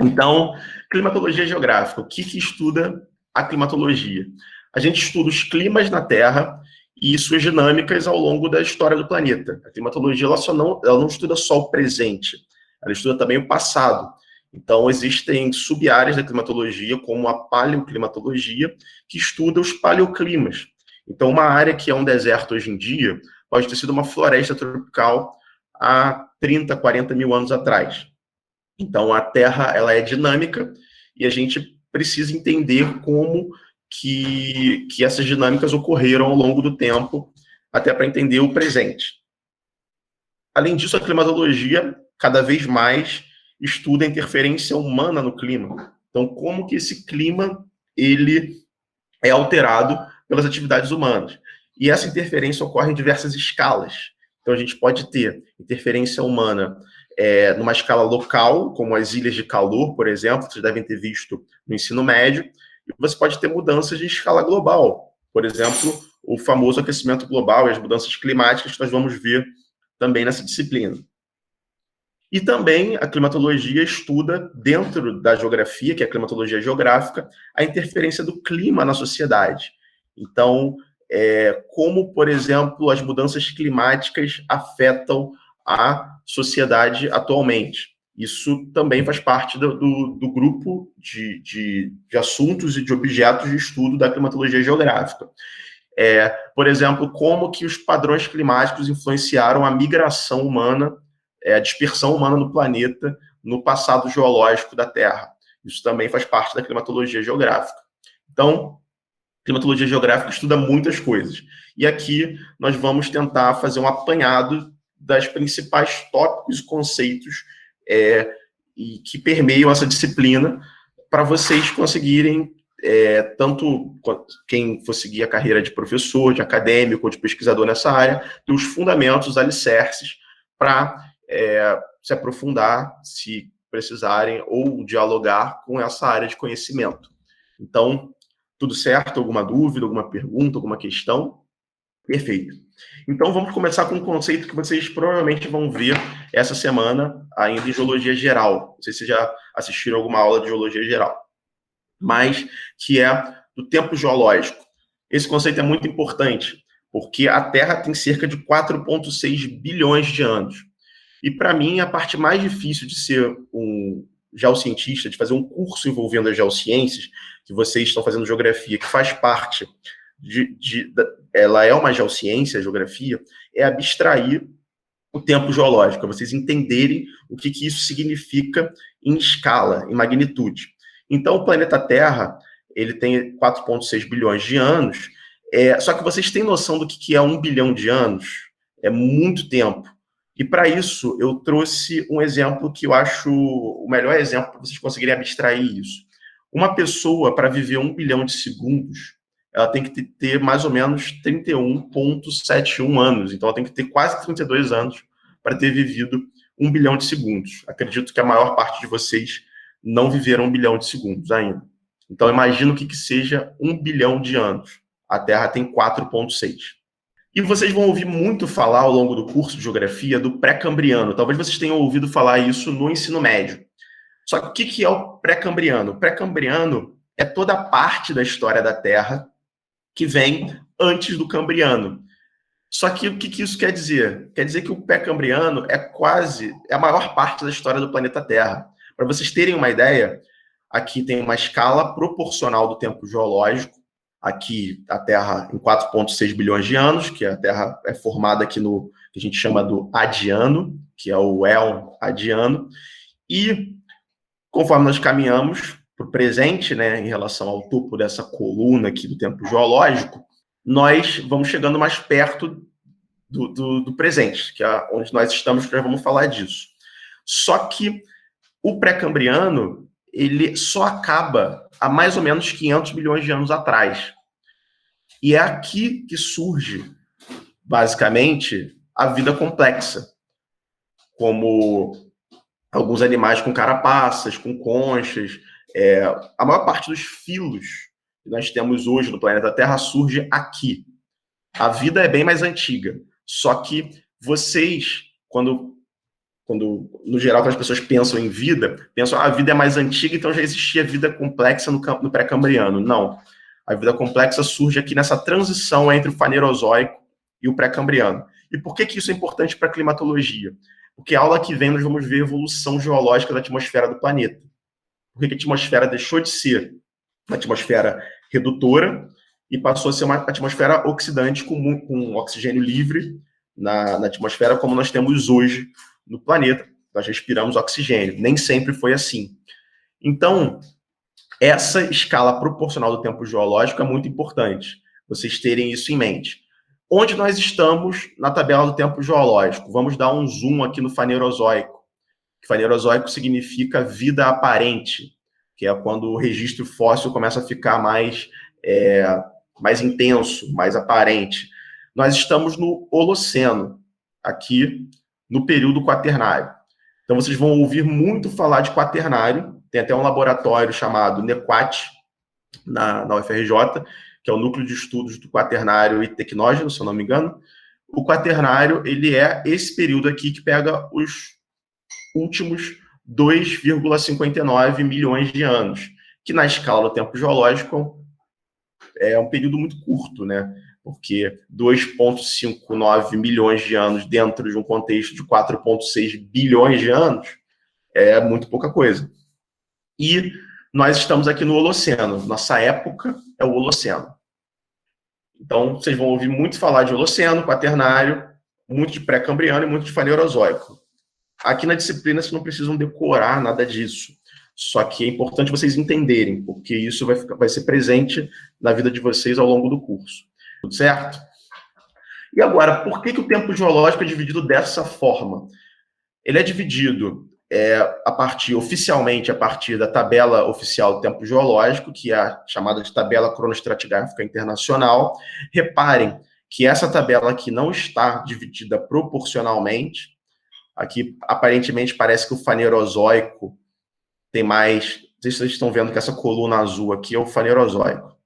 Então, climatologia geográfica. O que estuda a climatologia? A gente estuda os climas na Terra e suas dinâmicas ao longo da história do planeta. A climatologia ela não estuda só o presente, ela estuda também o passado. Então, existem sub-áreas da climatologia, como a paleoclimatologia, que estuda os paleoclimas. Então, uma área que é um deserto hoje em dia pode ter sido uma floresta tropical há 30, 40 mil anos atrás. Então, a Terra ela é dinâmica e a gente precisa entender como que essas dinâmicas ocorreram ao longo do tempo, até para entender o presente. Além disso, a climatologia cada vez mais estuda a interferência humana no clima. Então, como que esse clima ele é alterado pelas atividades humanas. E essa interferência ocorre em diversas escalas. Então, a gente pode ter interferência humana numa escala local, como as ilhas de calor, por exemplo, vocês devem ter visto no ensino médio, e você pode ter mudanças de escala global. Por exemplo, o famoso aquecimento global e as mudanças climáticas que nós vamos ver também nessa disciplina. E também a climatologia estuda, dentro da geografia, que é a climatologia geográfica, a interferência do clima na sociedade. Então, como, por exemplo, as mudanças climáticas afetam a sociedade atualmente. Isso também faz parte do grupo de assuntos e de objetos de estudo da climatologia geográfica. Por exemplo, como que os padrões climáticos influenciaram a migração humana, a dispersão humana no planeta no passado geológico da Terra. Isso também faz parte da climatologia geográfica. Então, climatologia geográfica estuda muitas coisas. E aqui nós vamos tentar fazer um apanhado das principais tópicos e conceitos e que permeiam essa disciplina para vocês conseguirem, tanto quem for seguir a carreira de professor, de acadêmico ou de pesquisador nessa área, ter os fundamentos, os alicerces para se aprofundar, se precisarem, ou dialogar com essa área de conhecimento. Então, tudo certo? Alguma dúvida, alguma pergunta, alguma questão? Perfeito. Então, vamos começar com um conceito que vocês provavelmente vão ver essa semana, ainda em Geologia Geral. Não sei se vocês já assistiram alguma aula de Geologia Geral, mas que é do tempo geológico. Esse conceito é muito importante, porque a Terra tem cerca de 4,6 bilhões de anos. E, para mim, a parte mais difícil de ser um geocientista, de fazer um curso envolvendo as geociências, que vocês estão fazendo geografia, que faz parte ela é uma geociência, a geografia, é abstrair o tempo geológico, é vocês entenderem o que isso significa em escala, em magnitude. Então, o planeta Terra, ele tem 4,6 bilhões de anos, só que vocês têm noção do que é 1 bilhão de anos? É muito tempo. E, para isso, eu trouxe um exemplo que eu acho o melhor exemplo para vocês conseguirem abstrair isso. Uma pessoa, para viver 1 bilhão de segundos, ela tem que ter mais ou menos 31,71 anos. Então, ela tem que ter quase 32 anos para ter vivido 1 bilhão de segundos. Acredito que a maior parte de vocês não viveram 1 bilhão de segundos ainda. Então, imagina o que seja 1 bilhão de anos. A Terra tem 4,6. E vocês vão ouvir muito falar ao longo do curso de geografia do pré-cambriano. Talvez vocês tenham ouvido falar isso no ensino médio. Só que o que é o pré-cambriano? O pré-cambriano é toda a parte da história da Terra que vem antes do Cambriano. Só que o que isso quer dizer? Quer dizer que o pré-cambriano é a maior parte da história do planeta Terra. Para vocês terem uma ideia, aqui tem uma escala proporcional do tempo geológico. Aqui a Terra em 4,6 bilhões de anos, que a Terra é formada aqui no que a gente chama do Adiano, que é o éon Adiano. E conforme nós caminhamos para o presente, né, em relação ao topo dessa coluna aqui do tempo geológico, nós vamos chegando mais perto do presente, que é onde nós estamos, que já vamos falar disso. Só que o pré-cambriano, ele só acaba há mais ou menos 500 milhões de anos atrás. E é aqui que surge, basicamente, a vida complexa, como alguns animais com carapaças, com conchas. A maior parte dos filos que nós temos hoje no planeta Terra surge aqui. A vida é bem mais antiga, só que vocês, quando no geral, quando as pessoas pensam em vida, pensam a vida é mais antiga, então já existia vida complexa no pré-cambriano. Não. A vida complexa surge aqui nessa transição entre o Fanerozoico e o pré-cambriano. E por que isso é importante para a climatologia? Porque a aula que vem nós vamos ver a evolução geológica da atmosfera do planeta. Por que a atmosfera deixou de ser uma atmosfera redutora e passou a ser uma atmosfera oxidante com oxigênio livre na atmosfera, como nós temos hoje no planeta. Nós respiramos oxigênio. Nem sempre foi assim. Então, essa escala proporcional do tempo geológico é muito importante, vocês terem isso em mente. Onde nós estamos na tabela do tempo geológico? Vamos dar um zoom aqui no Fanerozoico. Fanerozoico significa vida aparente, que é quando o registro fóssil começa a ficar mais intenso, mais aparente. Nós estamos no Holoceno, aqui no período quaternário. Então, vocês vão ouvir muito falar de quaternário. Tem até um laboratório chamado NEQUAT, na UFRJ, que é o Núcleo de Estudos do Quaternário e Tecnógeno, se eu não me engano. O quaternário, ele é esse período aqui que pega os últimos 2,59 milhões de anos, que na escala do tempo geológico é um período muito curto, né? Porque 2,59 milhões de anos dentro de um contexto de 4,6 bilhões de anos é muito pouca coisa. E nós estamos aqui no Holoceno. Nossa época é o Holoceno. Então, vocês vão ouvir muito falar de Holoceno, quaternário, muito de pré-cambriano e muito de Fanerozoico. Aqui na disciplina, vocês não precisam decorar nada disso. Só que é importante vocês entenderem, porque isso vai ser presente na vida de vocês ao longo do curso. Tudo certo? E agora, por que o tempo geológico é dividido dessa forma? Ele é dividido oficialmente a partir da tabela oficial do tempo geológico, que é a chamada de tabela cronoestratigráfica internacional. Reparem que essa tabela aqui não está dividida proporcionalmente. Aqui, aparentemente, parece que o Fanerozoico tem mais... Não sei se vocês estão vendo que essa coluna azul aqui é o Fanerozoico.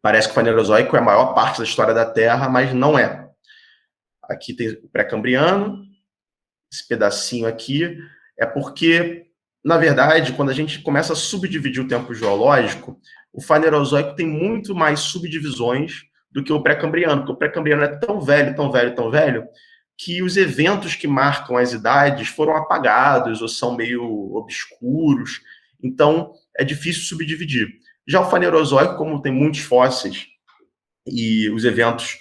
Parece que o Fanerozoico é a maior parte da história da Terra, mas não é. Aqui tem o pré-cambriano, esse pedacinho aqui, é porque, na verdade, quando a gente começa a subdividir o tempo geológico, o Fanerozoico tem muito mais subdivisões do que o pré-cambriano, porque o pré-cambriano é tão velho, tão velho, tão velho, que os eventos que marcam as idades foram apagados ou são meio obscuros, então é difícil subdividir. Já o Fanerozoico, como tem muitos fósseis e os eventos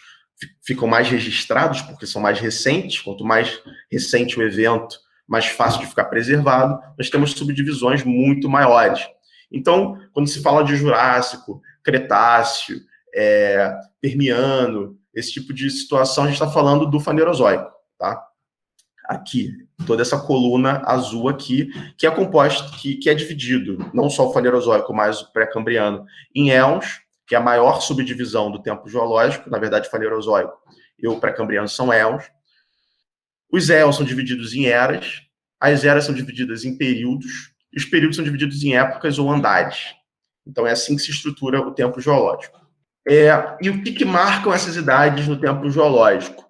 ficam mais registrados porque são mais recentes, quanto mais recente o evento, mais fácil de ficar preservado, nós temos subdivisões muito maiores. Então, quando se fala de Jurássico, Cretáceo, Permiano, esse tipo de situação, a gente está falando do Fanerozoico, tá? Aqui, toda essa coluna azul aqui, que é composta, que é dividido, não só o Fanerozoico, mas o pré-cambriano, em éons, que é a maior subdivisão do tempo geológico, na verdade, o Fanerozoico e o pré-cambriano são éons. Os éons são divididos em eras, as eras são divididas em períodos, e os períodos são divididos em épocas ou andares. Então, é assim que se estrutura o tempo geológico. E o que marcam essas idades no tempo geológico?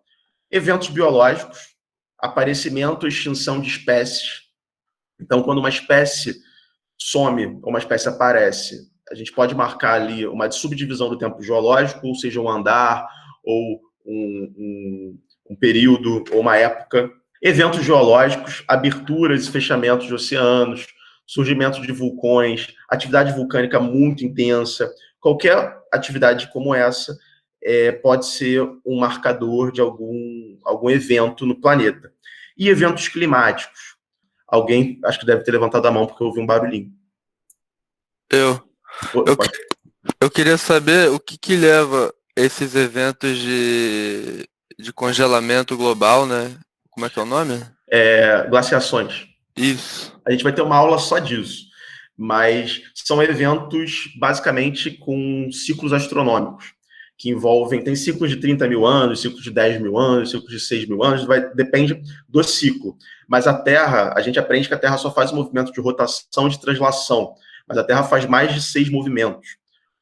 Eventos biológicos, aparecimento e extinção de espécies. Então, quando uma espécie some ou uma espécie aparece, a gente pode marcar ali uma subdivisão do tempo geológico, ou seja, um andar, ou um período, ou uma época. Eventos geológicos, aberturas e fechamentos de oceanos, surgimento de vulcões, atividade vulcânica muito intensa. Qualquer atividade como essa pode ser um marcador de algum evento no planeta. E eventos climáticos. Alguém, acho que deve ter levantado a mão porque eu ouvi um barulhinho. Eu queria saber o que leva esses eventos de congelamento global, né? Como é que é o nome? Glaciações. Isso. A gente vai ter uma aula só disso, mas são eventos basicamente com ciclos astronômicos, que envolvem, tem ciclos de 30 mil anos, ciclos de 10 mil anos, ciclos de 6 mil anos, depende do ciclo. Mas a Terra, a gente aprende que a Terra só faz um movimento de rotação e de translação, mas a Terra faz mais de 6 movimentos.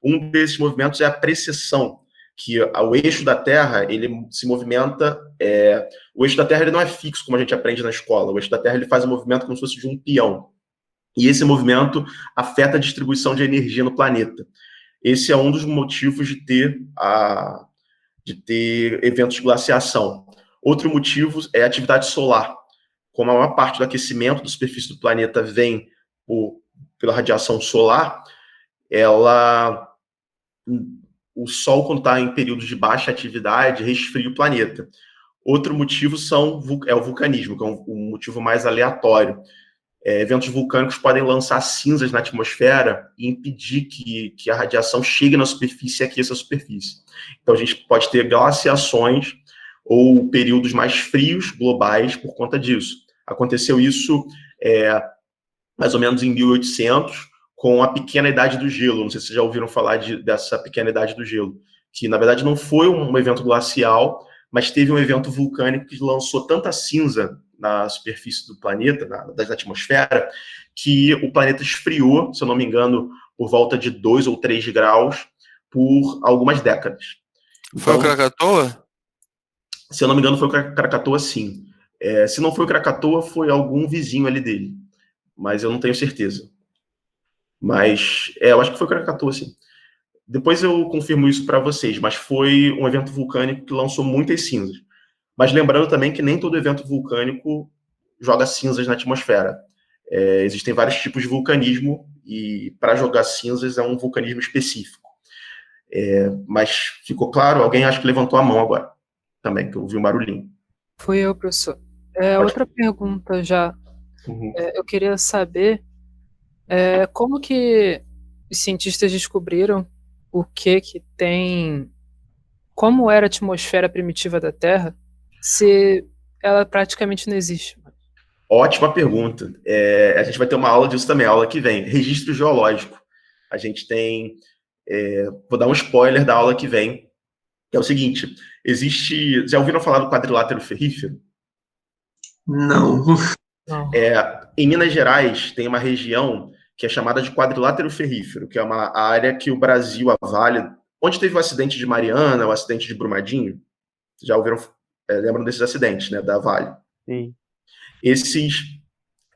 Um desses movimentos é a precessão, que o eixo da Terra ele se movimenta O eixo da Terra ele não é fixo, como a gente aprende na escola. O eixo da Terra ele faz um movimento como se fosse de um peão. E esse movimento afeta a distribuição de energia no planeta. Esse é um dos motivos de ter eventos de glaciação. Outro motivo é a atividade solar. Como a maior parte do aquecimento da superfície do planeta vem pela radiação solar, o Sol, quando está em períodos de baixa atividade, resfria o planeta. Outro motivo é o vulcanismo, que é um motivo mais aleatório. Eventos vulcânicos podem lançar cinzas na atmosfera e impedir que a radiação chegue na superfície e aqueça a superfície. Então, a gente pode ter glaciações ou períodos mais frios globais por conta disso. Aconteceu isso mais ou menos em 1800, com a pequena idade do gelo. Não sei se vocês já ouviram falar dessa pequena idade do gelo, que, na verdade, não foi um evento glacial, mas teve um evento vulcânico que lançou tanta cinza na superfície do planeta, da atmosfera, que o planeta esfriou, se eu não me engano, por volta de 2 ou 3 graus por algumas décadas. Foi o Krakatoa? Se eu não me engano, foi o Krakatoa, sim. Se não foi o Krakatoa, foi algum vizinho ali dele. Mas eu não tenho certeza. Mas eu acho que foi o Krakatoa, sim. Depois eu confirmo isso para vocês, mas foi um evento vulcânico que lançou muitas cinzas. Mas lembrando também que nem todo evento vulcânico joga cinzas na atmosfera. Existem vários tipos de vulcanismo e para jogar cinzas é um vulcanismo específico. Mas ficou claro? Alguém acho que levantou a mão agora também, que eu ouvi um barulhinho. Fui eu, professor. Outra pergunta já. Uhum. Eu queria saber como que os cientistas descobriram o que tem... Como era a atmosfera primitiva da Terra, se ela praticamente não existe. Ótima pergunta. A gente vai ter uma aula disso também, a aula que vem. Registro geológico. A gente tem... vou dar um spoiler da aula que vem, que é o seguinte, já ouviram falar do quadrilátero ferrífero? Não. Em Minas Gerais, tem uma região que é chamada de quadrilátero ferrífero, que é uma área que o Brasil, a Vale, onde teve o acidente de Mariana, o acidente de Brumadinho, já ouviram, lembram desses acidentes, né, da Vale? Sim.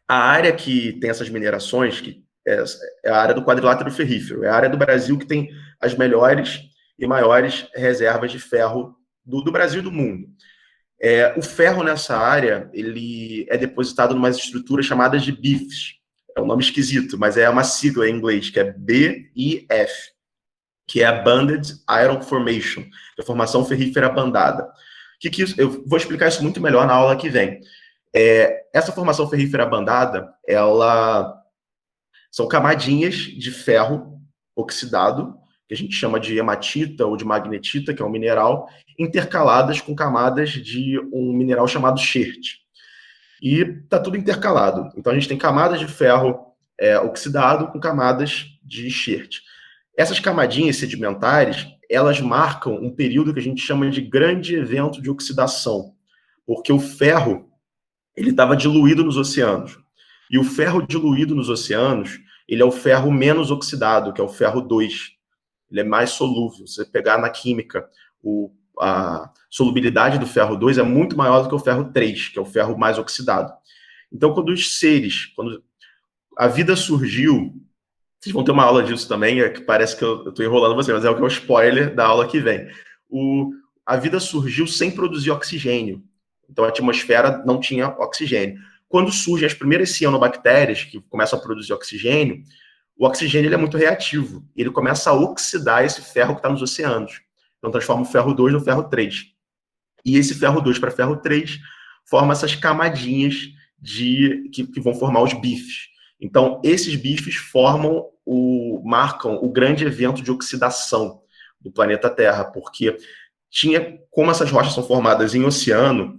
A área que tem essas minerações, que é a área do quadrilátero ferrífero, é a área do Brasil que tem as melhores e maiores reservas de ferro do Brasil e do mundo. O ferro nessa área, ele é depositado em umas estruturas chamadas de BIFs. É um nome esquisito, mas é uma sigla em inglês, que é BIF, que é a Banded Iron Formation, que é a formação ferrífera bandada. Eu vou explicar isso muito melhor na aula que vem. Essa formação ferrífera bandada, são camadinhas de ferro oxidado, que a gente chama de hematita ou de magnetita, que é um mineral, intercaladas com camadas de um mineral chamado chert. E está tudo intercalado. Então, a gente tem camadas de ferro oxidado com camadas de chert. Essas camadinhas sedimentares, elas marcam um período que a gente chama de grande evento de oxidação, porque o ferro ele estava diluído nos oceanos. E o ferro diluído nos oceanos, ele é o ferro menos oxidado, que é o ferro 2. Ele é mais solúvel. Se você pegar na química, a solubilidade do ferro 2 é muito maior do que o ferro 3, que é o ferro mais oxidado. Então, quando a vida surgiu, vocês vão ter uma aula disso também, que parece que eu estou enrolando você, mas é o spoiler da aula que vem. A vida surgiu sem produzir oxigênio. Então, a atmosfera não tinha oxigênio. Quando surgem as primeiras cianobactérias, que começam a produzir oxigênio, o oxigênio ele é muito reativo. Ele começa a oxidar esse ferro que está nos oceanos. Então, transforma o ferro 2 no ferro 3. E esse ferro 2 para ferro 3 forma essas camadinhas que vão formar os bifes. Então, esses bifes marcam o grande evento de oxidação do planeta Terra, porque como essas rochas são formadas em oceano,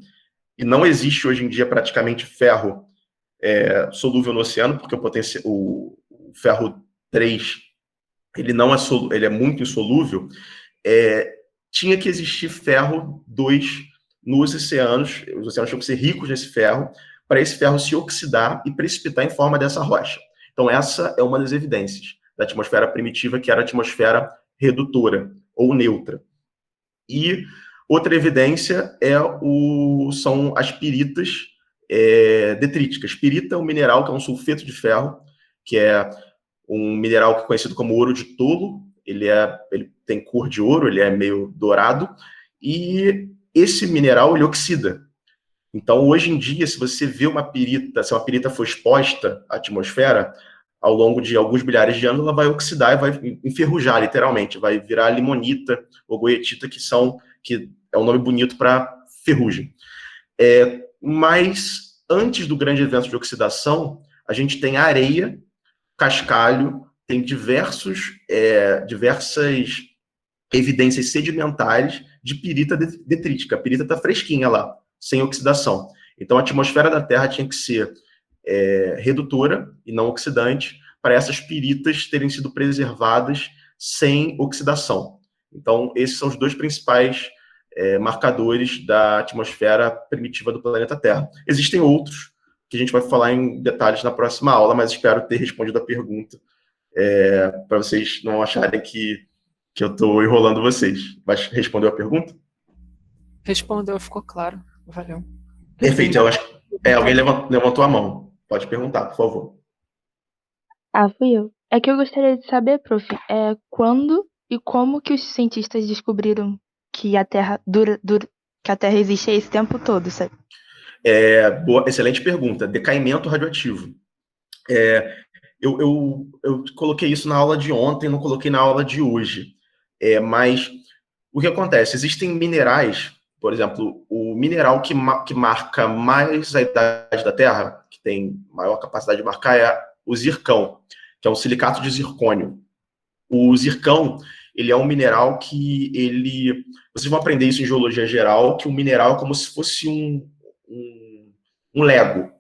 e não existe hoje em dia praticamente ferro solúvel no oceano, porque o ferro 3 ele é muito insolúvel, tinha que existir ferro 2 nos oceanos. Os oceanos tinham que ser ricos nesse ferro, para esse ferro se oxidar e precipitar em forma dessa rocha. Então, essa é uma das evidências da atmosfera primitiva, que era a atmosfera redutora, ou neutra. E Outra evidência são as piritas detríticas. Pirita é um mineral que é um sulfeto de ferro, que é um mineral que é conhecido como ouro de tolo. Ele tem cor de ouro, ele é meio dourado, e esse mineral ele oxida. Então, hoje em dia, se você vê uma pirita, se uma pirita for exposta à atmosfera, ao longo de alguns bilhares de anos, ela vai oxidar e vai enferrujar, literalmente, vai virar limonita ou goetita, que é um nome bonito para ferrugem. Mas, antes do grande evento de oxidação, a gente tem areia, cascalho, tem diversas evidências sedimentares de pirita detrítica. A pirita está fresquinha lá, sem oxidação. Então, a atmosfera da Terra tinha que ser redutora e não oxidante para essas piritas terem sido preservadas sem oxidação. Então, esses são os dois principais marcadores da atmosfera primitiva do planeta Terra. Existem outros que a gente vai falar em detalhes na próxima aula, mas espero ter respondido a pergunta para vocês não acharem que eu estou enrolando vocês. Mas respondeu a pergunta? Respondeu, ficou claro. Valeu. Perfeito. Eu acho que alguém levantou a mão. Pode perguntar, por favor. Fui eu. É que eu gostaria de saber, prof, quando e como que os cientistas descobriram que a Terra que a Terra existe esse tempo todo, sabe? Excelente pergunta. Decaimento radioativo. Eu coloquei isso na aula de ontem, não coloquei na aula de hoje. Mas o que acontece? Existem minerais, por exemplo, o mineral que marca mais a idade da Terra, que tem maior capacidade de marcar, é o zircão, que é um silicato de zircônio. O zircão, ele é um mineral que vocês vão aprender isso em geologia geral, que o mineral é como se fosse um Lego.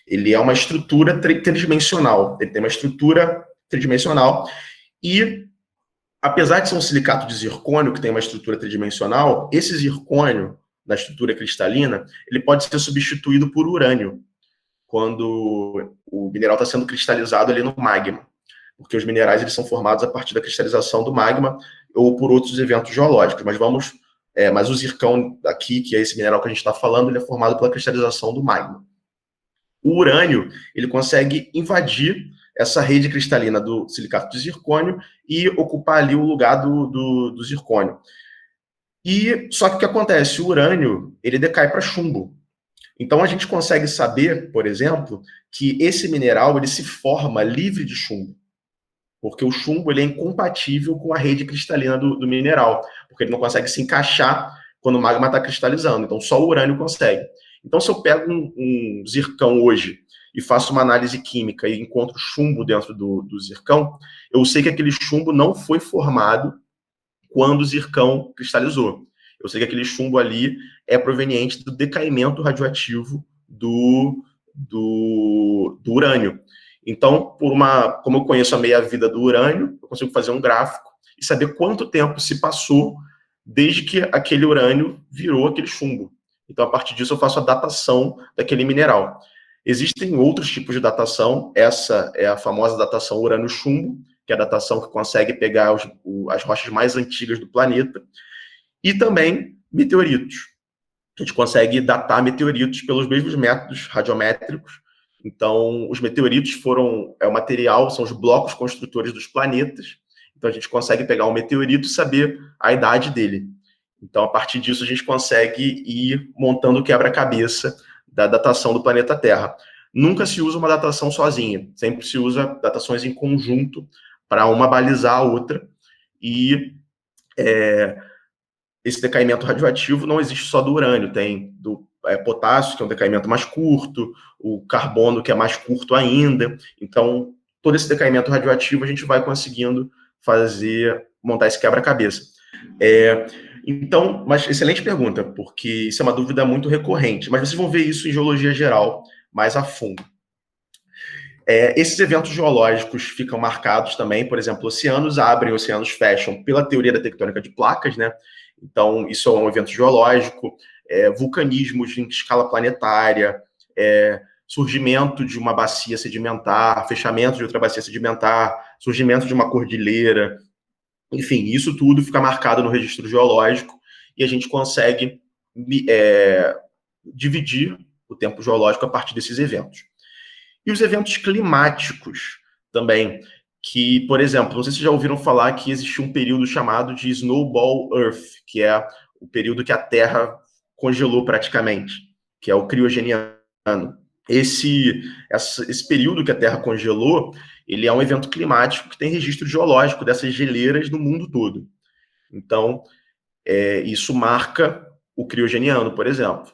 Ele é uma estrutura tridimensional. Ele tem uma estrutura tridimensional e, apesar de ser um silicato de zircônio que tem uma estrutura tridimensional, esse zircônio, na estrutura cristalina, ele pode ser substituído por urânio quando o mineral está sendo cristalizado ali no magma, porque os minerais eles são formados a partir da cristalização do magma ou por outros eventos geológicos. Mas o zircão aqui, que é esse mineral que a gente está falando, ele é formado pela cristalização do magma. O urânio, ele consegue invadir essa rede cristalina do silicato de zircônio e ocupar ali o lugar do zircônio. Só que o que acontece? O urânio, ele decai para chumbo. Então, a gente consegue saber, por exemplo, que esse mineral ele se forma livre de chumbo, porque o chumbo ele é incompatível com a rede cristalina do mineral, porque ele não consegue se encaixar quando o magma está cristalizando. Então, só o urânio consegue. Então, se eu pego um zircão hoje e faço uma análise química e encontro chumbo dentro do zircão, eu sei que aquele chumbo não foi formado quando o zircão cristalizou. Eu sei que aquele chumbo ali é proveniente do decaimento radioativo do urânio. Então, como eu conheço a meia-vida do urânio, eu consigo fazer um gráfico e saber quanto tempo se passou desde que aquele urânio virou aquele chumbo. Então, a partir disso, eu faço a datação daquele mineral. Existem outros tipos de datação. Essa é a famosa datação urânio-chumbo, que é a datação que consegue pegar as rochas mais antigas do planeta. E também meteoritos. A gente consegue datar meteoritos pelos mesmos métodos radiométricos. Então, os meteoritos o material, são os blocos construtores dos planetas. Então, a gente consegue pegar um meteorito e saber a idade dele. Então, a partir disso, a gente consegue ir montando o quebra-cabeça da datação do planeta Terra. Nunca se usa uma datação sozinha. Sempre se usa datações em conjunto para uma balizar a outra. E esse decaimento radioativo não existe só do urânio. Tem do potássio, que é um decaimento mais curto, o carbono, que é mais curto ainda. Então, todo esse decaimento radioativo a gente vai conseguindo montar esse quebra-cabeça. Então, mas excelente pergunta, porque isso é uma dúvida muito recorrente. Mas vocês vão ver isso em geologia geral mais a fundo. Esses eventos geológicos ficam marcados também, por exemplo, oceanos abrem, oceanos fecham, pela teoria da tectônica de placas, né? Então, isso é um evento geológico, vulcanismos em escala planetária, surgimento de uma bacia sedimentar, fechamento de outra bacia sedimentar, surgimento de uma cordilheira, enfim, isso tudo fica marcado no registro geológico e a gente consegue dividir o tempo geológico a partir desses eventos. E os eventos climáticos também, que, por exemplo, não sei se vocês já ouviram falar que existe um período chamado de Snowball Earth, que é o período que a Terra congelou praticamente, que é o criogeniano. Esse período que a Terra congelou, ele é um evento climático que tem registro geológico dessas geleiras no mundo todo. Então, isso marca o criogeniano, por exemplo.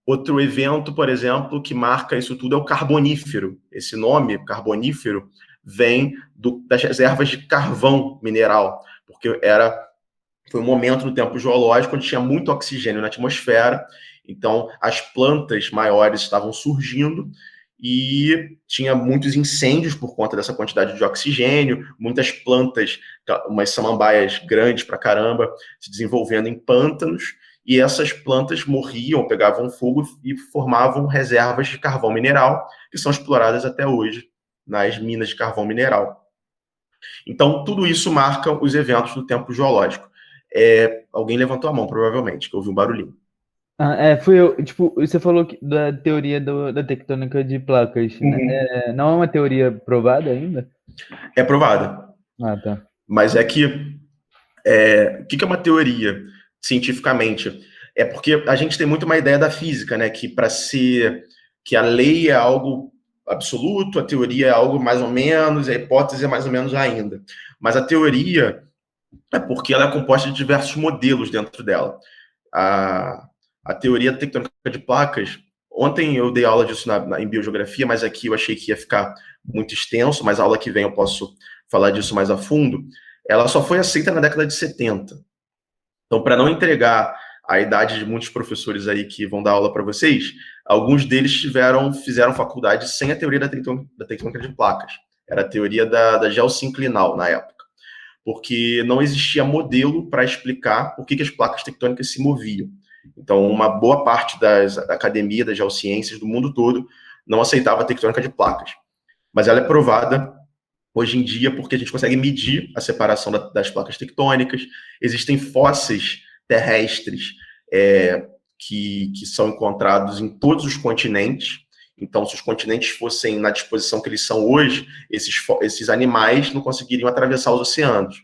Outro evento, por exemplo, que marca isso tudo é o carbonífero. Esse nome, carbonífero, vem das reservas de carvão mineral, porque foi um momento no tempo geológico onde tinha muito oxigênio na atmosfera, então as plantas maiores estavam surgindo e tinha muitos incêndios por conta dessa quantidade de oxigênio, muitas plantas, umas samambaias grandes pra caramba, se desenvolvendo em pântanos, e essas plantas morriam, pegavam fogo e formavam reservas de carvão mineral, que são exploradas até hoje nas minas de carvão mineral. Então, tudo isso marca os eventos do tempo geológico. Alguém levantou a mão, provavelmente, que ouviu um barulhinho. Fui eu. Tipo, você falou da teoria da tectônica de placas, né? Não é uma teoria provada ainda? É provada. Tá. Mas o que é uma teoria, cientificamente? É porque a gente tem muito uma ideia da física, né? Que a lei é algo absoluto, a teoria é algo mais ou menos, a hipótese é mais ou menos ainda. Mas a teoria é porque ela é composta de diversos modelos dentro dela. A teoria da tectônica de placas, ontem eu dei aula disso em biogeografia, mas aqui eu achei que ia ficar muito extenso, mas a aula que vem eu posso falar disso mais a fundo. Ela só foi aceita na década de 70. Então, para não entregar a idade de muitos professores aí que vão dar aula para vocês, alguns deles fizeram faculdade sem a teoria da tectônica de placas. Era a teoria da geossinclinal na época, porque não existia modelo para explicar por que as placas tectônicas se moviam. Então, uma boa parte da academia das geociências do mundo todo não aceitava a tectônica de placas. Mas ela é provada hoje em dia porque a gente consegue medir a separação das placas tectônicas. Existem fósseis terrestres que são encontrados em todos os continentes. Então, se os continentes fossem na disposição que eles são hoje, esses animais não conseguiriam atravessar os oceanos.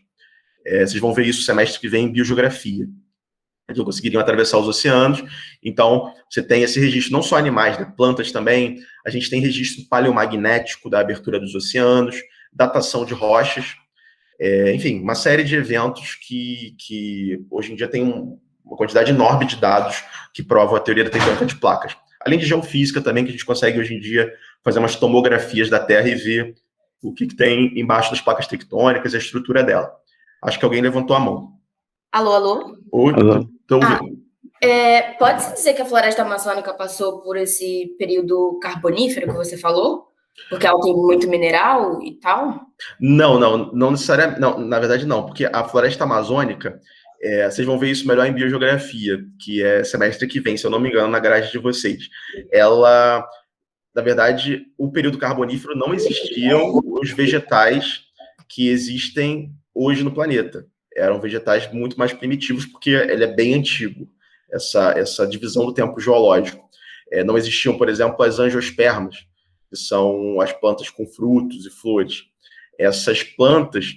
Vocês vão ver isso no semestre que vem em biogeografia. Eles não conseguiriam atravessar os oceanos. Então, você tem esse registro, não só animais, né? Plantas também. A gente tem registro paleomagnético da abertura dos oceanos, datação de rochas, enfim, uma série de eventos que hoje em dia tem uma quantidade enorme de dados que provam a teoria da tectônica de placas. Além de geofísica também, que a gente consegue hoje em dia fazer umas tomografias da Terra e ver o que tem embaixo das placas tectônicas e a estrutura dela. Acho que alguém levantou a mão. Alô? Oi, Alô? tô ouvindo. Pode-se dizer que a floresta amazônica passou por esse período carbonífero que você falou? Porque ela tem muito mineral e tal? Não necessariamente. Não, na verdade, não, porque a floresta amazônica, vocês vão ver isso melhor em biogeografia, que é semestre que vem, se eu não me engano, na grade de vocês. Ela, na verdade, o período carbonífero não existiam os vegetais que existem hoje no planeta. Eram vegetais muito mais primitivos, porque ele é bem antigo, essa divisão do tempo geológico. Não existiam, por exemplo, as angiospermas, que são as plantas com frutos e flores. Essas plantas,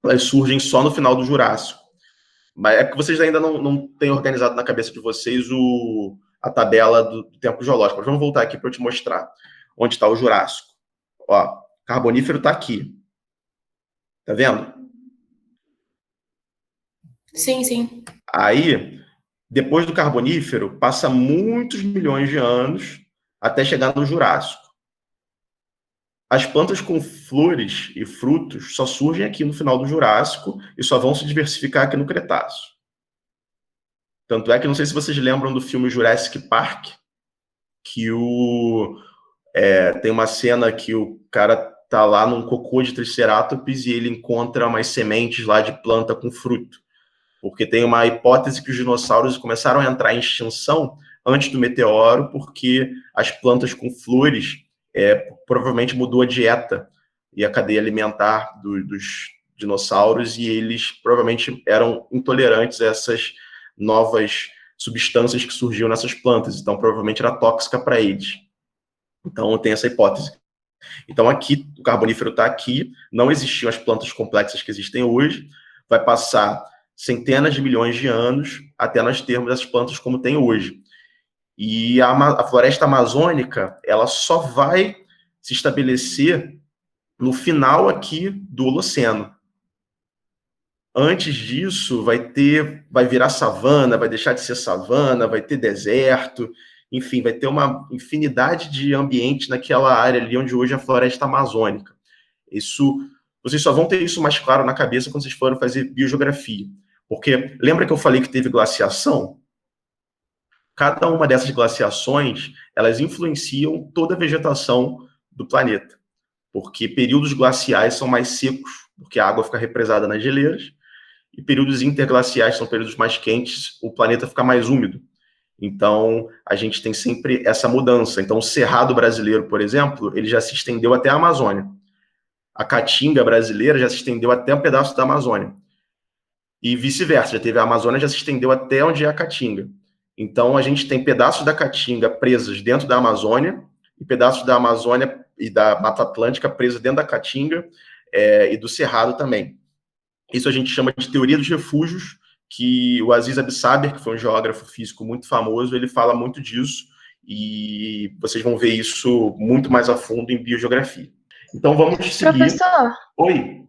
elas surgem só no final do Jurássico. Mas é que vocês ainda não têm organizado na cabeça de vocês a tabela do tempo geológico. Mas vamos voltar aqui para eu te mostrar onde está o Jurássico. Ó, carbonífero está aqui. Tá vendo? Sim. Aí, depois do Carbonífero, passa muitos milhões de anos até chegar no Jurássico. As plantas com flores e frutos só surgem aqui no final do Jurássico e só vão se diversificar aqui no Cretáceo. Tanto é que, não sei se vocês lembram do filme Jurassic Park, que tem uma cena que o cara tá lá num cocô de Triceratops e ele encontra umas sementes lá de planta com fruto. Porque tem uma hipótese que os dinossauros começaram a entrar em extinção antes do meteoro, porque as plantas com flores provavelmente mudou a dieta e a cadeia alimentar dinossauros e eles provavelmente eram intolerantes a essas novas substâncias que surgiam nessas plantas, então provavelmente era tóxica para eles. Então tem essa hipótese. Então aqui, o Carbonífero está aqui, não existiam as plantas complexas que existem hoje, vai passar centenas de milhões de anos até nós termos essas plantas como tem hoje. E a floresta amazônica, ela só vai se estabelecer no final aqui do Holoceno. Antes disso, vai virar savana, vai deixar de ser savana, vai ter deserto, enfim, vai ter uma infinidade de ambientes naquela área ali onde hoje é a floresta amazônica. Isso, vocês só vão ter isso mais claro na cabeça quando vocês forem fazer biogeografia. Porque lembra que eu falei que teve glaciação? Cada uma dessas glaciações, elas influenciam toda a vegetação do planeta. Porque períodos glaciais são mais secos, porque a água fica represada nas geleiras, e períodos interglaciais são períodos mais quentes, o planeta fica mais úmido. Então, a gente tem sempre essa mudança. Então, o Cerrado brasileiro, por exemplo, ele já se estendeu até a Amazônia. A Caatinga brasileira já se estendeu até um pedaço da Amazônia. E vice-versa, já teve a Amazônia, já se estendeu até onde é a Caatinga. Então, a gente tem pedaços da Caatinga presos dentro da Amazônia, e pedaços da Amazônia e da Mata Atlântica presos dentro da Caatinga e do Cerrado também. Isso a gente chama de teoria dos refúgios, que o Aziz Absaber, que foi um geógrafo físico muito famoso, ele fala muito disso, e vocês vão ver isso muito mais a fundo em biogeografia. Então, vamos seguir. Professor, Oi.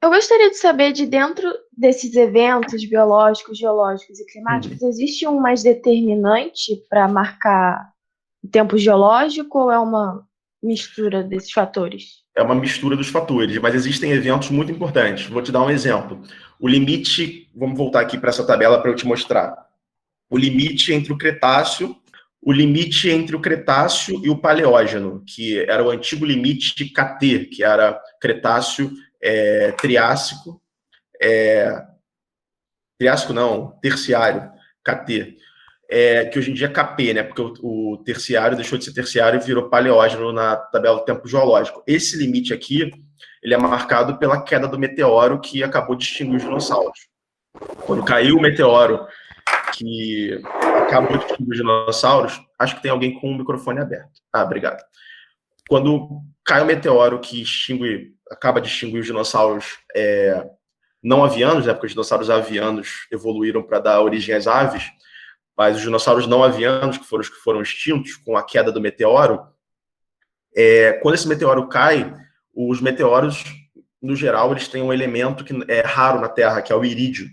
eu gostaria de saber, de dentro desses eventos biológicos, geológicos e climáticos, existe um mais determinante para marcar o tempo geológico ou é uma mistura desses fatores? É uma mistura dos fatores, mas existem eventos muito importantes. Vou te dar um exemplo. O limite, vamos voltar aqui para essa tabela para eu te mostrar. O limite entre o Cretáceo e o Paleógeno, que era o antigo limite de KT, que era Cretáceo Triássico, Triássico não, Terciário, KT, que hoje em dia é KP, né? Porque o terciário deixou de ser terciário e virou Paleógeno na tabela do tempo geológico. Esse limite aqui, ele é marcado pela queda do meteoro que acabou de extinguir os dinossauros. Quando caiu o meteoro que acabou de extinguir os dinossauros, acho que tem alguém com o microfone aberto. Ah, obrigado. Quando cai o meteoro que acaba de extinguir os dinossauros não avianos, né? Porque os dinossauros avianos evoluíram para dar origem às aves, mas os dinossauros não avianos, que foram os que foram extintos com a queda do meteoro, quando esse meteoro cai, os meteoros, no geral, eles têm um elemento que é raro na Terra, que é o irídio.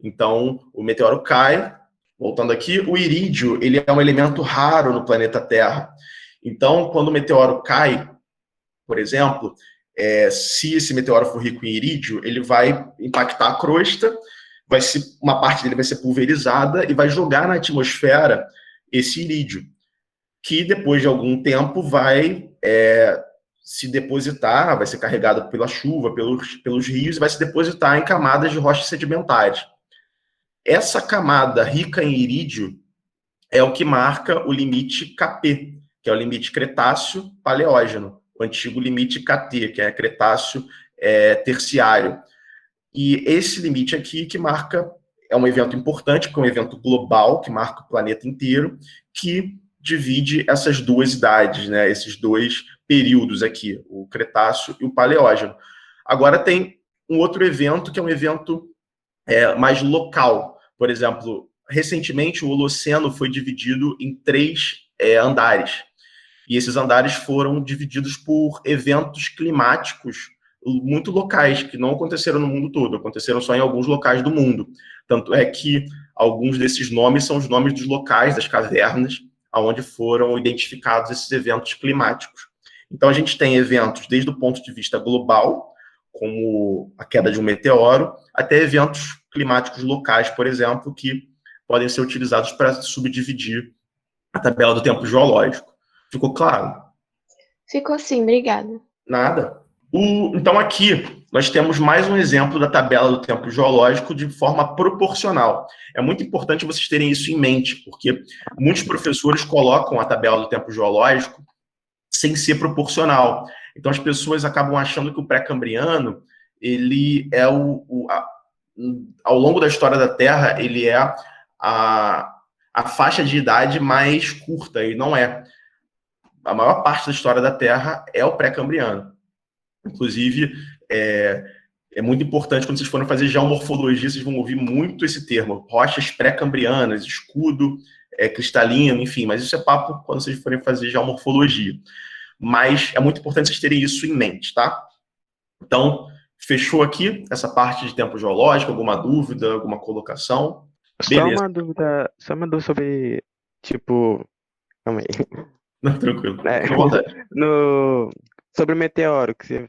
Então, o meteoro cai, voltando aqui, o irídio, ele é um elemento raro no planeta Terra. Então, quando o meteoro cai, por exemplo, se esse meteoro for rico em irídio, ele vai impactar a crosta, uma parte dele vai ser pulverizada e vai jogar na atmosfera esse irídio, que depois de algum tempo vai se depositar, vai ser carregado pela chuva, pelos rios, e vai se depositar em camadas de rochas sedimentares. Essa camada rica em irídio é o que marca o limite KP, que é o limite Cretáceo-Paleógeno, o antigo limite KT, que é Cretáceo Terciário. E esse limite aqui que marca, é um evento importante, porque é um evento global, que marca o planeta inteiro, que divide essas duas idades, né, esses dois períodos aqui, o Cretáceo e o Paleógeno. Agora tem um outro evento, que é um evento mais local. Por exemplo, recentemente o Holoceno foi dividido em 3 andares. E esses andares foram divididos por eventos climáticos muito locais, que não aconteceram no mundo todo, aconteceram só em alguns locais do mundo. Tanto é que alguns desses nomes são os nomes dos locais, das cavernas, onde foram identificados esses eventos climáticos. Então, a gente tem eventos desde o ponto de vista global, como a queda de um meteoro, até eventos climáticos locais, por exemplo, que podem ser utilizados para subdividir a tabela do tempo geológico. Ficou claro? Ficou sim, obrigada. Nada. Então, aqui, nós temos mais um exemplo da tabela do tempo geológico de forma proporcional. É muito importante vocês terem isso em mente, porque muitos professores colocam a tabela do tempo geológico sem ser proporcional. Então, as pessoas acabam achando que o pré-cambriano ele é ao longo da história da Terra, ele é a faixa de idade mais curta, e não é. A maior parte da história da Terra é o pré-cambriano. Inclusive, é muito importante quando vocês forem fazer geomorfologia, vocês vão ouvir muito esse termo, rochas pré-cambrianas, escudo cristalino, enfim, mas isso é papo quando vocês forem fazer geomorfologia. Mas é muito importante vocês terem isso em mente, tá? Então, fechou aqui essa parte de tempo geológico, alguma dúvida, alguma colocação? Beleza. Só uma dúvida sobre, tipo, calma aí. Não, tranquilo. Fica à vontade. Sobre o meteoro, que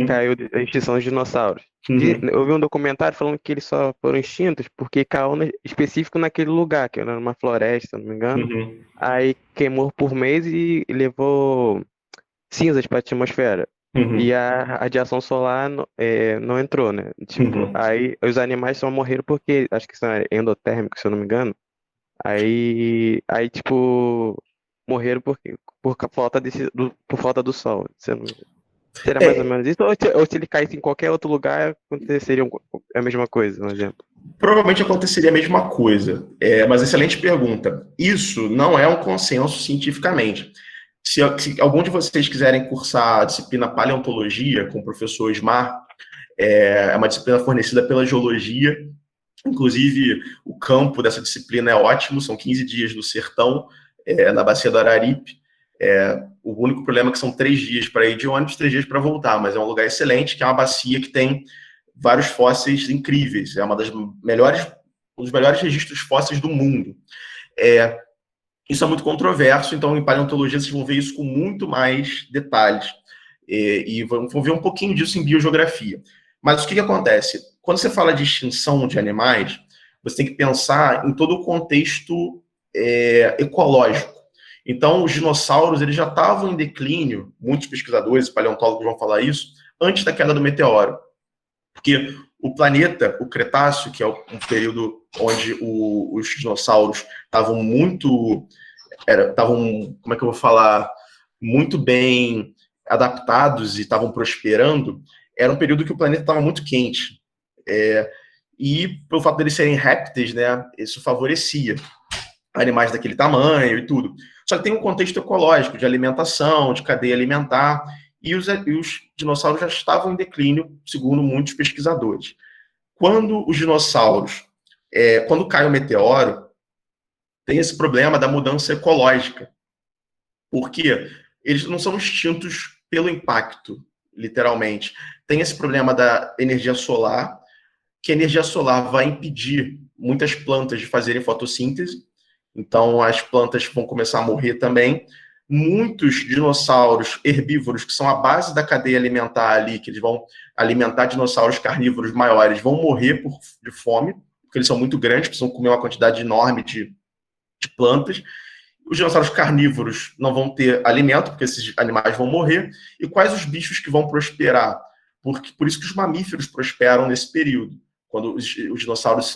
caiu a extinção dos dinossauros. Eu vi um documentário falando que eles só foram extintos porque caiu específico naquele lugar, que era numa floresta, se não me engano. Aí queimou por mês e levou cinzas para a atmosfera. E a radiação solar não entrou, né? Aí os animais só morreram porque, acho que são endotérmicos, se eu não me engano. Aí morreram por falta do sol. Será mais ou menos isso? Ou se ele caísse em qualquer outro lugar, aconteceria a mesma coisa, um exemplo? Provavelmente aconteceria a mesma coisa. Mas excelente pergunta. Isso não é um consenso cientificamente. Se algum de vocês quiserem cursar a disciplina paleontologia com o professor Ismar, é uma disciplina fornecida pela geologia. Inclusive, o campo dessa disciplina é ótimo, são 15 dias no sertão, na bacia do Araripe. O único problema é que são 3 dias para ir de ônibus, 3 dias para voltar, mas é um lugar excelente, que é uma bacia que tem vários fósseis incríveis. É um dos melhores registros fósseis do mundo. Isso é muito controverso, então em paleontologia vocês vão ver isso com muito mais detalhes. E vão ver um pouquinho disso em biogeografia. Mas o que acontece? Quando você fala de extinção de animais, você tem que pensar em todo o contexto ecológico. Então, os dinossauros eles já estavam em declínio, muitos pesquisadores e paleontólogos vão falar isso, antes da queda do meteoro. Porque o planeta, o Cretáceo, que é um período onde os dinossauros estavam como é que eu vou falar, muito bem adaptados e estavam prosperando, era um período que o planeta estava muito quente. E pelo fato deles serem répteis, né, isso favorecia animais daquele tamanho e tudo. Só que tem um contexto ecológico, de alimentação, de cadeia alimentar, e os dinossauros já estavam em declínio, segundo muitos pesquisadores. Quando os dinossauros, quando cai o meteoro, tem esse problema da mudança ecológica, porque eles não são extintos pelo impacto, literalmente. Tem esse problema da energia solar, que a energia solar vai impedir muitas plantas de fazerem fotossíntese, então as plantas vão começar a morrer também. Muitos dinossauros herbívoros, que são a base da cadeia alimentar ali, que eles vão alimentar dinossauros carnívoros maiores, vão morrer de fome, porque eles são muito grandes, precisam comer uma quantidade enorme de plantas. Os dinossauros carnívoros não vão ter alimento, porque esses animais vão morrer. E quais os bichos que vão prosperar? Por isso que os mamíferos prosperam nesse período, quando os dinossauros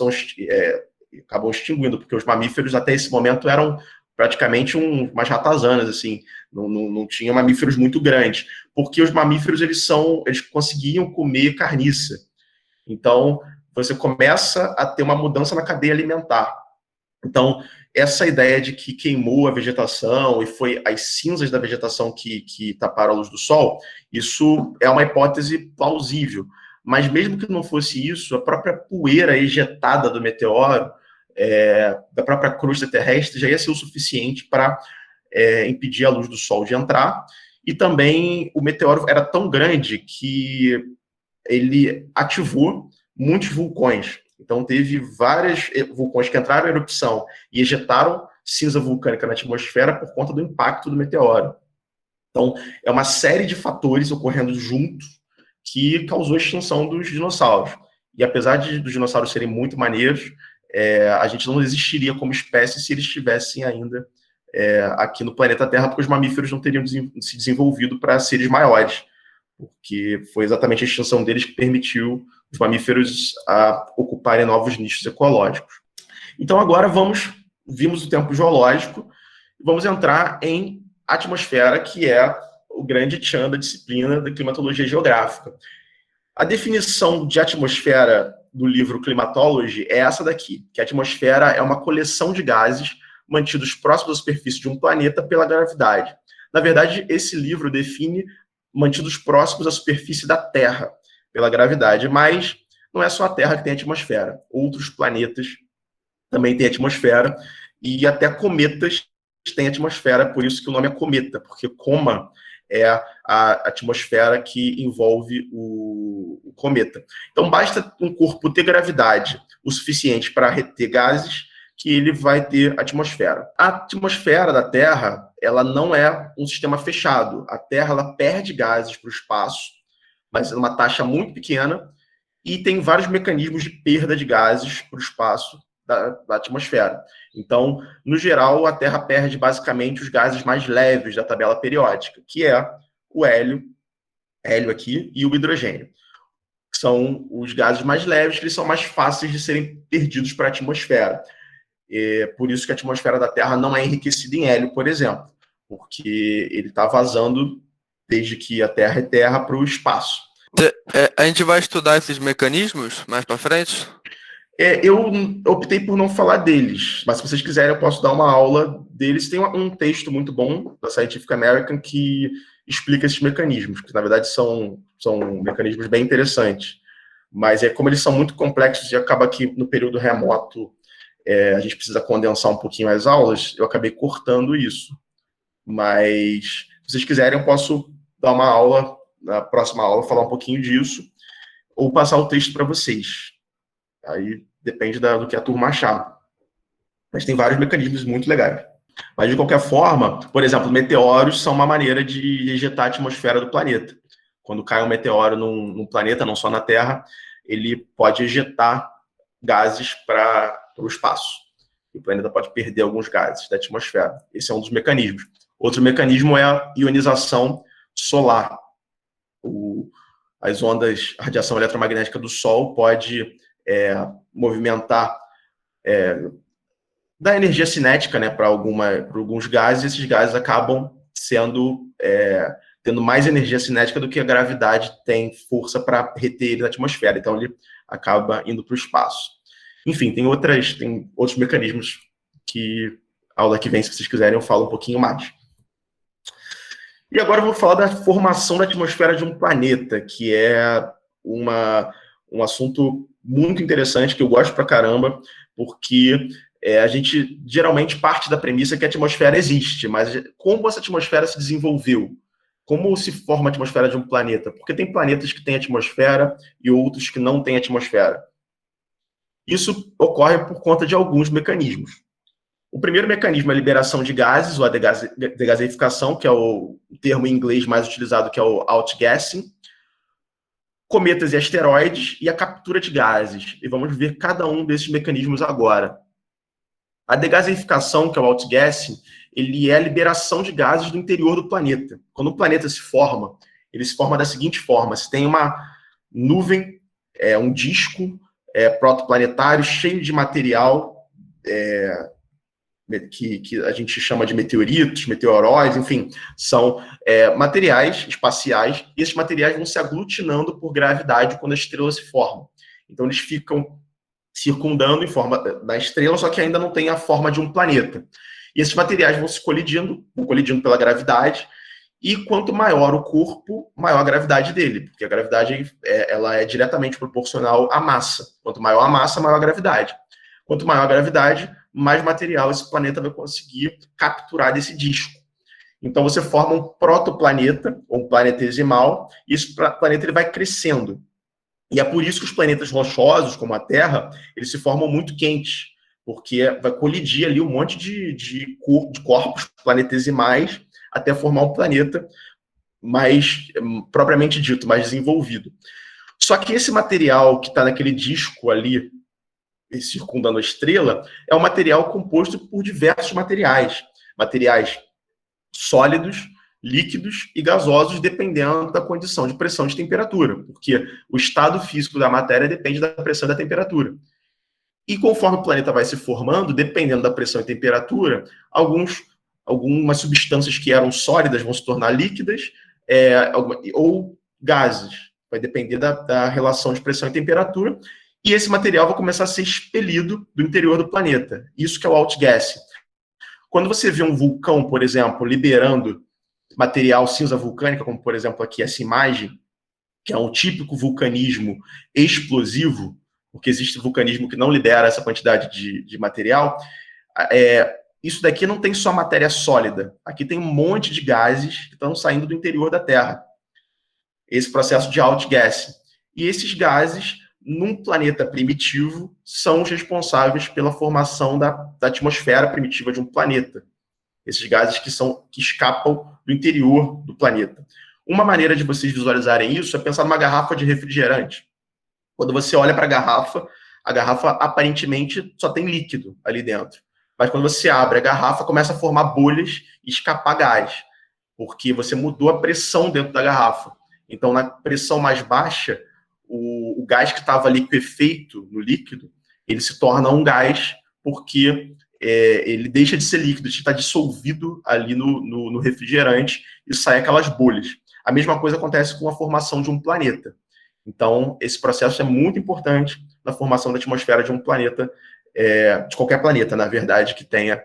acabam extinguindo, porque os mamíferos até esse momento eram praticamente umas ratazanas, assim, não tinham mamíferos muito grandes, porque os mamíferos eles conseguiam comer carniça. Então, você começa a ter uma mudança na cadeia alimentar. Então, essa ideia de que queimou a vegetação e foi as cinzas da vegetação que taparam a luz do sol, isso é uma hipótese plausível. Mas mesmo que não fosse isso, a própria poeira ejetada do meteoro, da própria crosta terrestre, já ia ser o suficiente para impedir a luz do sol de entrar. E também o meteoro era tão grande que ele ativou muitos vulcões. Então, teve vários vulcões que entraram em erupção e ejetaram cinza vulcânica na atmosfera por conta do impacto do meteoro. Então, é uma série de fatores ocorrendo juntos que causou a extinção dos dinossauros. E apesar dos dinossauros serem muito maneiros, a gente não existiria como espécie se eles estivessem ainda aqui no planeta Terra, porque os mamíferos não teriam se desenvolvido para seres maiores, porque foi exatamente a extinção deles que permitiu os mamíferos a ocuparem novos nichos ecológicos. Então agora vimos o tempo geológico, vamos entrar em atmosfera, que é o grande tchan da disciplina da climatologia geográfica. A definição de atmosfera do livro Climatology é essa daqui, que a atmosfera é uma coleção de gases mantidos próximos à superfície de um planeta pela gravidade. Na verdade, esse livro define mantidos próximos à superfície da Terra pela gravidade, mas não é só a Terra que tem atmosfera. Outros planetas também têm atmosfera, e até cometas têm atmosfera, por isso que o nome é cometa, porque coma é a atmosfera que envolve o cometa. Então, basta um corpo ter gravidade o suficiente para reter gases, que ele vai ter atmosfera. A atmosfera da Terra, ela não é um sistema fechado. A Terra, ela perde gases para o espaço, mas é uma taxa muito pequena, e tem vários mecanismos de perda de gases para o espaço da atmosfera. Então, no geral, a Terra perde basicamente os gases mais leves da tabela periódica, que é o hélio aqui, e o hidrogênio, que são os gases mais leves, que eles são mais fáceis de serem perdidos para a atmosfera. Por isso que a atmosfera da Terra não é enriquecida em hélio, por exemplo, porque ele está vazando desde que a Terra é terra para o espaço. A gente vai estudar esses mecanismos mais para frente? Eu optei por não falar deles, mas se vocês quiserem eu posso dar uma aula deles. Tem um texto muito bom da Scientific American que explica esses mecanismos, que na verdade são mecanismos bem interessantes. Mas como eles são muito complexos e acaba que no período remoto a gente precisa condensar um pouquinho as aulas, eu acabei cortando isso. Mas se vocês quiserem eu posso dar uma aula, na próxima aula, falar um pouquinho disso, ou passar o texto para vocês. Aí depende do que a turma achar. Mas tem vários mecanismos muito legais. Mas, de qualquer forma, por exemplo, meteoros são uma maneira de ejetar a atmosfera do planeta. Quando cai um meteoro num planeta, não só na Terra, ele pode ejetar gases para o espaço. E o planeta pode perder alguns gases da atmosfera. Esse é um dos mecanismos. Outro mecanismo é a ionização solar. As ondas, a radiação eletromagnética do Sol pode movimentar, dar energia cinética, né, para alguns gases, e esses gases acabam tendo mais energia cinética do que a gravidade tem força para reter ele na atmosfera, então ele acaba indo para o espaço. Enfim, tem outros mecanismos que, aula que vem, se vocês quiserem, eu falo um pouquinho mais. E agora eu vou falar da formação da atmosfera de um planeta, que é um assunto muito interessante, que eu gosto pra caramba, porque a gente geralmente parte da premissa que a atmosfera existe, mas como essa atmosfera se desenvolveu? Como se forma a atmosfera de um planeta? Porque tem planetas que têm atmosfera e outros que não têm atmosfera. Isso ocorre por conta de alguns mecanismos. O primeiro mecanismo é a liberação de gases, ou a degaseificação, que é o termo em inglês mais utilizado, que é o outgassing, cometas e asteroides, e a captura de gases. E vamos ver cada um desses mecanismos agora. A degaseificação, que é o outgassing, ele é a liberação de gases do interior do planeta. Quando o planeta se forma, ele se forma da seguinte forma: se tem uma nuvem, um disco protoplanetário cheio de material que a gente chama de meteoritos, meteoróides, enfim, são materiais espaciais, e esses materiais vão se aglutinando por gravidade quando a estrela se forma. Então, eles ficam circundando em forma da estrela, só que ainda não tem a forma de um planeta. E esses materiais vão se colidindo pela gravidade, e quanto maior o corpo, maior a gravidade dele, porque a gravidade ela é diretamente proporcional à massa. Quanto maior a massa, maior a gravidade. Quanto maior a gravidade, mais material esse planeta vai conseguir capturar desse disco. Então você forma um protoplaneta, ou um planetesimal, e esse planeta ele vai crescendo. E é por isso que os planetas rochosos, como a Terra, eles se formam muito quentes, porque vai colidir ali um monte de corpos planetesimais até formar um planeta mais, propriamente dito, mais desenvolvido. Só que esse material que está naquele disco ali, circundando a estrela, é um material composto por diversos materiais. Materiais sólidos, líquidos e gasosos, dependendo da condição de pressão e de temperatura, porque o estado físico da matéria depende da pressão e da temperatura. E conforme o planeta vai se formando, dependendo da pressão e temperatura, algumas substâncias que eram sólidas vão se tornar líquidas, ou gases. vai depender da relação de pressão e temperatura, e esse material vai começar a ser expelido do interior do planeta. Isso que é o outgassing. Quando você vê um vulcão, por exemplo, liberando material cinza vulcânica, como por exemplo aqui essa imagem, que é um típico vulcanismo explosivo, porque existe vulcanismo que não libera essa quantidade de material, isso daqui não tem só matéria sólida, aqui tem um monte de gases que estão saindo do interior da Terra. Esse processo de outgassing. E esses gases, num planeta primitivo, são os responsáveis pela formação da atmosfera primitiva de um planeta. Esses gases que escapam do interior do planeta. Uma maneira de vocês visualizarem isso é pensar numa garrafa de refrigerante. Quando você olha para a garrafa aparentemente só tem líquido ali dentro. Mas quando você abre a garrafa, começa a formar bolhas e escapar gás, porque você mudou a pressão dentro da garrafa. Então, na pressão mais baixa, o gás que estava ali com efeito no líquido, ele se torna um gás, porque ele deixa de ser líquido, está dissolvido ali no refrigerante e sai aquelas bolhas. A mesma coisa acontece com a formação de um planeta. Então, esse processo é muito importante na formação da atmosfera de um planeta, de qualquer planeta, na verdade, que tenha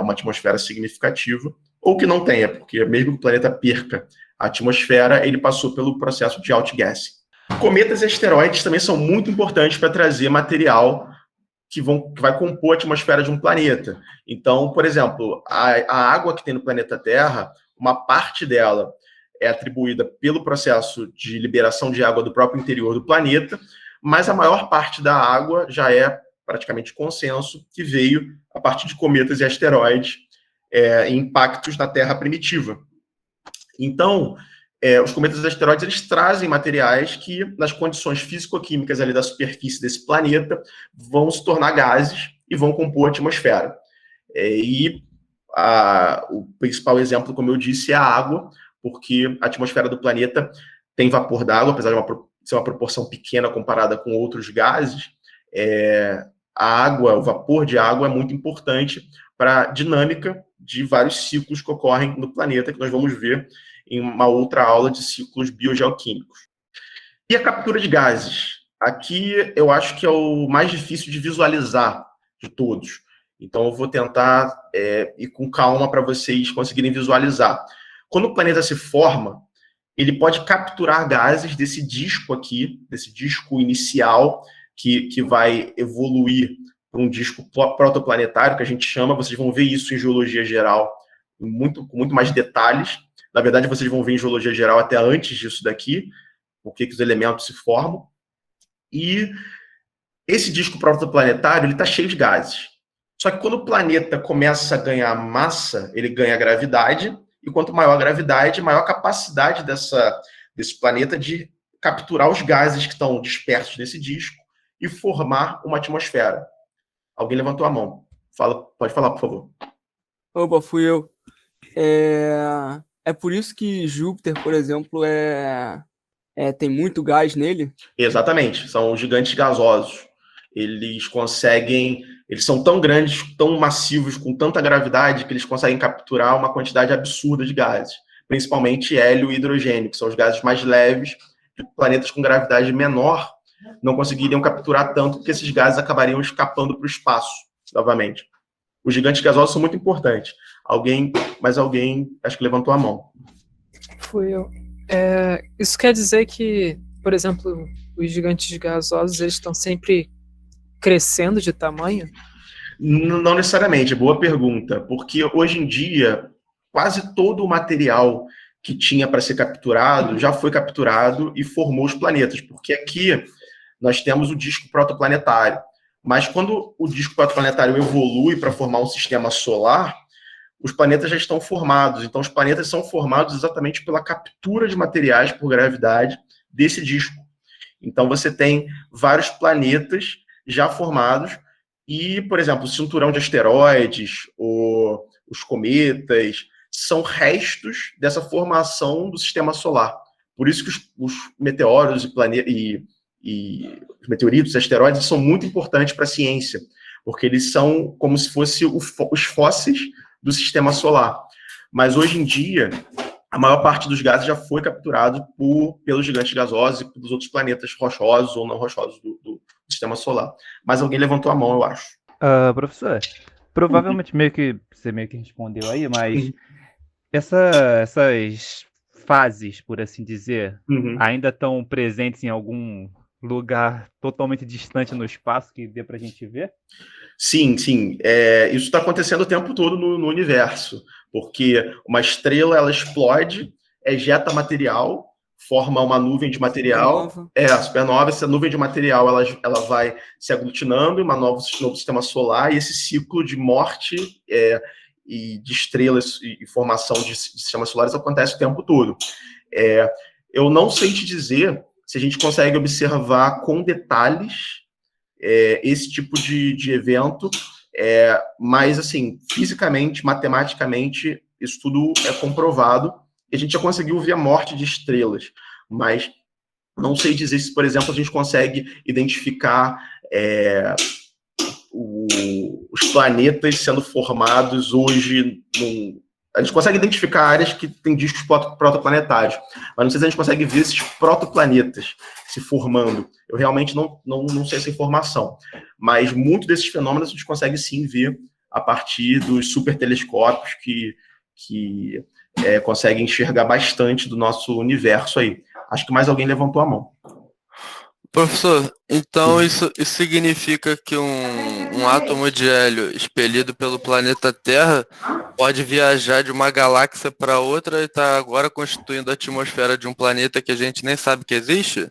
uma atmosfera significativa, ou que não tenha, porque mesmo que o planeta perca a atmosfera, ele passou pelo processo de outgassing. Cometas e asteroides também são muito importantes para trazer material que vai compor a atmosfera de um planeta. Então, por exemplo, a água que tem no planeta Terra, uma parte dela é atribuída pelo processo de liberação de água do próprio interior do planeta, mas a maior parte da água já é praticamente consenso que veio a partir de cometas e asteroides e impactos na Terra primitiva. Então, os cometas e asteroides, eles trazem materiais que, nas condições físico-químicas ali da superfície desse planeta, vão se tornar gases e vão compor a atmosfera. O principal exemplo, como eu disse, é a água, porque a atmosfera do planeta tem vapor d'água, apesar de ser uma proporção pequena comparada com outros gases. A água, o vapor de água é muito importante para a dinâmica de vários ciclos que ocorrem no planeta, que nós vamos ver em uma outra aula de ciclos biogeoquímicos. E a captura de gases? Aqui eu acho que é o mais difícil de visualizar de todos. Então eu vou tentar ir com calma para vocês conseguirem visualizar. Quando o planeta se forma, ele pode capturar gases desse disco aqui, desse disco inicial, que vai evoluir para um disco protoplanetário, que a gente chama. Vocês vão ver isso em geologia geral com muito mais detalhes. Na verdade, vocês vão ver em geologia geral até antes disso daqui, por que os elementos se formam. E esse disco protoplanetário, ele está cheio de gases. Só que quando o planeta começa a ganhar massa, ele ganha gravidade, e quanto maior a gravidade, maior a capacidade desse planeta de capturar os gases que estão dispersos nesse disco e formar uma atmosfera. Alguém levantou a mão. Pode falar, por favor. Opa, fui eu. É por isso que Júpiter, por exemplo, tem muito gás nele? Exatamente, são gigantes gasosos. Eles são tão grandes, tão massivos, com tanta gravidade, que eles conseguem capturar uma quantidade absurda de gases, principalmente hélio e hidrogênio, que são os gases mais leves, que planetas com gravidade menor não conseguiriam capturar tanto, porque esses gases acabariam escapando para o espaço, novamente. Os gigantes gasosos são muito importantes. Mais alguém, acho que levantou a mão. Fui eu. Isso quer dizer que, por exemplo, os gigantes gasosos, eles estão sempre crescendo de tamanho? Não necessariamente, boa pergunta, porque hoje em dia, quase todo o material que tinha para ser capturado já foi capturado e formou os planetas, porque aqui nós temos o disco protoplanetário. Mas quando o disco protoplanetário evolui para formar um sistema solar, os planetas já estão formados. Então, os planetas são formados exatamente pela captura de materiais por gravidade desse disco. Então, você tem vários planetas já formados e, por exemplo, o cinturão de asteroides, ou os cometas, são restos dessa formação do sistema solar. Por isso que os meteoros e os meteoritos, asteroides, são muito importantes para a ciência, porque eles são como se fossem os fósseis do sistema solar. Mas hoje em dia, a maior parte dos gases já foi capturado pelos gigantes gasosos e pelos outros planetas rochosos ou não rochosos do sistema solar. Mas alguém levantou a mão, eu acho. Professor, provavelmente você meio que respondeu aí, mas essas fases, por assim dizer, ainda estão presentes em algum lugar totalmente distante no espaço que dê para a gente ver? Sim. Isso está acontecendo o tempo todo no universo, porque uma estrela ela explode, ejeta material, forma uma nuvem de material. A supernova, essa nuvem de material ela vai se aglutinando em um novo sistema solar, e esse ciclo de morte e de estrelas e formação de sistemas solares acontece o tempo todo. Eu não sei te dizer se a gente consegue observar com detalhes esse tipo de evento, mas, assim, fisicamente, matematicamente, isso tudo é comprovado, e a gente já conseguiu ver a morte de estrelas, mas não sei dizer se, por exemplo, a gente consegue identificar os planetas sendo formados hoje. A gente consegue identificar áreas que têm discos protoplanetários, mas não sei se a gente consegue ver esses protoplanetas se formando. Eu realmente não sei essa informação, mas muito desses fenômenos a gente consegue sim ver a partir dos supertelescópios que conseguem enxergar bastante do nosso universo aí. Acho que mais alguém levantou a mão. Professor, então isso significa que um átomo de hélio expelido pelo planeta Terra pode viajar de uma galáxia para outra e está agora constituindo a atmosfera de um planeta que a gente nem sabe que existe?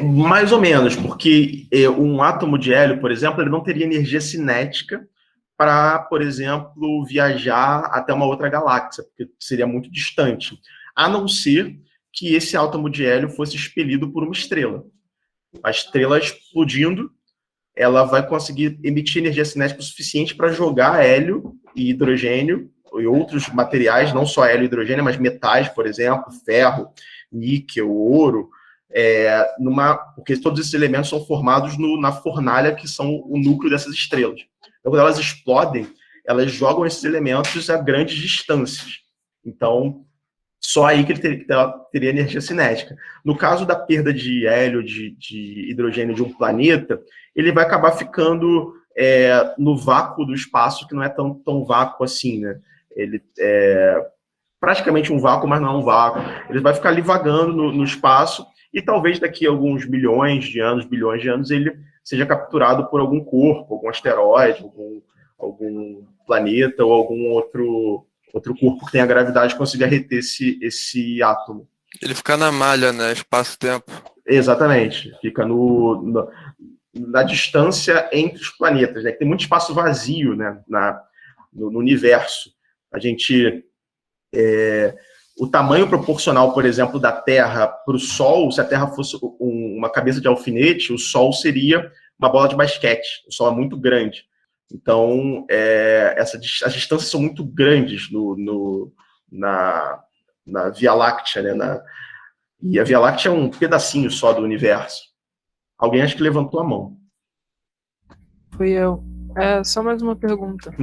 Mais ou menos, porque um átomo de hélio, por exemplo, ele não teria energia cinética para, por exemplo, viajar até uma outra galáxia, porque seria muito distante, a não ser que esse átomo de hélio fosse expelido por uma estrela. A estrela explodindo, ela vai conseguir emitir energia cinética o suficiente para jogar hélio e hidrogênio e outros materiais, não só hélio e hidrogênio, mas metais, por exemplo, ferro, níquel, ouro, porque todos esses elementos são formados na fornalha, que são o núcleo dessas estrelas. Então, quando elas explodem, elas jogam esses elementos a grandes distâncias. Então, só aí que ele teria energia cinética. No caso da perda de hélio, de hidrogênio de um planeta, ele vai acabar ficando no vácuo do espaço, que não é tão vácuo assim, né? Ele é praticamente um vácuo, mas não é um vácuo. Ele vai ficar ali vagando no espaço, e talvez daqui a alguns bilhões de anos, ele seja capturado por algum corpo, algum asteroide, algum planeta ou algum outro corpo que tenha gravidade que consiga reter esse átomo. Ele fica na malha, né? Espaço-tempo. Exatamente. Fica na distância entre os planetas, né? Tem muito espaço vazio, né? No universo. A gente... o tamanho proporcional, por exemplo, da Terra para o Sol, se a Terra fosse uma cabeça de alfinete, o Sol seria uma bola de basquete. O Sol é muito grande. Então, as distâncias são muito grandes na Via Láctea, né? E a Via Láctea é um pedacinho só do universo. Alguém acho que levantou a mão. Fui eu. Só mais uma pergunta.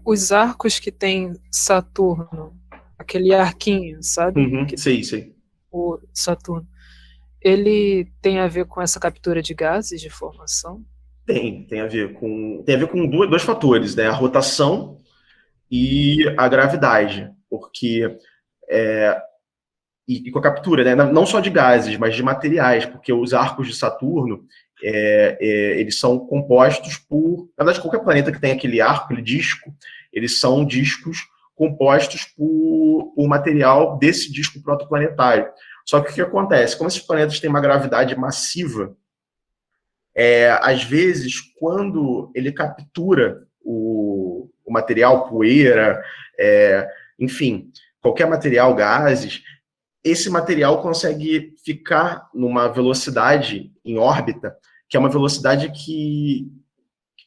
Os arcos que tem Saturno, aquele arquinho, sabe? Sei. O Saturno, ele tem a ver com essa captura de gases de formação? Tem a ver com dois fatores, né? A rotação e a gravidade, porque e com a captura, né? Não só de gases, mas de materiais, porque os arcos de Saturno eles são compostos na verdade, qualquer planeta que tem aquele arco, aquele disco, eles são discos compostos por material desse disco protoplanetário. Só que o que acontece? Como esses planetas têm uma gravidade massiva, às vezes, quando ele captura o material, poeira, enfim, qualquer material, gases, esse material consegue ficar numa velocidade em órbita, que é uma velocidade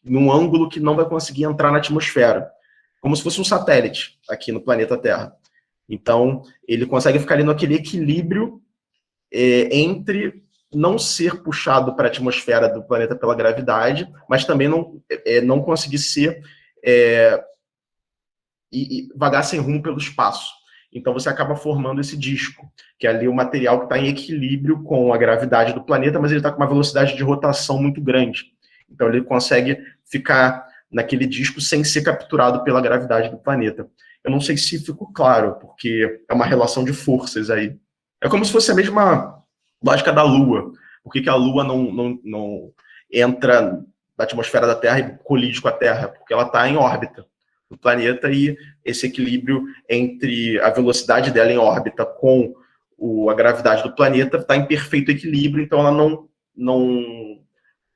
num ângulo que não vai conseguir entrar na atmosfera, como se fosse um satélite aqui no planeta Terra. Então, ele consegue ficar ali naquele equilíbrio entre não ser puxado para a atmosfera do planeta pela gravidade, mas também não conseguir ser vagar sem rumo pelo espaço. Então você acaba formando esse disco, que é ali o material que está em equilíbrio com a gravidade do planeta, mas ele está com uma velocidade de rotação muito grande. Então ele consegue ficar naquele disco sem ser capturado pela gravidade do planeta. Eu não sei se ficou claro, porque é uma relação de forças aí. É como se fosse a mesma lógica da Lua. Por que a Lua não entra na atmosfera da Terra e colide com a Terra? Porque ela está em órbita do planeta e esse equilíbrio entre a velocidade dela em órbita com a gravidade do planeta está em perfeito equilíbrio, então ela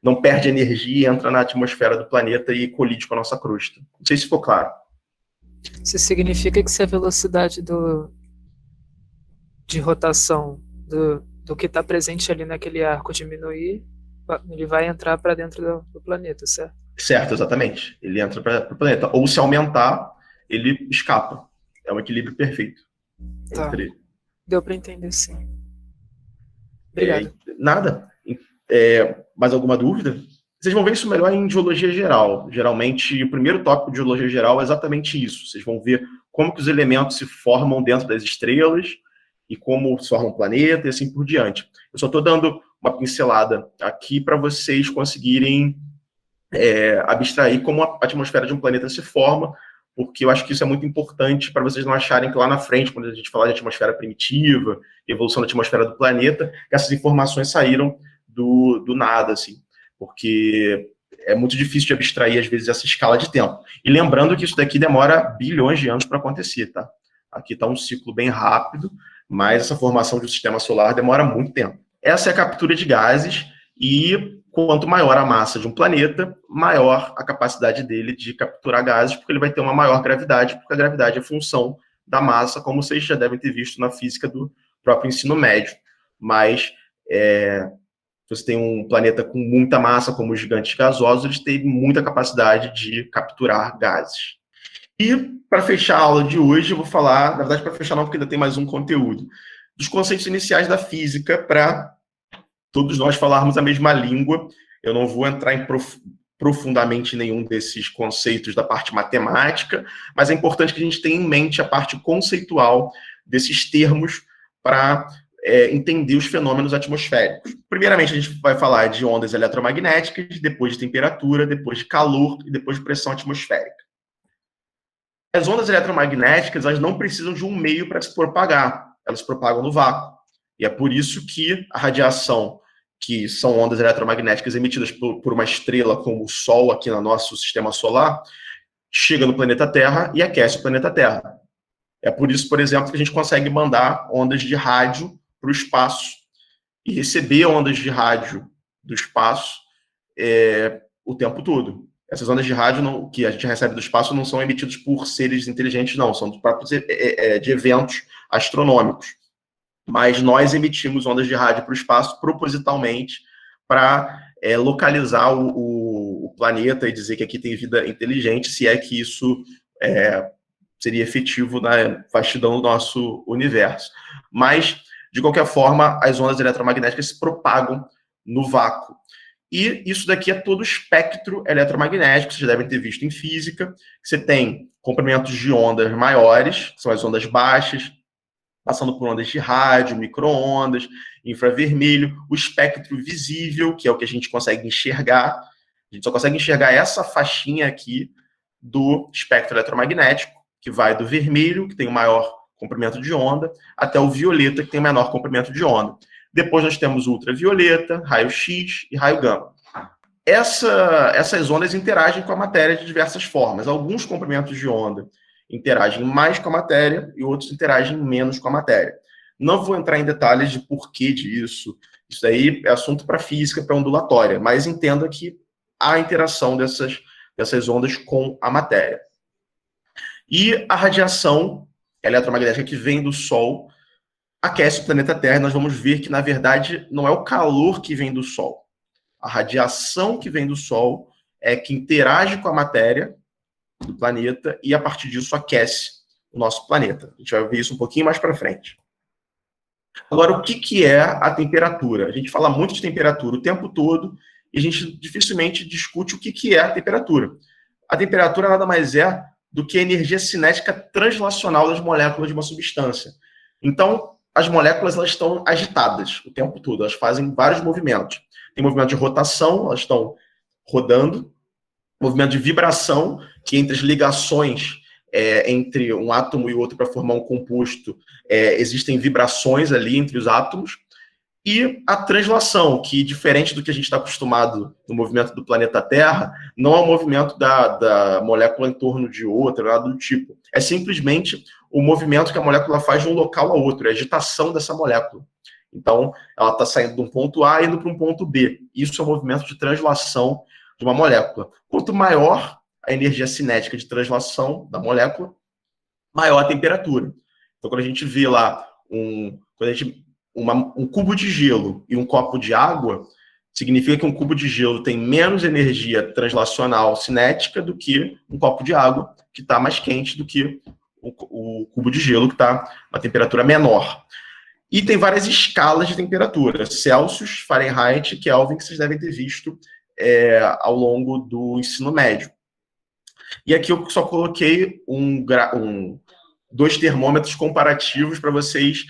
não perde energia, entra na atmosfera do planeta e colide com a nossa crosta. Não sei se ficou claro. Isso significa que se a velocidade de rotação do que está presente ali naquele arco diminuir, ele vai entrar para dentro do planeta, certo? Certo, exatamente. Ele entra para o planeta. Ou se aumentar, ele escapa. É um equilíbrio perfeito. Tá. Deu para entender, sim. Obrigado. Nada. Mais alguma dúvida? Vocês vão ver isso melhor em geologia geral. Geralmente, o primeiro tópico de geologia geral é exatamente isso. Vocês vão ver como que os elementos se formam dentro das estrelas e como se forma um planeta e assim por diante. Eu só estou dando uma pincelada aqui para vocês conseguirem abstrair como a atmosfera de um planeta se forma, porque eu acho que isso é muito importante para vocês não acharem que lá na frente, quando a gente falar de atmosfera primitiva, evolução da atmosfera do planeta, essas informações saíram do nada, assim, porque é muito difícil de abstrair, às vezes, essa escala de tempo. E lembrando que isso daqui demora bilhões de anos para acontecer, tá? Aqui está um ciclo bem rápido, mas essa formação de um sistema solar demora muito tempo. Essa é a captura de gases, e quanto maior a massa de um planeta, maior a capacidade dele de capturar gases, porque ele vai ter uma maior gravidade, porque a gravidade é função da massa, como vocês já devem ter visto na física do próprio ensino médio. Mas se você tem um planeta com muita massa, como os gigantes gasosos, eles têm muita capacidade de capturar gases. E, para fechar a aula de hoje, eu vou falar, na verdade, para fechar não, porque ainda tem mais um conteúdo, dos conceitos iniciais da física, para todos nós falarmos a mesma língua. Eu não vou entrar profundamente em nenhum desses conceitos da parte matemática, mas é importante que a gente tenha em mente a parte conceitual desses termos para entender os fenômenos atmosféricos. Primeiramente, a gente vai falar de ondas eletromagnéticas, depois de temperatura, depois de calor e depois de pressão atmosférica. As ondas eletromagnéticas, elas não precisam de um meio para se propagar, elas se propagam no vácuo. E é por isso que a radiação, que são ondas eletromagnéticas emitidas por uma estrela como o Sol aqui no nosso sistema solar, chega no planeta Terra e aquece o planeta Terra. É por isso, por exemplo, que a gente consegue mandar ondas de rádio para o espaço e receber ondas de rádio do espaço o tempo todo. Essas ondas de rádio que a gente recebe do espaço não são emitidas por seres inteligentes, não, são dos próprios de eventos astronômicos. Mas nós emitimos ondas de rádio para o espaço propositalmente para localizar o planeta e dizer que aqui tem vida inteligente, se é que isso seria efetivo na vastidão do nosso universo. Mas, de qualquer forma, as ondas eletromagnéticas se propagam no vácuo. E isso daqui é todo o espectro eletromagnético, vocês já devem ter visto em física. Você tem comprimentos de ondas maiores, que são as ondas baixas, passando por ondas de rádio, micro-ondas, infravermelho, o espectro visível, que é o que a gente consegue enxergar. A gente só consegue enxergar essa faixinha aqui do espectro eletromagnético, que vai do vermelho, que tem o maior comprimento de onda, até o violeta, que tem o menor comprimento de onda. Depois nós temos ultravioleta, raio-x e raio gama. Essas ondas interagem com a matéria de diversas formas. Alguns comprimentos de onda interagem mais com a matéria e outros interagem menos com a matéria. Não vou entrar em detalhes de porquê disso. Isso aí é assunto para física, para ondulatória, mas entenda que há interação dessas ondas com a matéria. E a radiação eletromagnética que vem do Sol aquece o planeta Terra. Nós vamos ver que, na verdade, não é o calor que vem do Sol. A radiação que vem do Sol é que interage com a matéria do planeta e, a partir disso, aquece o nosso planeta. A gente vai ver isso um pouquinho mais para frente. Agora, o que é a temperatura? A gente fala muito de temperatura o tempo todo e a gente dificilmente discute o que é a temperatura. A temperatura nada mais é do que a energia cinética translacional das moléculas de uma substância. Então, as moléculas elas estão agitadas o tempo todo, elas fazem vários movimentos. Tem movimento de rotação, elas estão rodando, movimento de vibração, que entre as ligações entre um átomo e outro para formar um composto, existem vibrações ali entre os átomos, e a translação, que diferente do que a gente está acostumado no movimento do planeta Terra, não é o movimento da molécula em torno de outra, nada do tipo. É simplesmente o movimento que a molécula faz de um local a outro, é a agitação dessa molécula. Então, ela está saindo de um ponto A e indo para um ponto B. Isso é o movimento de translação de uma molécula. Quanto maior a energia cinética de translação da molécula, maior a temperatura. Então, quando a gente vê lá um cubo de gelo e um copo de água, significa que um cubo de gelo tem menos energia translacional cinética do que um copo de água, que está mais quente do que o cubo de gelo, que está a temperatura menor. E tem várias escalas de temperatura, Celsius, Fahrenheit, Kelvin, que vocês devem ter visto ao longo do ensino médio. E aqui eu só coloquei dois termômetros comparativos para vocês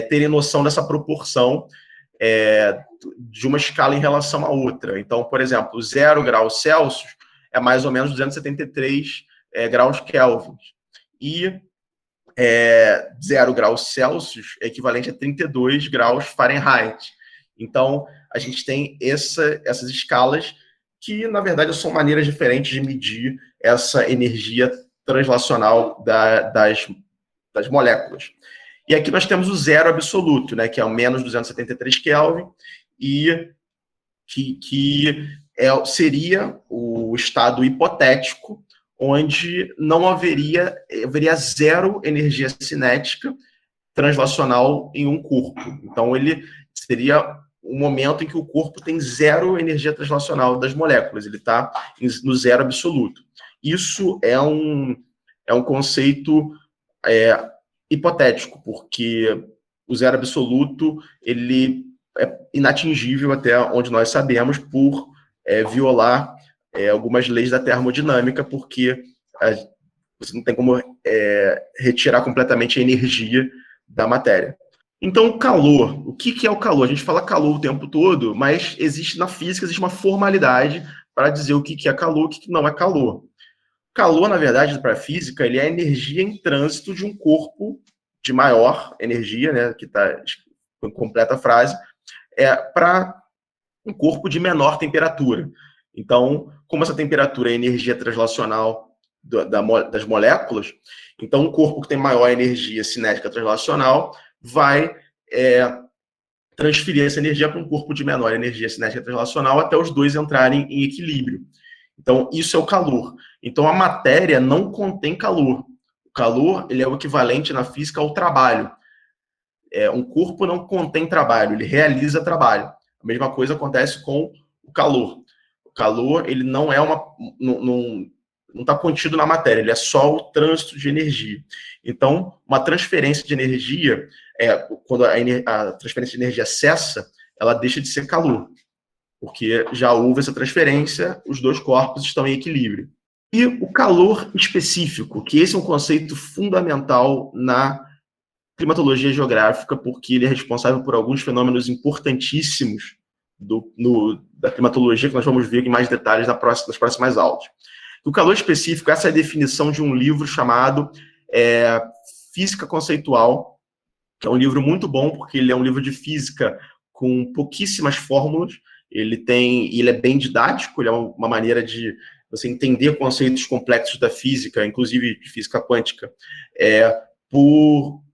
terem noção dessa proporção de uma escala em relação à outra. Então, por exemplo, 0 graus Celsius é mais ou menos 273 graus Kelvin. E 0 graus Celsius é equivalente a 32 graus Fahrenheit. Então, a gente tem essas escalas que, na verdade, são maneiras diferentes de medir essa energia translacional das moléculas. E aqui nós temos o zero absoluto, né, que é o menos 273 Kelvin, e que seria o estado hipotético onde não haveria zero energia cinética translacional em um corpo. Então, ele seria um momento em que o corpo tem zero energia translacional das moléculas, ele está no zero absoluto. Isso é um conceito hipotético, porque o zero absoluto ele é inatingível até onde nós sabemos por violar algumas leis da termodinâmica, porque você não tem como retirar completamente a energia da matéria. Então, o calor. O que é o calor? A gente fala calor o tempo todo, mas na física existe uma formalidade para dizer o que é calor e o que não é calor. Calor, na verdade, para a física, ele é a energia em trânsito de um corpo de maior energia, né, que está completa a frase, para um corpo de menor temperatura. Então, como essa temperatura é a energia translacional das moléculas, então um corpo que tem maior energia cinética translacional vai transferir essa energia para um corpo de menor energia cinética translacional até os dois entrarem em equilíbrio. Então, isso é o calor. Então, a matéria não contém calor. O calor ele é o equivalente na física ao trabalho. Um corpo não contém trabalho, ele realiza trabalho. A mesma coisa acontece com o calor. O calor ele não está contido na matéria, ele é só o trânsito de energia. Então, uma transferência de energia, quando a transferência de energia cessa, ela deixa de ser calor, porque já houve essa transferência, os dois corpos estão em equilíbrio. E o calor específico, que esse é um conceito fundamental na climatologia geográfica, porque ele é responsável por alguns fenômenos importantíssimos da climatologia, que nós vamos ver em mais detalhes nas próximas aulas. O calor específico, essa é a definição de um livro chamado Física Conceitual, que é um livro muito bom, porque ele é um livro de física com pouquíssimas fórmulas, ele é bem didático, ele é uma maneira de você entender conceitos complexos da física, inclusive de física quântica,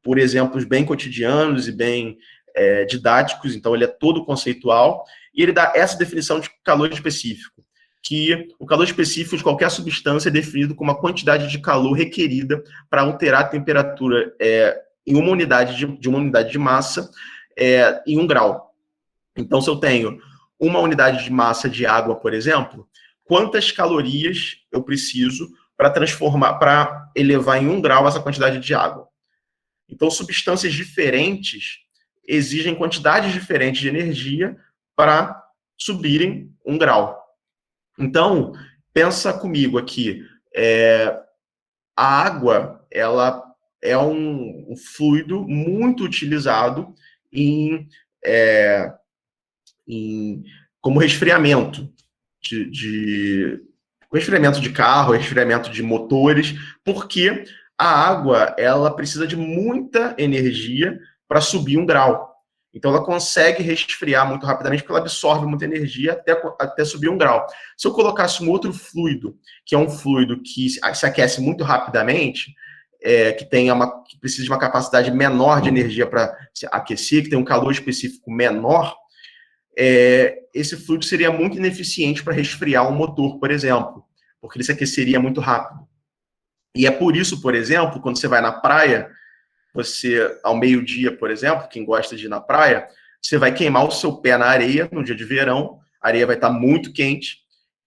por exemplos bem cotidianos e bem didáticos, então ele é todo conceitual, e ele dá essa definição de calor específico, que o calor específico de qualquer substância é definido como a quantidade de calor requerida para alterar a temperatura em uma unidade de massa em 1 grau. Então, se eu tenho uma unidade de massa de água, por exemplo, quantas calorias eu preciso para elevar em 1 grau essa quantidade de água? Então, substâncias diferentes exigem quantidades diferentes de energia para subirem 1 grau. Então, pensa comigo aqui, A água, ela é um fluido muito utilizado como resfriamento resfriamento de carro, resfriamento de motores, porque a água ela precisa de muita energia para subir um grau. Então ela consegue resfriar muito rapidamente porque ela absorve muita energia até subir um grau. Se eu colocasse um outro fluido, que é um fluido que se aquece muito rapidamente, que precisa de uma capacidade menor de energia para se aquecer, que tem um calor específico menor, esse fluido seria muito ineficiente para resfriar um motor, por exemplo, porque ele se aqueceria muito rápido. E é por isso, por exemplo, quando você vai na praia, você, ao meio-dia, por exemplo, quem gosta de ir na praia, você vai queimar o seu pé na areia no dia de verão, a areia vai estar muito quente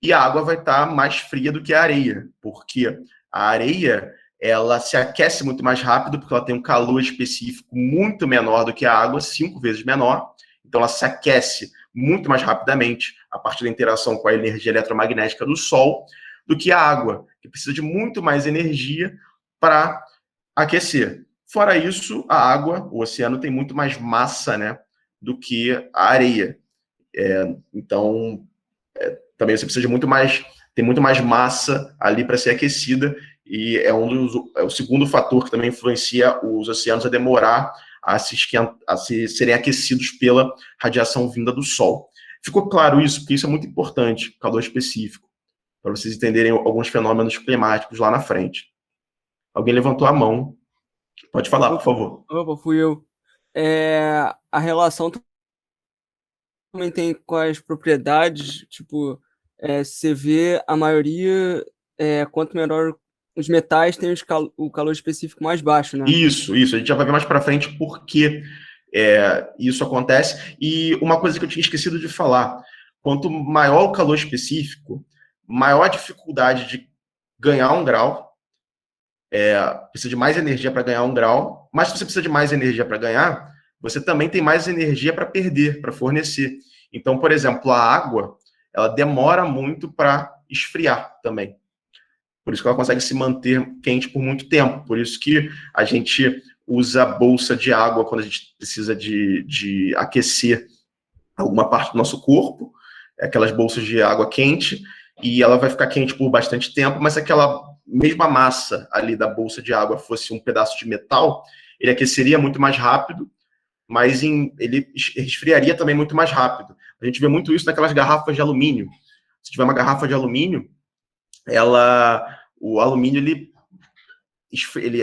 e a água vai estar mais fria do que a areia, porque a areia, ela se aquece muito mais rápido, porque ela tem um calor específico muito menor do que a água, 5 vezes menor. Então, ela se aquece muito mais rapidamente a partir da interação com a energia eletromagnética do Sol do que a água, que precisa de muito mais energia para aquecer. Fora isso, a água, o oceano, tem muito mais massa, né, do que a areia. Então, também você precisa de tem muito mais massa ali para ser aquecida, e é o segundo fator que também influencia os oceanos a demorar a serem aquecidos pela radiação vinda do Sol. Ficou claro isso? Porque isso é muito importante, calor específico, para vocês entenderem alguns fenômenos climáticos lá na frente. Alguém levantou a mão. Pode falar, por favor. Opa, fui eu. A relação também tem com as propriedades, tipo, você vê a maioria, quanto menor os metais, tem o calor específico mais baixo, né? Isso. A gente já vai ver mais para frente por que isso acontece. E uma coisa que eu tinha esquecido de falar, quanto maior o calor específico, maior a dificuldade de ganhar um grau, precisa de mais energia para ganhar um grau, mas se você precisa de mais energia para ganhar, você também tem mais energia para perder, para fornecer. Então, por exemplo, a água, ela demora muito para esfriar também. Por isso que ela consegue se manter quente por muito tempo. Por isso que a gente usa bolsa de água quando a gente precisa de aquecer alguma parte do nosso corpo, aquelas bolsas de água quente, e ela vai ficar quente por bastante tempo, mas se aquela mesma massa ali da bolsa de água fosse um pedaço de metal, ele aqueceria muito mais rápido, mas ele resfriaria também muito mais rápido. A gente vê muito isso naquelas garrafas de alumínio. Se tiver uma garrafa de alumínio, o alumínio ele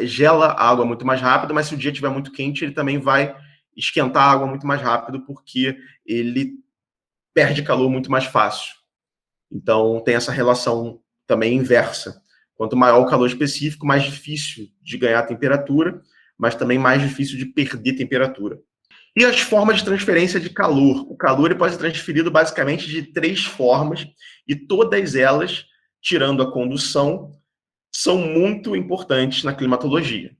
gela a água muito mais rápido, mas se o dia estiver muito quente, ele também vai esquentar a água muito mais rápido, porque ele perde calor muito mais fácil. Então, tem essa relação também inversa. Quanto maior o calor específico, mais difícil de ganhar temperatura, mas também mais difícil de perder temperatura. E as formas de transferência de calor? O calor ele pode ser transferido basicamente de 3 formas, e todas elas, tirando a condução, são muito importantes na climatologia.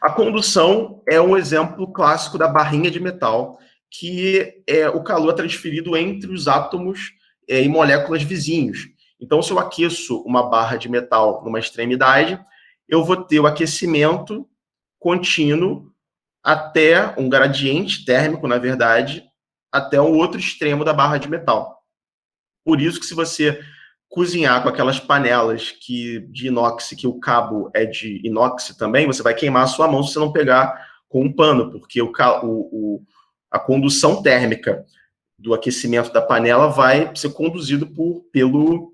A condução é um exemplo clássico da barrinha de metal, que o calor é transferido entre os átomos e moléculas vizinhos. Então, se eu aqueço uma barra de metal numa extremidade, eu vou ter o aquecimento contínuo até um gradiente térmico, na verdade, até o outro extremo da barra de metal. Por isso que se você cozinhar com aquelas panelas de inox, que o cabo é de inox também, você vai queimar a sua mão se você não pegar com um pano, porque a condução térmica do aquecimento da panela vai ser conduzido pelo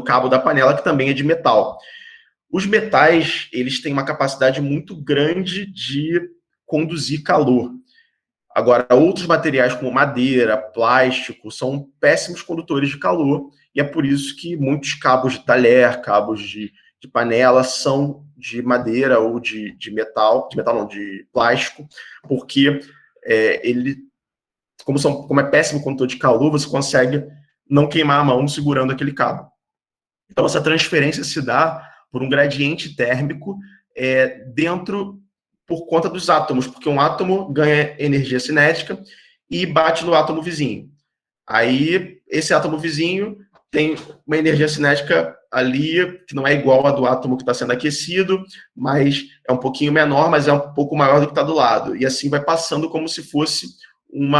cabo da panela, que também é de metal. Os metais, eles têm uma capacidade muito grande de conduzir calor. Agora, outros materiais como madeira, plástico, são péssimos condutores de calor, e é por isso que muitos cabos de talher, cabos de panela são de madeira ou de plástico, porque como é péssimo condutor de calor, você consegue não queimar a mão segurando aquele cabo. Então, essa transferência se dá por um gradiente térmico por conta dos átomos, porque um átomo ganha energia cinética e bate no átomo vizinho. Aí, esse átomo vizinho tem uma energia cinética ali, que não é igual a do átomo que está sendo aquecido, mas é um pouquinho menor, mas é um pouco maior do que está do lado. E assim vai passando como se fosse um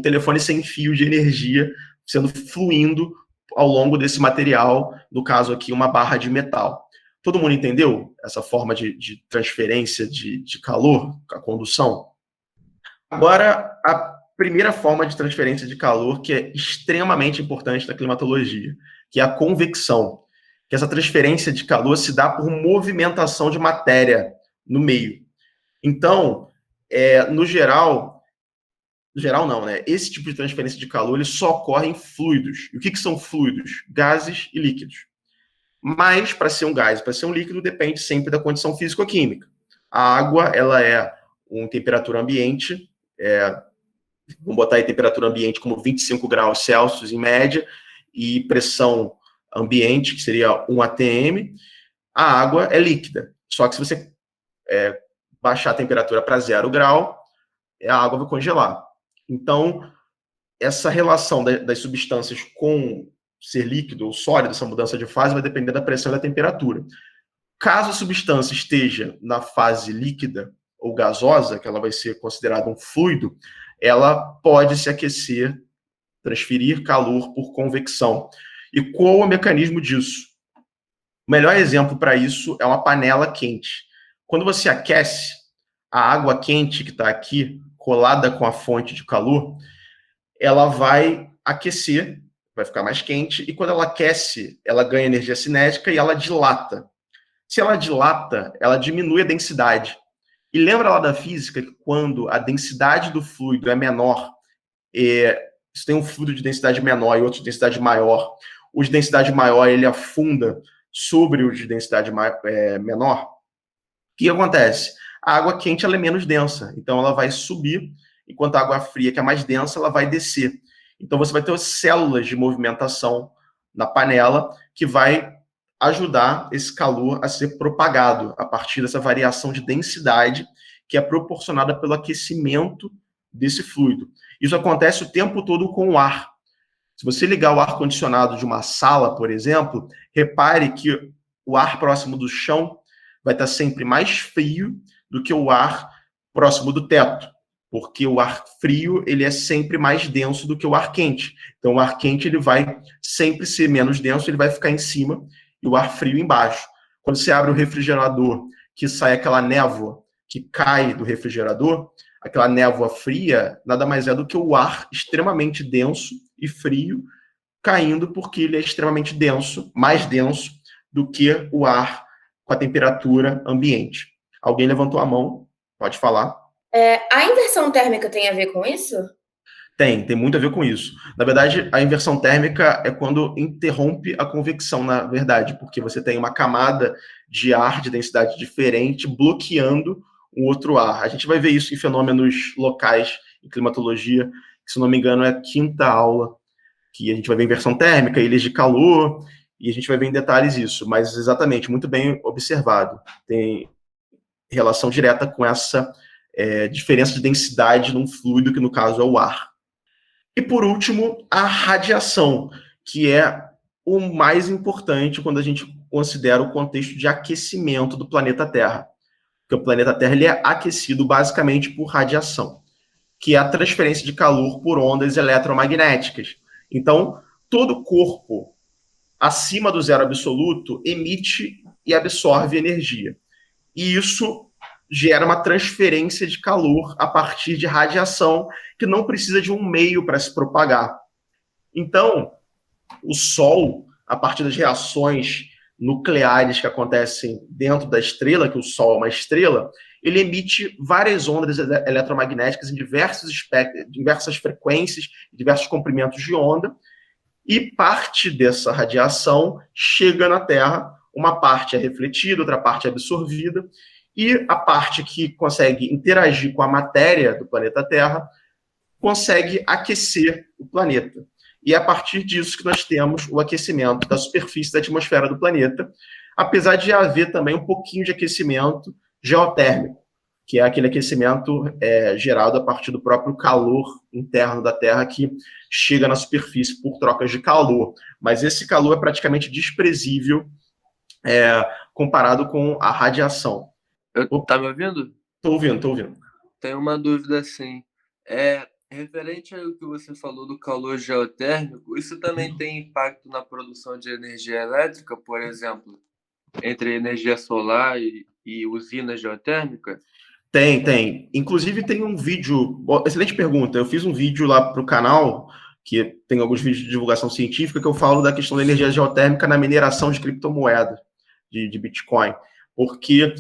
telefone sem fio de energia sendo fluindo ao longo desse material, no caso aqui, uma barra de metal. Todo mundo entendeu essa forma de transferência de calor, a condução? Agora, a primeira forma de transferência de calor, que é extremamente importante na climatologia, que é a convecção. Que essa transferência de calor se dá por movimentação de matéria no meio. Então, no geral não, né? Esse tipo de transferência de calor ele só ocorre em fluidos. E o que são fluidos? Gases e líquidos. Mas, para ser um gás, para ser um líquido, depende sempre da condição físico-química. A água, ela é uma temperatura ambiente, vamos botar aí temperatura ambiente como 25 graus Celsius em média, e pressão ambiente, que seria 1 atm. A água é líquida. Só que se você baixar a temperatura para 0 grau, a água vai congelar. Então, essa relação das substâncias com ser líquido ou sólido, essa mudança de fase, vai depender da pressão e da temperatura. Caso a substância esteja na fase líquida ou gasosa, que ela vai ser considerada um fluido, ela pode se aquecer, transferir calor por convecção. E qual é o mecanismo disso? O melhor exemplo para isso é uma panela quente. Quando você aquece, a água quente que está aqui, colada com a fonte de calor, ela vai aquecer, vai ficar mais quente, e quando ela aquece, ela ganha energia cinética e ela dilata. Se ela dilata, ela diminui a densidade. E lembra lá da física que quando a densidade do fluido é menor, se tem um fluido de densidade menor e outro de densidade maior, o de densidade maior ele afunda sobre o de densidade menor, o que acontece? A água quente ela é menos densa, então ela vai subir, enquanto a água fria, que é mais densa, ela vai descer. Então você vai ter células de movimentação na panela que vai ajudar esse calor a ser propagado a partir dessa variação de densidade que é proporcionada pelo aquecimento desse fluido. Isso acontece o tempo todo com o ar. Se você ligar o ar-condicionado de uma sala, por exemplo, repare que o ar próximo do chão vai estar sempre mais frio do que o ar próximo do teto, porque o ar frio ele é sempre mais denso do que o ar quente. Então, o ar quente ele vai sempre ser menos denso, ele vai ficar em cima, e o ar frio embaixo. Quando você abre o refrigerador, que sai aquela névoa que cai do refrigerador, aquela névoa fria nada mais é do que o ar extremamente denso e frio caindo, porque ele é extremamente denso, mais denso do que o ar com a temperatura ambiente. Alguém levantou a mão, pode falar. A inversão térmica tem a ver com isso? Tem muito a ver com isso. Na verdade, a inversão térmica é quando interrompe a convecção, na verdade, porque você tem uma camada de ar de densidade diferente bloqueando o outro ar. A gente vai ver isso em fenômenos locais em climatologia, que, se não me engano, é a 5ª aula, que a gente vai ver inversão térmica, ilhas de calor, e a gente vai ver em detalhes isso. Mas, exatamente, muito bem observado. Tem relação direta com essa diferença de densidade num fluido, que no caso é o ar. E, por último, a radiação, que é o mais importante quando a gente considera o contexto de aquecimento do planeta Terra. Porque o planeta Terra ele é aquecido basicamente por radiação, que é a transferência de calor por ondas eletromagnéticas. Então, todo corpo acima do zero absoluto emite e absorve energia. E isso gera uma transferência de calor a partir de radiação, que não precisa de um meio para se propagar. Então, o Sol, a partir das reações nucleares que acontecem dentro da estrela, que o Sol é uma estrela, ele emite várias ondas eletromagnéticas em diversas frequências, diversos comprimentos de onda, e parte dessa radiação chega na Terra, uma parte é refletida, outra parte é absorvida, e a parte que consegue interagir com a matéria do planeta Terra consegue aquecer o planeta. E é a partir disso que nós temos o aquecimento da superfície da atmosfera do planeta, apesar de haver também um pouquinho de aquecimento geotérmico. que é aquele aquecimento gerado a partir do próprio calor interno da Terra que chega na superfície por trocas de calor. Mas esse calor é praticamente desprezível comparado com a radiação. Tá me ouvindo? Tô ouvindo. Tenho uma dúvida, assim. Referente ao que você falou do calor geotérmico, isso também tem impacto na produção de energia elétrica, por exemplo, entre energia solar e usina geotérmica? Tem. Inclusive tem um vídeo, excelente pergunta, eu fiz um vídeo lá para o canal, que tem alguns vídeos de divulgação científica, que eu falo da questão da energia geotérmica na mineração de criptomoeda, de Bitcoin, porque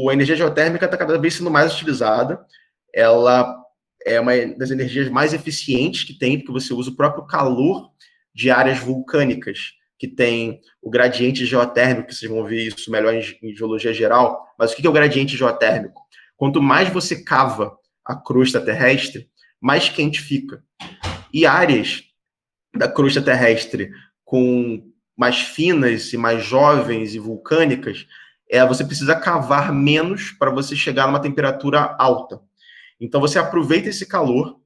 a energia geotérmica está cada vez sendo mais utilizada, ela é uma das energias mais eficientes que tem, porque você usa o próprio calor de áreas vulcânicas, que tem o gradiente geotérmico, que vocês vão ver isso melhor em geologia geral. Mas o que é o gradiente geotérmico? Quanto mais você cava a crosta terrestre, mais quente fica. E áreas da crosta terrestre mais finas e mais jovens e vulcânicas, você precisa cavar menos para você chegar numa temperatura alta. Então, você aproveita esse calor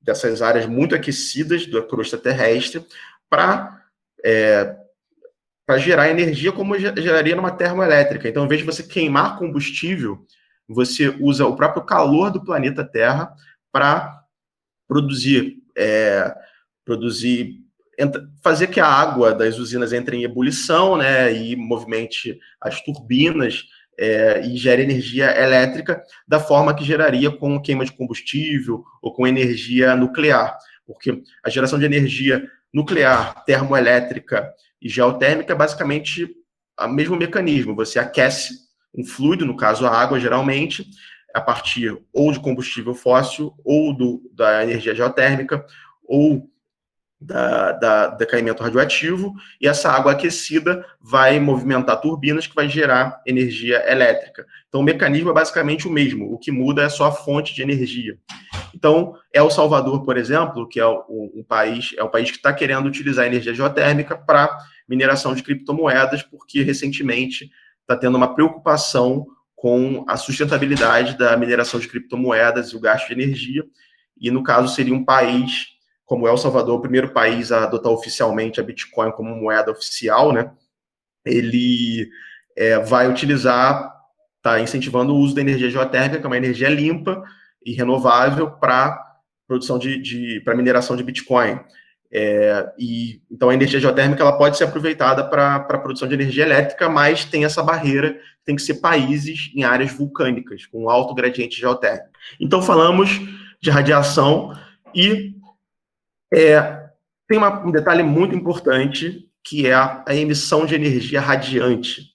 dessas áreas muito aquecidas da crosta terrestre para gerar energia como geraria numa termoelétrica. Então, em vez de você queimar combustível, você usa o próprio calor do planeta Terra para fazer que a água das usinas entre em ebulição, né, e movimente as turbinas, e gere energia elétrica da forma que geraria com queima de combustível ou com energia nuclear. Porque a geração de energia nuclear, termoelétrica e geotérmica é basicamente o mesmo mecanismo. Você aquece um fluido, no caso a água, geralmente, a partir ou de combustível fóssil, ou da energia geotérmica, ou do decaimento radioativo, e essa água aquecida vai movimentar turbinas que vai gerar energia elétrica. Então, o mecanismo é basicamente o mesmo, o que muda é só a fonte de energia. Então, El Salvador, por exemplo, que é um país que está querendo utilizar energia geotérmica para mineração de criptomoedas, porque recentemente está tendo uma preocupação com a sustentabilidade da mineração de criptomoedas e o gasto de energia, e no caso seria um país como El Salvador, o primeiro país a adotar oficialmente a Bitcoin como moeda oficial, né? Ele vai utilizar, está incentivando o uso da energia geotérmica, que é uma energia limpa e renovável para produção para mineração de Bitcoin. Então, a energia geotérmica ela pode ser aproveitada para a produção de energia elétrica, mas tem essa barreira, tem que ser países em áreas vulcânicas, com alto gradiente geotérmico. Então, falamos de radiação e tem um detalhe muito importante, que é a emissão de energia radiante,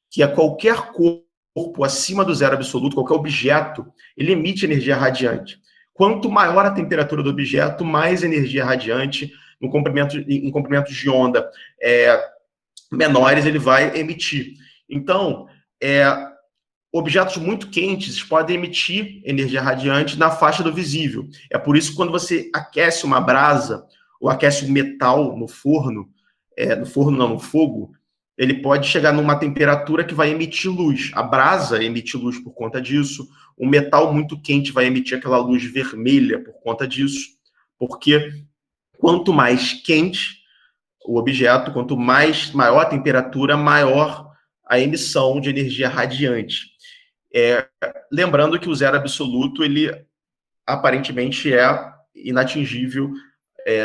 que é qualquer corpo acima do zero absoluto, qualquer objeto, ele emite energia radiante. Quanto maior a temperatura do objeto, mais energia radiante em comprimentos de onda menores ele vai emitir. Então, objetos muito quentes podem emitir energia radiante na faixa do visível. É por isso que quando você aquece uma brasa ou aquece um metal no forno, no fogo, ele pode chegar numa temperatura que vai emitir luz. A brasa emite luz por conta disso. O metal muito quente vai emitir aquela luz vermelha por conta disso. Porque quanto mais quente o objeto, quanto maior a temperatura, maior a emissão de energia radiante. Lembrando que o zero absoluto, ele aparentemente é inatingível,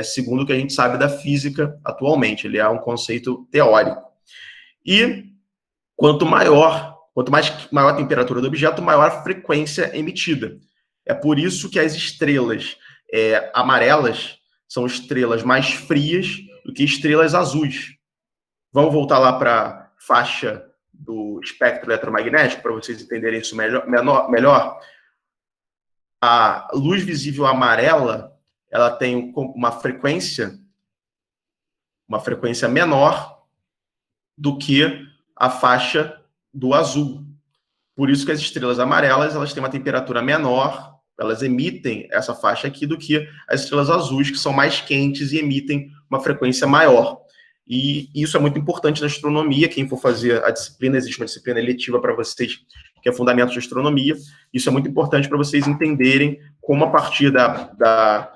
segundo o que a gente sabe da física atualmente. Ele é um conceito teórico. E quanto maior a temperatura do objeto, maior a frequência emitida. É por isso que as estrelas amarelas são estrelas mais frias do que estrelas azuis. Vamos voltar lá para a faixa do espectro eletromagnético, para vocês entenderem isso melhor. A luz visível amarela, ela tem uma frequência menor do que a faixa do azul. Por isso que as estrelas amarelas, elas têm uma temperatura menor, elas emitem essa faixa aqui do que as estrelas azuis, que são mais quentes e emitem uma frequência maior. E isso é muito importante na astronomia. Quem for fazer a disciplina, existe uma disciplina eletiva para vocês que é Fundamentos de Astronomia. Isso é muito importante para vocês entenderem como, a partir da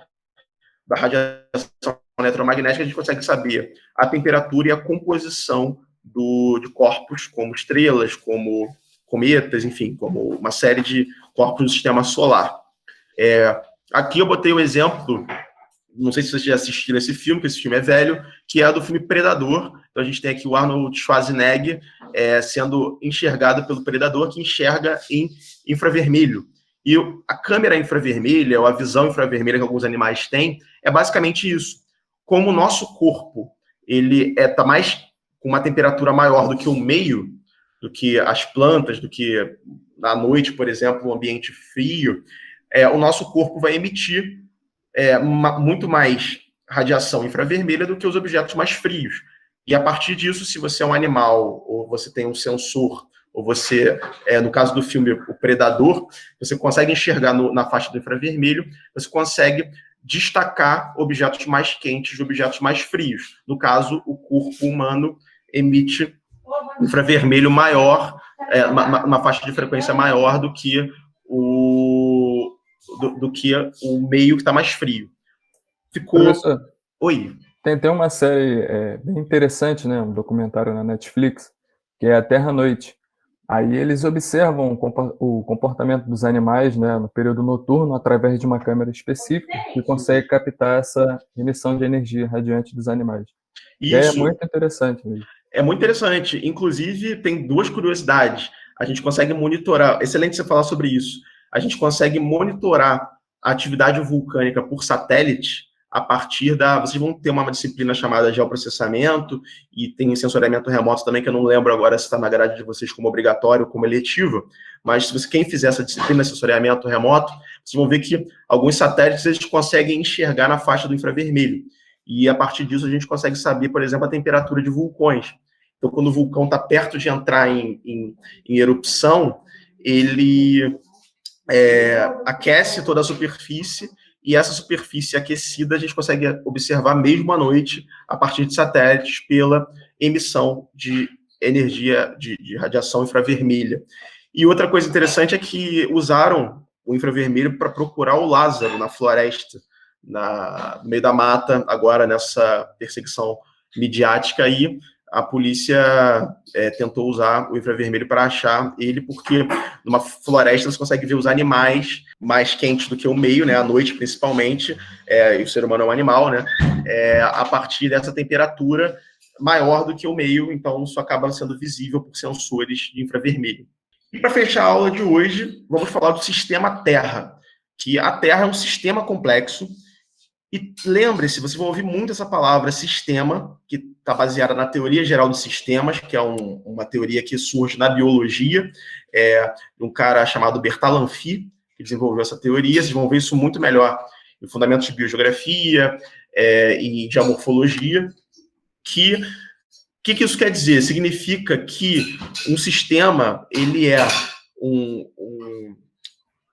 radiação eletromagnética, a gente consegue saber a temperatura e a composição de corpos, como estrelas, como cometas, enfim, como uma série de corpos do sistema solar. Aqui eu botei o exemplo, não sei se vocês já assistiram esse filme, porque esse filme é velho, que é do filme Predador. Então a gente tem aqui o Arnold Schwarzenegger sendo enxergado pelo predador, que enxerga em infravermelho. E a câmera infravermelha, ou a visão infravermelha que alguns animais têm, é basicamente isso. Como o nosso corpo ele está mais com uma temperatura maior do que o meio, do que as plantas, do que à noite, por exemplo, um ambiente frio, o nosso corpo vai emitir muito mais radiação infravermelha do que os objetos mais frios. E a partir disso, se você é um animal, ou você tem um sensor, ou você, no caso do filme O Predador, você consegue enxergar na faixa do infravermelho, você consegue destacar objetos mais quentes de objetos mais frios. No caso, o corpo humano emite infravermelho maior, uma faixa de frequência maior do que o meio que está mais frio. Ficou... Professor, Oi. Tem uma série bem interessante, né, um documentário na Netflix, que é A Terra à Noite. Aí eles observam o comportamento dos animais, né, no período noturno através de uma câmera específica que consegue captar essa emissão de energia radiante dos animais. Isso. E é muito interessante mesmo. É muito interessante. Inclusive, tem duas curiosidades. A gente consegue monitorar... Excelente você falar sobre isso. A gente consegue monitorar a atividade vulcânica por satélite a partir vocês vão ter uma disciplina chamada geoprocessamento e tem sensoriamento remoto também, que eu não lembro agora se está na grade de vocês como obrigatório ou como eletivo, mas se quem fizer essa disciplina, sensoriamento remoto, vocês vão ver que alguns satélites eles conseguem enxergar na faixa do infravermelho. E a partir disso a gente consegue saber, por exemplo, a temperatura de vulcões. Então, quando o vulcão está perto de entrar em erupção, ele aquece toda a superfície, e essa superfície aquecida a gente consegue observar mesmo à noite, a partir de satélites, pela emissão de energia de radiação infravermelha. E outra coisa interessante é que usaram o infravermelho para procurar o Lázaro na floresta, no meio da mata, agora nessa perseguição midiática aí. A polícia tentou usar o infravermelho para achar ele, porque numa floresta você consegue ver os animais mais quentes do que o meio, né, à noite principalmente, e o ser humano é um animal, né, a partir dessa temperatura maior do que o meio, então isso acaba sendo visível por sensores de infravermelho. E para fechar a aula de hoje, vamos falar do sistema Terra, que a Terra é um sistema complexo. E lembre-se, você vai ouvir muito essa palavra sistema, que está baseada na teoria geral dos sistemas, que é uma teoria que surge na biologia, de um cara chamado Bertalanffy, que desenvolveu essa teoria. Vocês vão ver isso muito melhor em fundamentos de biogeografia e de morfologia. O que isso quer dizer? Significa que um sistema ele é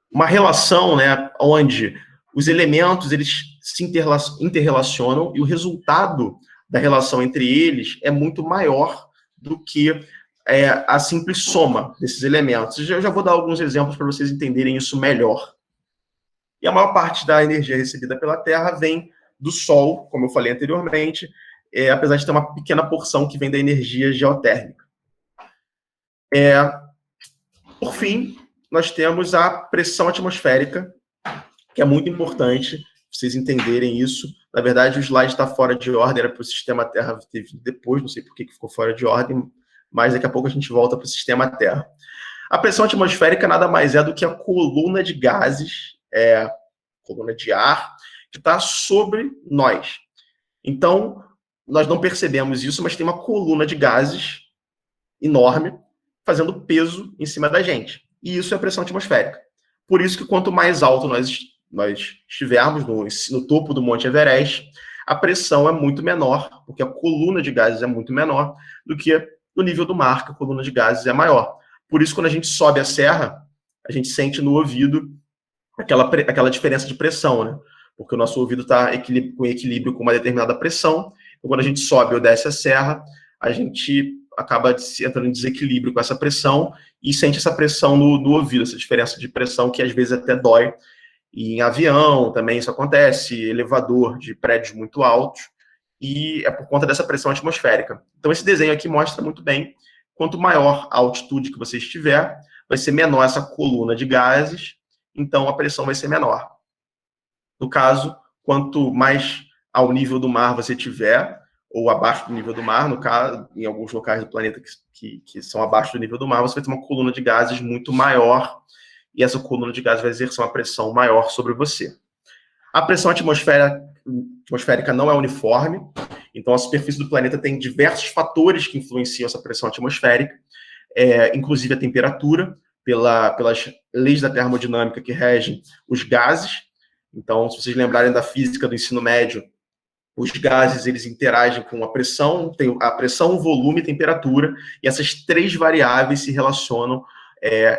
uma relação, né, onde os elementos eles se interrelacionam e o resultado da relação entre eles é muito maior do que a simples soma desses elementos. Eu já vou dar alguns exemplos para vocês entenderem isso melhor. E a maior parte da energia recebida pela Terra vem do Sol, como eu falei anteriormente, apesar de ter uma pequena porção que vem da energia geotérmica. Por fim, nós temos a pressão atmosférica, que é muito importante vocês entenderem isso. Na verdade, o slide está fora de ordem, era para o sistema Terra ter vindo depois, não sei por que ficou fora de ordem, mas daqui a pouco a gente volta para o sistema Terra. A pressão atmosférica nada mais é do que a coluna de gases, coluna de ar, que está sobre nós. Então, nós não percebemos isso, mas tem uma coluna de gases enorme fazendo peso em cima da gente. E isso é a pressão atmosférica. Por isso que quanto mais alto nós estivermos no topo do Monte Everest, a pressão é muito menor, porque a coluna de gases é muito menor do que no nível do mar, que a coluna de gases é maior. Por isso, quando a gente sobe a serra, a gente sente no ouvido aquela diferença de pressão, né? Porque o nosso ouvido está em equilíbrio com uma determinada pressão, e quando a gente sobe ou desce a serra, a gente acaba entrando em desequilíbrio com essa pressão, e sente essa pressão no ouvido, essa diferença de pressão que às vezes até dói. E em avião também isso acontece, elevador de prédios muito altos, e é por conta dessa pressão atmosférica. Então esse desenho aqui mostra muito bem, quanto maior a altitude que você estiver, vai ser menor essa coluna de gases, então a pressão vai ser menor. No caso, quanto mais ao nível do mar você tiver, ou abaixo do nível do mar, no caso, em alguns locais do planeta que são abaixo do nível do mar, você vai ter uma coluna de gases muito maior, e essa coluna de gases vai exercer uma pressão maior sobre você. A pressão atmosférica não é uniforme, então a superfície do planeta tem diversos fatores que influenciam essa pressão atmosférica, inclusive a temperatura, pelas leis da termodinâmica que regem os gases. Então, se vocês lembrarem da física do ensino médio, os gases eles interagem com a pressão, tem a pressão, volume e temperatura, e essas três variáveis se relacionam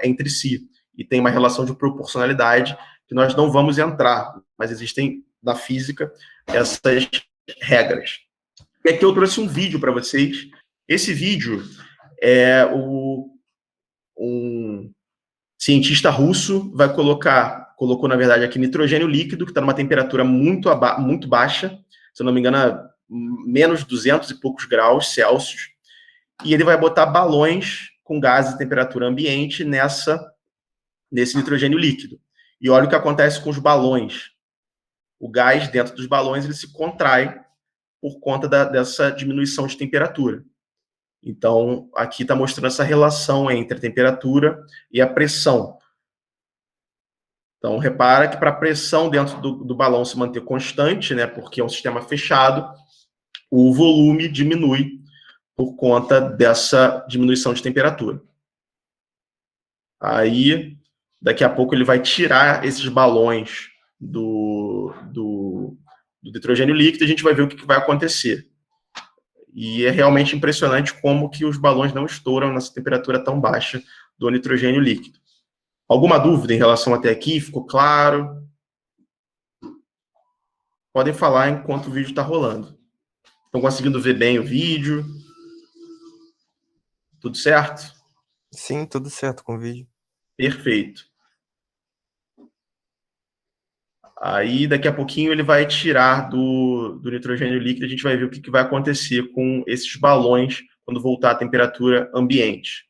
entre si. E tem uma relação de proporcionalidade que nós não vamos entrar, mas existem na física essas regras. E aqui eu trouxe um vídeo para vocês. Esse vídeo é um cientista russo colocou, na verdade, aqui nitrogênio líquido, que está numa temperatura muito baixa, se eu não me engano, menos 200 e poucos graus Celsius, e ele vai botar balões com gases de temperatura ambiente nesse nitrogênio líquido. E olha o que acontece com os balões. O gás dentro dos balões ele se contrai por conta dessa diminuição de temperatura. Então, aqui está mostrando essa relação entre a temperatura e a pressão. Então, repara que para a pressão dentro do balão se manter constante, né, porque é um sistema fechado, o volume diminui por conta dessa diminuição de temperatura. Aí, daqui a pouco ele vai tirar esses balões do nitrogênio líquido e a gente vai ver o que vai acontecer. E é realmente impressionante como que os balões não estouram nessa temperatura tão baixa do nitrogênio líquido. Alguma dúvida em relação até aqui? Ficou claro? Podem falar enquanto o vídeo está rolando. Estão conseguindo ver bem o vídeo? Tudo certo? Sim, tudo certo com o vídeo. Perfeito. Aí, daqui a pouquinho, ele vai tirar do nitrogênio líquido, a gente vai ver o que vai acontecer com esses balões quando voltar à temperatura ambiente.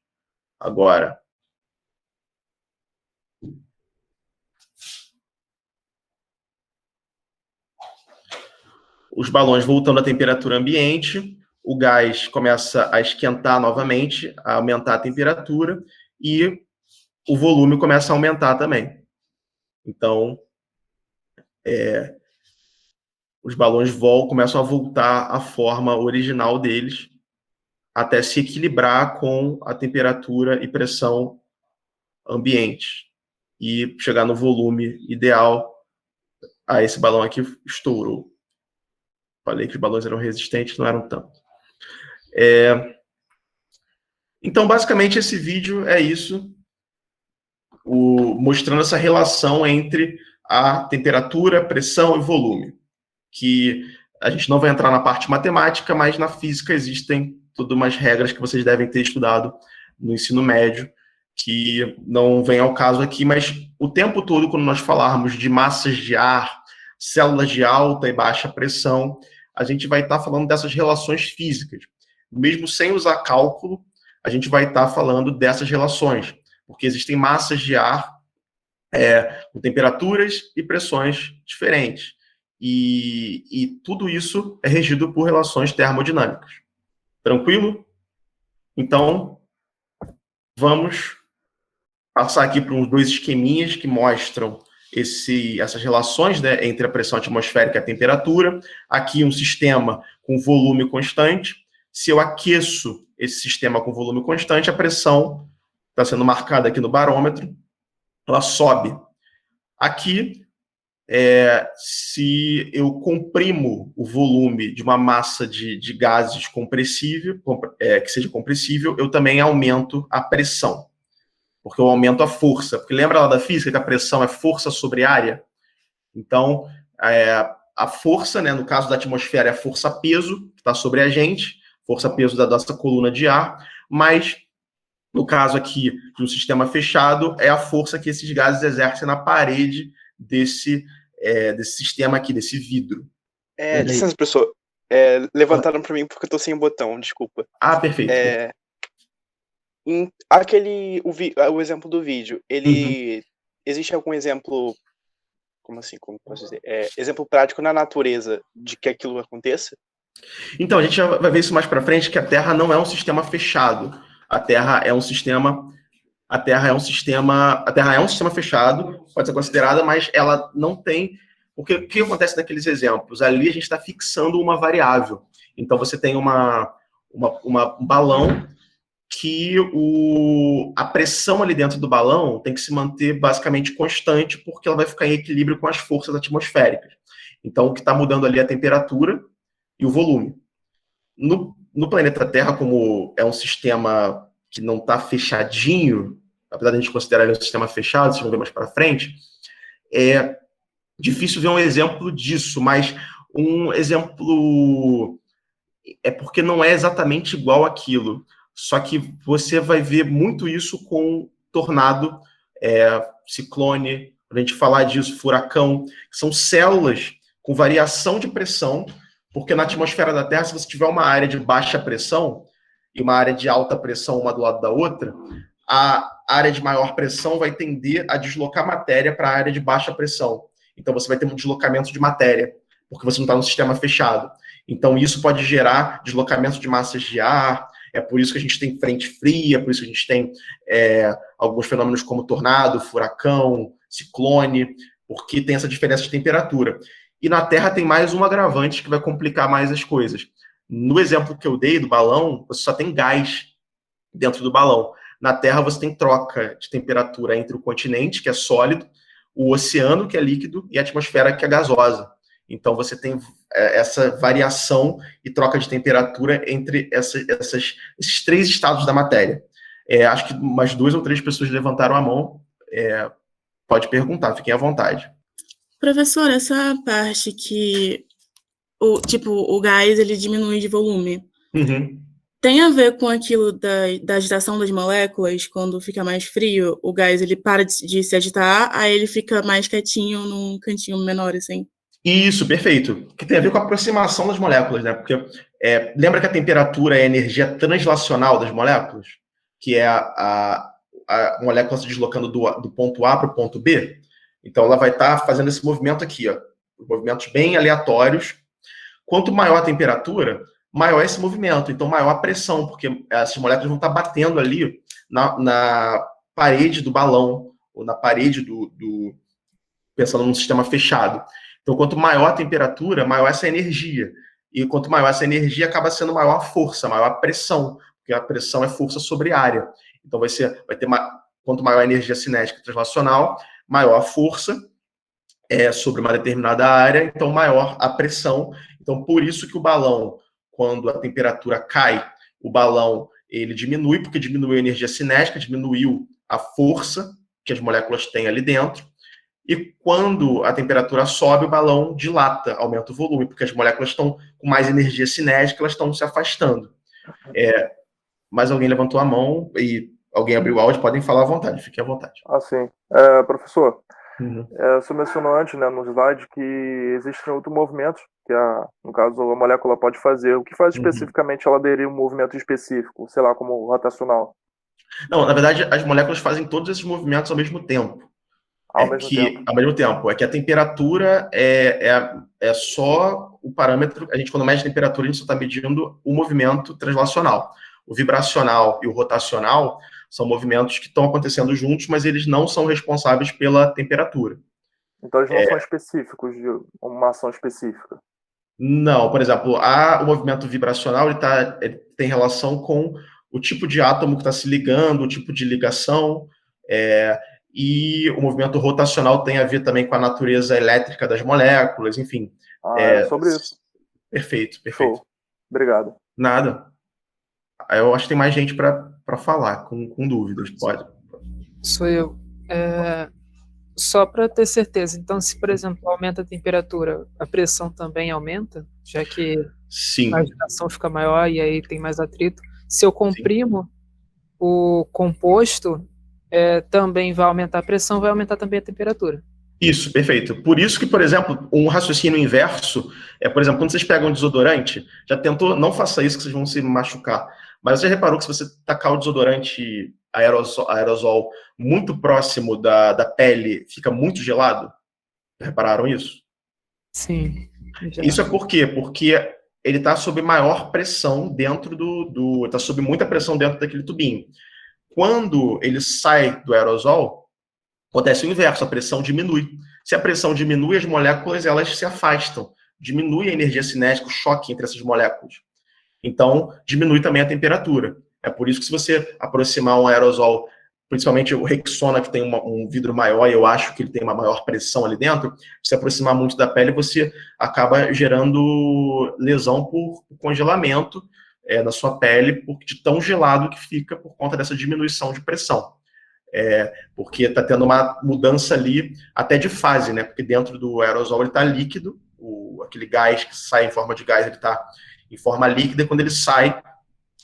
Agora. Os balões voltando à temperatura ambiente, o gás começa a esquentar novamente, a aumentar a temperatura, e o volume começa a aumentar também. Então, os balões começam a voltar à forma original deles, até se equilibrar com a temperatura e pressão ambiente, e chegar no volume ideal. Esse balão aqui estourou. Falei que os balões eram resistentes, não eram tanto. Então, basicamente, esse vídeo é isso, mostrando essa relação entre a temperatura, pressão e volume, que a gente não vai entrar na parte matemática, mas na física existem todas umas regras que vocês devem ter estudado no ensino médio, que não vem ao caso aqui, mas o tempo todo, quando nós falarmos de massas de ar, células de alta e baixa pressão, a gente vai estar falando dessas relações físicas. Mesmo sem usar cálculo, a gente vai estar falando dessas relações, porque existem massas de ar com temperaturas e pressões diferentes. E tudo isso é regido por relações termodinâmicas. Tranquilo? Então, vamos passar aqui para uns dois esqueminhas que mostram essas relações, né, entre a pressão atmosférica e a temperatura. Aqui um sistema com volume constante. Se eu aqueço esse sistema com volume constante, a pressão está sendo marcada aqui no barômetro, ela sobe. Aqui, se eu comprimo o volume de uma massa de gases compressível, que seja compressível, eu também aumento a pressão, porque eu aumento a força. Porque lembra lá da física que a pressão é força sobre área? Então, a força, né, no caso da atmosfera, é a força-peso que está sobre a gente, força-peso da nossa coluna de ar, mas No caso aqui de um sistema fechado, é a força que esses gases exercem na parede desse sistema aqui, desse vidro. Licença, professor. Levantaram para mim porque eu tô sem o botão, desculpa. Perfeito. O exemplo do vídeo, ele existe algum exemplo, como posso dizer? Exemplo prático na natureza de que aquilo aconteça? Então, a gente já vai ver isso mais para frente, que a Terra não é um sistema fechado. A Terra é um sistema fechado, pode ser considerada, mas ela não tem... Porque o que acontece naqueles exemplos? Ali a gente está fixando uma variável. Então, você tem um balão que a pressão ali dentro do balão tem que se manter basicamente constante, porque ela vai ficar em equilíbrio com as forças atmosféricas. Então, o que está mudando ali é a temperatura e o volume. No planeta Terra, como é um sistema que não está fechadinho, apesar de a gente considerar ele um sistema fechado, vocês vão ver mais para frente, é difícil ver um exemplo disso, mas um exemplo é porque não é exatamente igual àquilo. Só que você vai ver muito isso com tornado, ciclone, para a gente falar disso, furacão, que são células com variação de pressão, porque na atmosfera da Terra, se você tiver uma área de baixa pressão e uma área de alta pressão uma do lado da outra, a área de maior pressão vai tender a deslocar matéria para a área de baixa pressão. Então você vai ter um deslocamento de matéria, porque você não está num sistema fechado. Então isso pode gerar deslocamento de massas de ar, é por isso que a gente tem frente fria, é por isso que a gente tem alguns fenômenos como tornado, furacão, ciclone, porque tem essa diferença de temperatura. E na Terra tem mais um agravante que vai complicar mais as coisas. No exemplo que eu dei do balão, você só tem gás dentro do balão. Na Terra você tem troca de temperatura entre o continente, que é sólido, o oceano, que é líquido, e a atmosfera, que é gasosa. Então você tem essa variação e troca de temperatura entre esses três estados da matéria. Acho que umas 2 ou 3 pessoas levantaram a mão. Pode perguntar, fiquem à vontade. Professor, essa parte que o gás ele diminui de volume, tem a ver com aquilo da agitação das moléculas? Quando fica mais frio, o gás ele para de se agitar, aí ele fica mais quietinho num cantinho menor, assim? Isso, perfeito. Que tem a ver com a aproximação das moléculas, né? Porque lembra que a temperatura é a energia translacional das moléculas? Que é a molécula se deslocando do ponto A para o ponto B? Então ela vai estar fazendo esse movimento aqui, ó, movimentos bem aleatórios. Quanto maior a temperatura, maior é esse movimento, então maior a pressão, porque essas moléculas vão estar batendo ali na parede do balão, ou na parede pensando num sistema fechado. Então, quanto maior a temperatura, maior essa energia. E quanto maior essa energia, acaba sendo maior a força, maior a pressão, porque a pressão é força sobre área. Então, quanto maior a energia cinética translacional, maior a força sobre uma determinada área, então maior a pressão. Então, por isso que o balão, quando a temperatura cai, o balão ele diminui, porque diminuiu a energia cinética, diminuiu a força que as moléculas têm ali dentro. E quando a temperatura sobe, o balão dilata, aumenta o volume, porque as moléculas estão com mais energia cinética, elas estão se afastando. Mas alguém levantou a mão e alguém abriu o áudio, podem falar à vontade, fiquem à vontade. Sim. Professor, você mencionou antes, né, no slide, que existem outros movimentos que, no caso, a molécula pode fazer. O que faz especificamente ela aderir a um movimento específico, sei lá, como rotacional? Não, na verdade, as moléculas fazem todos esses movimentos ao mesmo tempo. Ao mesmo tempo. É que a temperatura é só o parâmetro. A gente, quando mede a temperatura, a gente só está medindo o movimento translacional. O vibracional e o rotacional são movimentos que estão acontecendo juntos, mas eles não são responsáveis pela temperatura. Então eles não são específicos de uma ação específica? Não, por exemplo, o movimento vibracional ele tem relação com o tipo de átomo que está se ligando, o tipo de ligação, e o movimento rotacional tem a ver também com a natureza elétrica das moléculas, enfim. Sobre isso. Perfeito. Show. Obrigado. Nada. Eu acho que tem mais gente para falar, com dúvidas, pode. Sou eu. Só para ter certeza, então se, por exemplo, aumenta a temperatura, a pressão também aumenta? Já que Sim. a agitação fica maior e aí tem mais atrito. Se eu comprimo o composto também vai aumentar a pressão, vai aumentar também a temperatura. Isso, perfeito. Por isso que, por exemplo, um raciocínio inverso por exemplo, quando vocês pegam um desodorante, já tentou, não faça isso que vocês vão se machucar, mas você já reparou que se você tacar o desodorante aerosol muito próximo da pele, fica muito gelado? Já repararam isso? Sim. Isso é por quê? Porque ele está sob maior pressão dentro está sob muita pressão dentro daquele tubinho. Quando ele sai do aerosol, acontece o inverso, a pressão diminui. Se a pressão diminui, as moléculas elas se afastam. Diminui a energia cinética, o choque entre essas moléculas. Então, diminui também a temperatura. É por isso que se você aproximar um aerosol, principalmente o Rexona, que tem um vidro maior, e eu acho que ele tem uma maior pressão ali dentro, se aproximar muito da pele, você acaba gerando lesão por congelamento na sua pele, de tão gelado que fica por conta dessa diminuição de pressão. Porque está tendo uma mudança ali até de fase, né? Porque dentro do aerosol ele está líquido, aquele gás que sai em forma de gás, ele está em forma líquida, e quando ele sai,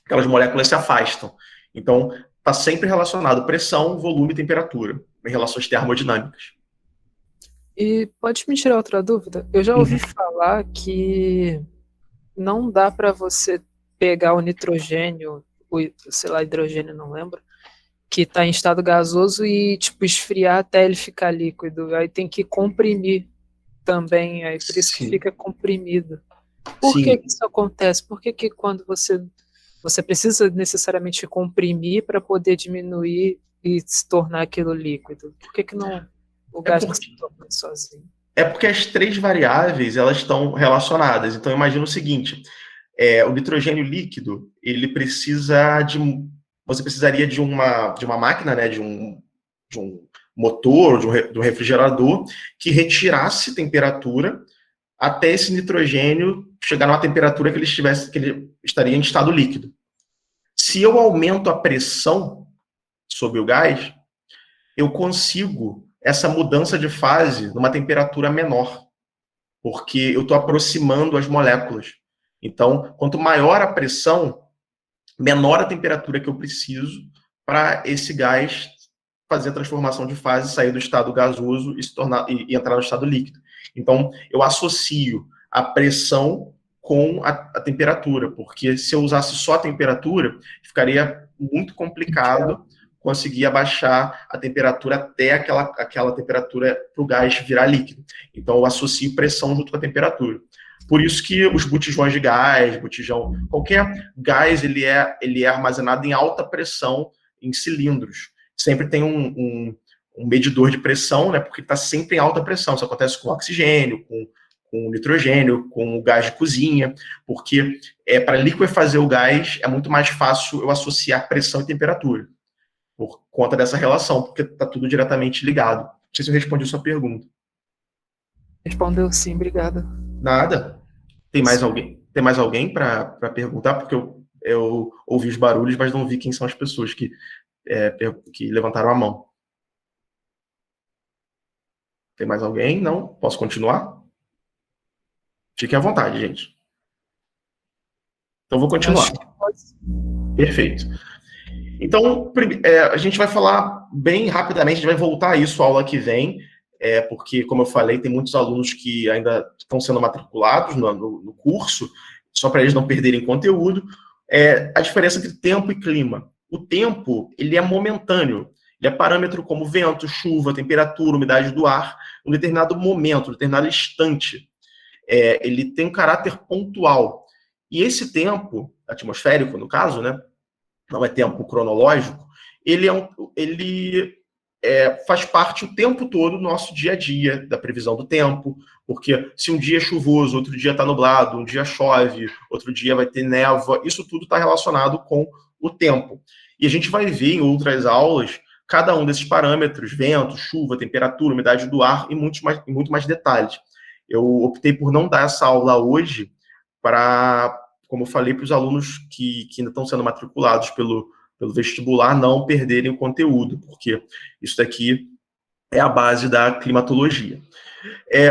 aquelas moléculas se afastam. Então, está sempre relacionado pressão, volume e temperatura, em relações termodinâmicas. E pode me tirar outra dúvida? Eu já ouvi falar que não dá para você pegar o nitrogênio, sei lá, hidrogênio, não lembro, que está em estado gasoso e, tipo, esfriar até ele ficar líquido. Aí tem que comprimir também, aí por isso que fica comprimido. Por que isso acontece? Por que quando você precisa necessariamente comprimir para poder diminuir e se tornar aquilo líquido? Por que não o gás não se torna sozinho? É porque as três variáveis elas estão relacionadas. Então, imagina o seguinte, o nitrogênio líquido, ele precisa você precisaria de uma máquina, né, de um motor, de um refrigerador, que retirasse temperatura até esse nitrogênio chegar numa temperatura que ele estaria em estado líquido. Se eu aumento a pressão sobre o gás, eu consigo essa mudança de fase numa temperatura menor, porque eu estou aproximando as moléculas. Então, quanto maior a pressão, menor a temperatura que eu preciso para esse gás fazer a transformação de fase, sair do estado gasoso e entrar no estado líquido. Então, eu associo a pressão com a temperatura, porque se eu usasse só a temperatura, ficaria muito complicado conseguir abaixar a temperatura até aquela temperatura para o gás virar líquido. Então, eu associo pressão junto com a temperatura. Por isso que os botijões de gás, qualquer gás, ele é armazenado em alta pressão em cilindros. Sempre tem um medidor de pressão, né, porque está sempre em alta pressão. Isso acontece com oxigênio, com nitrogênio, com o gás de cozinha, porque para liquefazer o gás é muito mais fácil eu associar pressão e temperatura, por conta dessa relação, porque está tudo diretamente ligado. Não sei se eu respondi a sua pergunta. Respondeu sim, obrigado. Nada. Tem mais alguém para perguntar? Porque eu ouvi os barulhos, mas não vi quem são as pessoas que levantaram a mão. Tem mais alguém? Não? Posso continuar? Fiquem à vontade, gente. Então, vou continuar. Perfeito. Então, a gente vai falar bem rapidamente, a gente vai voltar a isso a aula que vem, porque, como eu falei, tem muitos alunos que ainda estão sendo matriculados no curso, só para eles não perderem conteúdo. A diferença entre tempo e clima. O tempo, ele é momentâneo. Ele é parâmetro como vento, chuva, temperatura, umidade do ar, um determinado momento, um determinado instante. Ele tem um caráter pontual. E esse tempo, atmosférico, no caso, né, não é tempo cronológico, ele faz parte o tempo todo do nosso dia a dia, da previsão do tempo, porque se um dia é chuvoso, outro dia está nublado, um dia chove, outro dia vai ter névoa, isso tudo está relacionado com o tempo. E a gente vai ver em outras aulas cada um desses parâmetros, vento, chuva, temperatura, umidade do ar, e muito mais detalhes. Eu optei por não dar essa aula hoje para, como eu falei, para os alunos que ainda estão sendo matriculados pelo vestibular não perderem o conteúdo, porque isso daqui é a base da climatologia.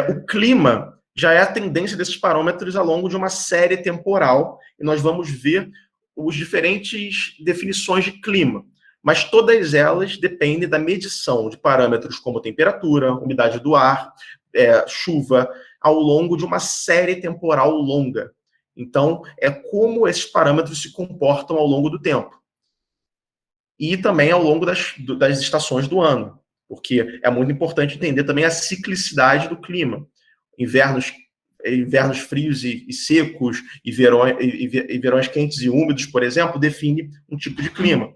O clima já é a tendência desses parâmetros ao longo de uma série temporal, e nós vamos ver as diferentes definições de clima. mas todas elas dependem da medição de parâmetros como temperatura, umidade do ar, chuva, ao longo de uma série temporal longa. Então, é como esses parâmetros se comportam ao longo do tempo. E também ao longo das estações do ano, porque é muito importante entender também a ciclicidade do clima. Invernos frios e secos, e verões quentes e úmidos, por exemplo, define um tipo de clima.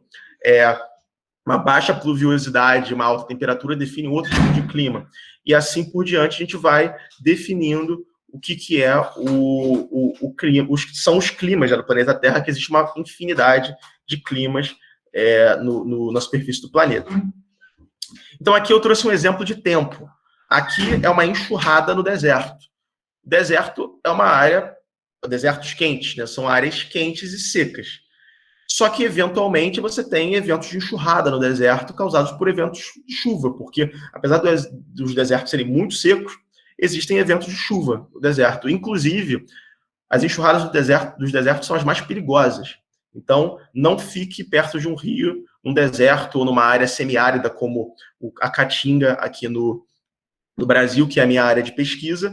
Uma baixa pluviosidade, uma alta temperatura define outro tipo de clima. E assim por diante, a gente vai definindo o que é o clima, são os climas do planeta Terra, que existe uma infinidade de climas na superfície do planeta. Então, aqui eu trouxe um exemplo de tempo. Aqui é uma enxurrada no deserto. O deserto é uma área, desertos quentes, né? São áreas quentes e secas. Só que, eventualmente, você tem eventos de enxurrada no deserto causados por eventos de chuva, porque, apesar dos desertos serem muito secos, existem eventos de chuva no deserto. Inclusive, as enxurradas dos desertos são as mais perigosas. Então, não fique perto de um rio, num deserto ou numa área semiárida, como a Caatinga, aqui no Brasil, que é a minha área de pesquisa.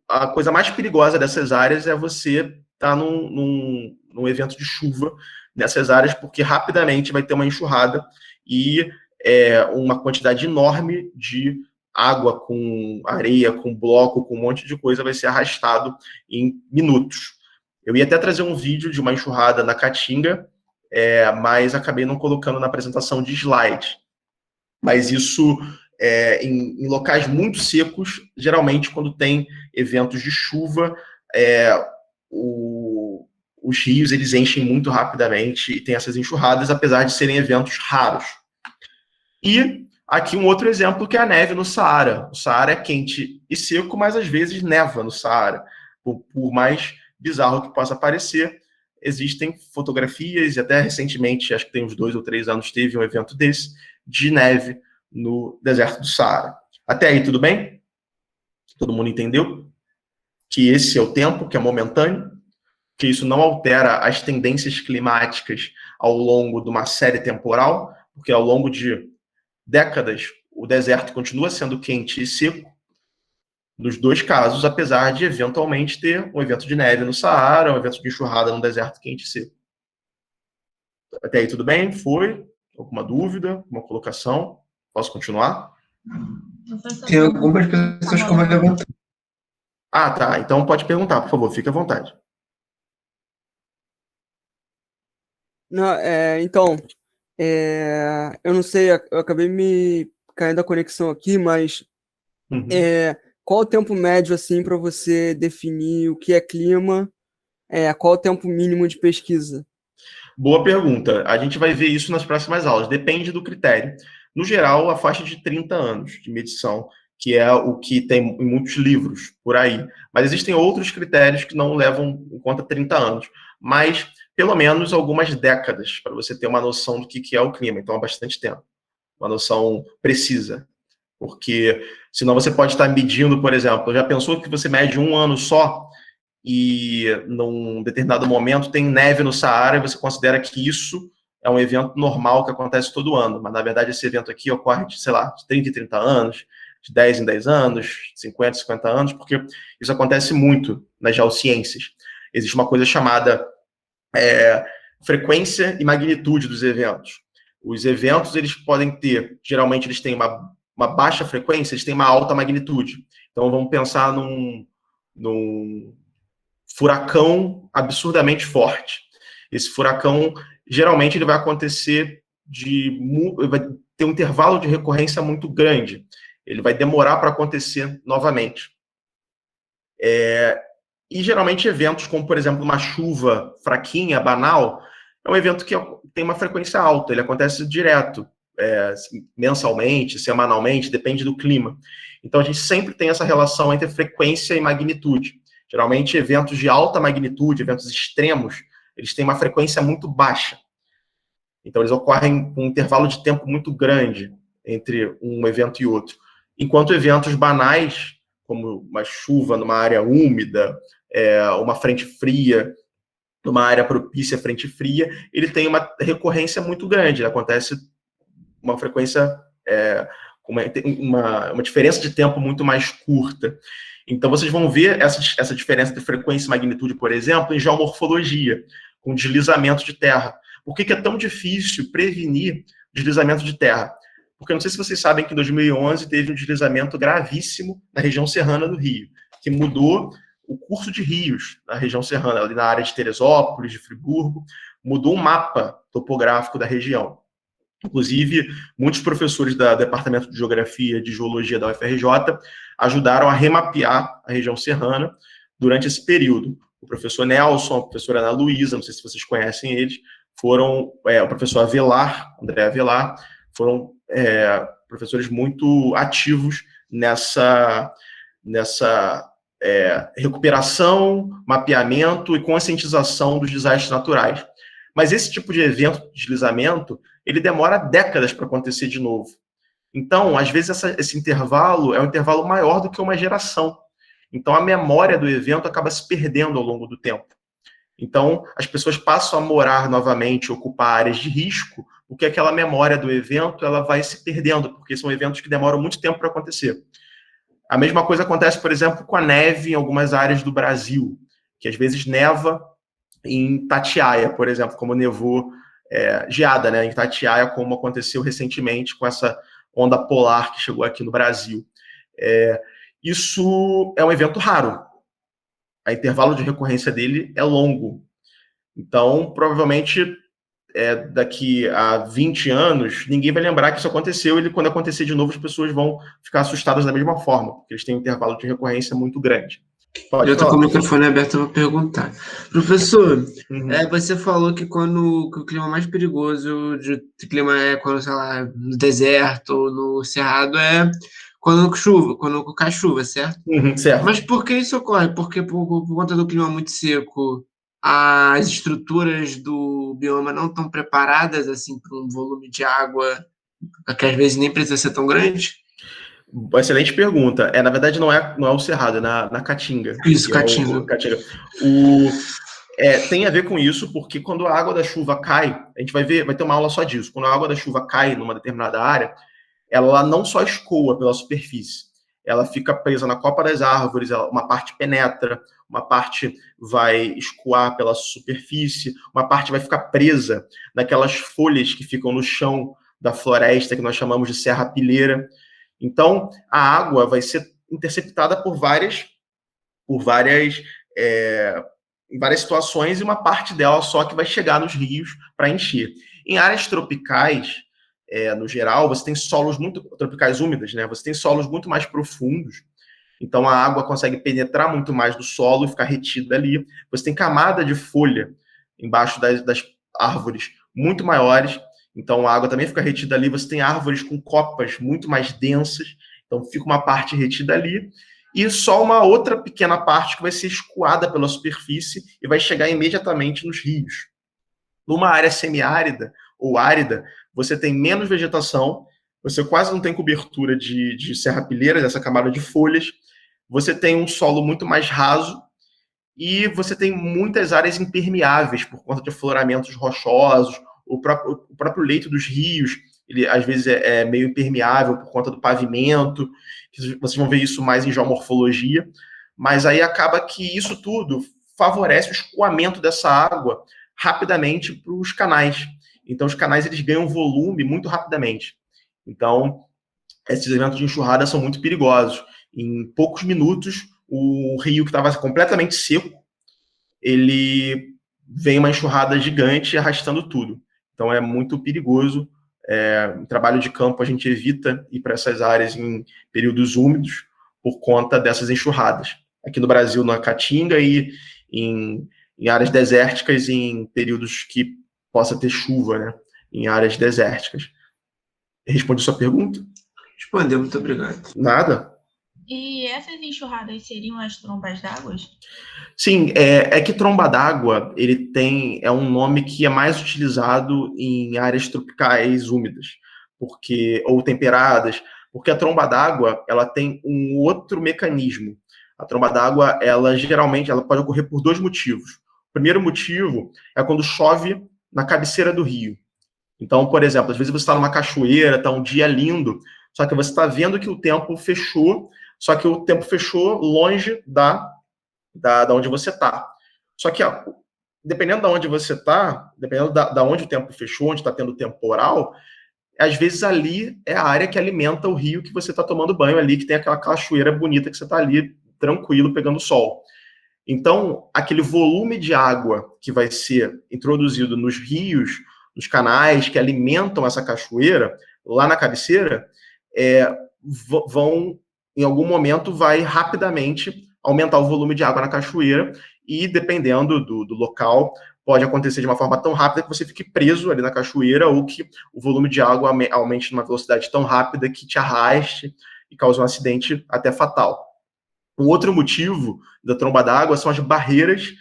A coisa mais perigosa dessas áreas é você estar num evento de chuva nessas áreas, porque rapidamente vai ter uma enxurrada e uma quantidade enorme de água com areia, com bloco, com um monte de coisa vai ser arrastado em minutos. Eu ia até trazer um vídeo de uma enxurrada na Caatinga, mas acabei não colocando na apresentação de slide. Mas isso, em locais muito secos, geralmente quando tem eventos de chuva, os rios eles enchem muito rapidamente e tem essas enxurradas, apesar de serem eventos raros. E aqui um outro exemplo que é a neve no Saara. O Saara é quente e seco, mas às vezes neva no Saara. Por mais bizarro que possa parecer, existem fotografias, e até recentemente, acho que tem uns 2 ou 3 anos, teve um evento desse, de neve no deserto do Saara. Até aí, tudo bem? Todo mundo entendeu? Que esse é o tempo, que é momentâneo, que isso não altera as tendências climáticas ao longo de uma série temporal, porque ao longo de décadas o deserto continua sendo quente e seco, nos dois casos, apesar de eventualmente ter um evento de neve no Saara, um evento de enxurrada no deserto quente e seco. Até aí tudo bem? Foi? Alguma dúvida? Alguma colocação? Posso continuar? Tem algumas pessoas que vão levantar. Ah, tá. Então pode perguntar, por favor. Fique à vontade. Não, então, eu não sei, eu acabei me caindo a conexão aqui, mas qual o tempo médio, assim, para você definir o que é clima? Qual o tempo mínimo de pesquisa? Boa pergunta. A gente vai ver isso nas próximas aulas. Depende do critério. No geral, a faixa de 30 anos de medição, que é o que tem em muitos livros por aí. Mas existem outros critérios que não levam em conta 30 anos. Mas, pelo menos, algumas décadas, para você ter uma noção do que é o clima. Então, há bastante tempo. Uma noção precisa. Porque, senão você pode estar medindo, por exemplo, já pensou que você mede um ano só e, num determinado momento, tem neve no Saara e você considera que isso é um evento normal que acontece todo ano. Mas, na verdade, esse evento aqui ocorre de, sei lá, de 30 em 30 anos, de 10 em 10 anos, de 50 em 50 anos, porque isso acontece muito nas geociências. Existe uma coisa chamada frequência e magnitude dos eventos. Os eventos, eles podem ter, geralmente eles têm uma baixa frequência, eles têm uma alta magnitude. Então, vamos pensar num furacão absurdamente forte. Esse furacão, geralmente, ele vai acontecer vai ter um intervalo de recorrência muito grande. Ele vai demorar para acontecer novamente. E, geralmente, eventos como, por exemplo, uma chuva fraquinha, banal, é um evento que tem uma frequência alta, ele acontece direto, mensalmente, semanalmente, depende do clima. Então, a gente sempre tem essa relação entre frequência e magnitude. Geralmente, eventos de alta magnitude, eventos extremos, eles têm uma frequência muito baixa. Então, eles ocorrem com um intervalo de tempo muito grande entre um evento e outro. Enquanto eventos banais, como uma chuva numa área úmida, uma frente fria, numa área propícia à frente fria, ele tem uma recorrência muito grande, acontece uma frequência, com uma diferença de tempo muito mais curta. Então, vocês vão ver essa diferença de frequência e magnitude, por exemplo, em geomorfologia, com deslizamento de terra. Por que é tão difícil prevenir deslizamento de terra? Porque não sei se vocês sabem que em 2011 teve um deslizamento gravíssimo na região serrana do Rio, que mudou o curso de rios na região serrana, ali na área de Teresópolis, de Friburgo, mudou o mapa topográfico da região. Inclusive, muitos professores do Departamento de Geografia e de Geologia da UFRJ ajudaram a remapear a região serrana durante esse período. O professor Nelson, a professora Ana Luísa, não sei se vocês conhecem eles, foram o professor Avelar, André Avelar, foram professores muito ativos nessa recuperação, mapeamento e conscientização dos desastres naturais. Mas esse tipo de evento de deslizamento, ele demora décadas para acontecer de novo. Então, às vezes, esse intervalo é um intervalo maior do que uma geração. Então, a memória do evento acaba se perdendo ao longo do tempo. Então, as pessoas passam a morar novamente, ocupar áreas de risco, porque aquela memória do evento ela vai se perdendo, porque são eventos que demoram muito tempo para acontecer. A mesma coisa acontece, por exemplo, com a neve em algumas áreas do Brasil, que às vezes neva em Itatiaia, por exemplo, como nevou geada, né, em Itatiaia, como aconteceu recentemente com essa onda polar que chegou aqui no Brasil. Isso é um evento raro. O intervalo de recorrência dele é longo. Então, provavelmente, daqui a 20 anos, ninguém vai lembrar que isso aconteceu, e quando acontecer de novo, as pessoas vão ficar assustadas da mesma forma, porque eles têm um intervalo de recorrência muito grande. Eu estou com o microfone aberto para perguntar. Professor, você falou que que o clima mais perigoso de clima é quando, sei lá, no deserto ou no cerrado é quando cai chuva, certo? Certo. Mas por que isso ocorre? Porque por conta do clima muito seco, as estruturas do bioma não estão preparadas assim para um volume de água que às vezes nem precisa ser tão grande? Excelente pergunta. Na verdade, não é o Cerrado, é na Caatinga. Isso, Caatinga. Caatinga. Tem a ver com isso, porque quando a água da chuva cai, a gente vai ter uma aula só disso. Quando a água da chuva cai numa determinada área, ela não só escoa pela superfície, ela fica presa na copa das árvores, uma parte penetra, uma parte vai escoar pela superfície, uma parte vai ficar presa naquelas folhas que ficam no chão da floresta, que nós chamamos de serrapilheira. Então, a água vai ser interceptada por várias situações, e uma parte dela só que vai chegar nos rios para encher. Em áreas tropicais, no geral, você tem solos tropicais úmidas, né? Você tem solos muito mais profundos, então a água consegue penetrar muito mais no solo e ficar retida ali. Você tem camada de folha embaixo das árvores muito maiores, então a água também fica retida ali. Você tem árvores com copas muito mais densas, então fica uma parte retida ali, e só uma outra pequena parte que vai ser escoada pela superfície e vai chegar imediatamente nos rios. Numa área semiárida ou árida, você tem menos vegetação, você quase não tem cobertura de serrapilheiras, essa camada de folhas, você tem um solo muito mais raso, e você tem muitas áreas impermeáveis por conta de afloramentos rochosos. O próprio leito dos rios, ele às vezes é meio impermeável por conta do pavimento. Vocês vão ver isso mais em geomorfologia, mas aí acaba que isso tudo favorece o escoamento dessa água rapidamente para os canais. Então, os canais eles ganham volume muito rapidamente. Então, esses eventos de enxurrada são muito perigosos. Em poucos minutos, o rio que estava completamente seco, ele vem uma enxurrada gigante arrastando tudo. Então, é muito perigoso. Em trabalho de campo, a gente evita ir para essas áreas em períodos úmidos por conta dessas enxurradas. Aqui no Brasil, na Caatinga, e em áreas desérticas, em períodos que possa ter chuva, né? Em áreas desérticas. Respondi sua pergunta? Respondeu, muito obrigado. Nada. E essas enxurradas seriam as trombas d'água? Sim, que tromba d'água é um nome que é mais utilizado em áreas tropicais úmidas, ou temperadas, porque a tromba d'água ela tem um outro mecanismo. A tromba d'água, ela geralmente pode ocorrer por dois motivos. O primeiro motivo é quando chove na cabeceira do rio. Então, por exemplo, às vezes você está numa cachoeira, está um dia lindo, só que você está vendo que o tempo fechou, só que o tempo fechou longe da onde você está. Só que, dependendo de onde você está, dependendo da onde o tempo fechou, onde está tendo temporal, às vezes ali é a área que alimenta o rio que você está tomando banho ali, que tem aquela cachoeira bonita que você está ali tranquilo, pegando sol. Então, aquele volume de água que vai ser introduzido nos rios, nos canais que alimentam essa cachoeira, lá na cabeceira, em algum momento, vai rapidamente aumentar o volume de água na cachoeira e, dependendo do local, pode acontecer de uma forma tão rápida que você fique preso ali na cachoeira ou que o volume de água aumente numa velocidade tão rápida que te arraste e cause um acidente até fatal. Um outro motivo da tromba d'água são as barreiras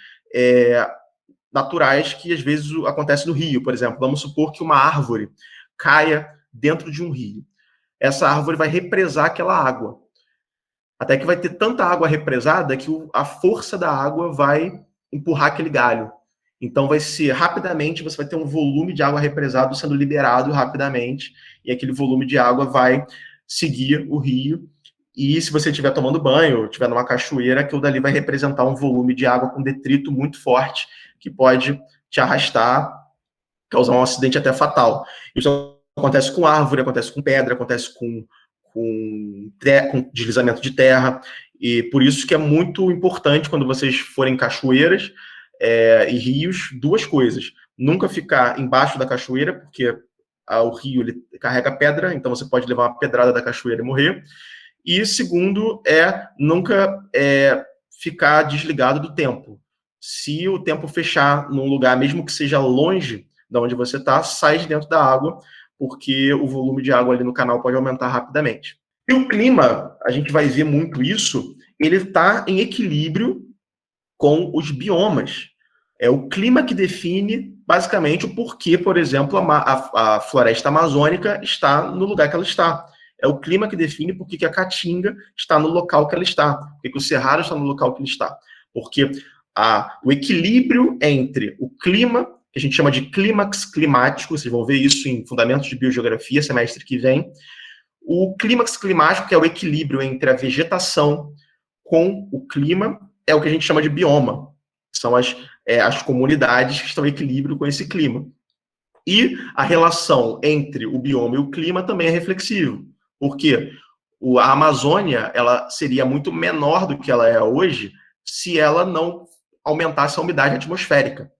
naturais que às vezes acontecem no rio. Por exemplo, vamos supor que uma árvore caia dentro de um rio. Essa árvore vai represar aquela água. Até que vai ter tanta água represada que a força da água vai empurrar aquele galho. Então vai ser, rapidamente, você vai ter um volume de água represado sendo liberado rapidamente, e aquele volume de água vai seguir o rio. E se você estiver tomando banho, estiver numa cachoeira, aquilo dali vai representar um volume de água com detrito muito forte, que pode te arrastar, causar um acidente até fatal. Isso acontece com árvore, acontece com pedra, acontece com deslizamento de terra, e por isso que é muito importante, quando vocês forem em cachoeiras e rios, duas coisas. Nunca ficar embaixo da cachoeira, porque o rio ele carrega pedra, então você pode levar uma pedrada da cachoeira e morrer. E segundo nunca ficar desligado do tempo. Se o tempo fechar num lugar, mesmo que seja longe de onde você está, sai de dentro da água, porque o volume de água ali no canal pode aumentar rapidamente. E o clima, a gente vai ver muito isso, ele está em equilíbrio com os biomas. É o clima que define, basicamente, o porquê, por exemplo, a floresta amazônica está no lugar que ela está. É o clima que define por que a Caatinga está no local que ela está, por que o Cerrado está no local que ele está. Porque o equilíbrio entre o clima, que a gente chama de clímax climático, vocês vão ver isso em Fundamentos de Biogeografia, semestre que vem. O clímax climático, que é o equilíbrio entre a vegetação com o clima, é o que a gente chama de bioma. São as comunidades que estão em equilíbrio com esse clima. E a relação entre o bioma e o clima também é reflexiva. Porque a Amazônia ela seria muito menor do que ela é hoje se ela não aumentasse a umidade atmosférica.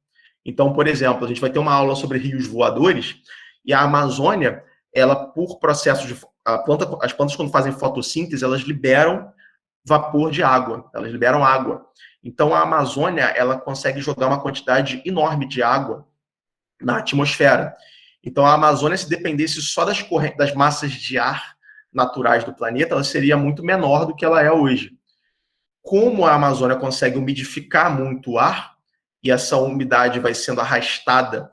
Então, por exemplo, a gente vai ter uma aula sobre rios voadores, e a Amazônia, ela, por processo de... as plantas, quando fazem fotossíntese, elas liberam vapor de água, elas liberam água. Então, a Amazônia, ela consegue jogar uma quantidade enorme de água na atmosfera. Então, a Amazônia, se dependesse só das massas de ar naturais do planeta, ela seria muito menor do que ela é hoje. Como a Amazônia consegue umidificar muito o ar, e essa umidade vai sendo arrastada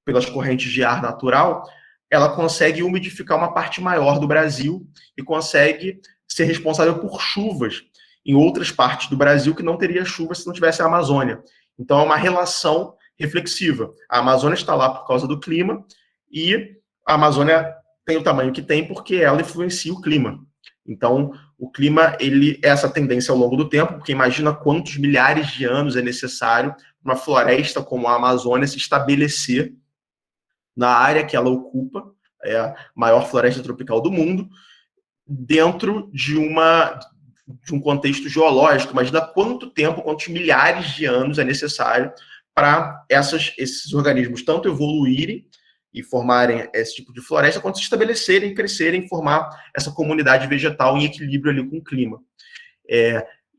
pelas correntes de ar natural, ela consegue umidificar uma parte maior do Brasil e consegue ser responsável por chuvas em outras partes do Brasil que não teria chuva se não tivesse a Amazônia. Então, é uma relação reflexiva. A Amazônia está lá por causa do clima e a Amazônia tem o tamanho que tem porque ela influencia o clima. Então, o clima, ele é essa tendência ao longo do tempo, porque imagina quantos milhares de anos é necessário uma floresta como a Amazônia se estabelecer na área que ela ocupa, é a maior floresta tropical do mundo, dentro de um contexto geológico. Imagina quanto tempo, quantos milhares de anos é necessário para esses organismos tanto evoluírem e formarem esse tipo de floresta, quanto se estabelecerem, crescerem, formar essa comunidade vegetal em equilíbrio ali com o clima.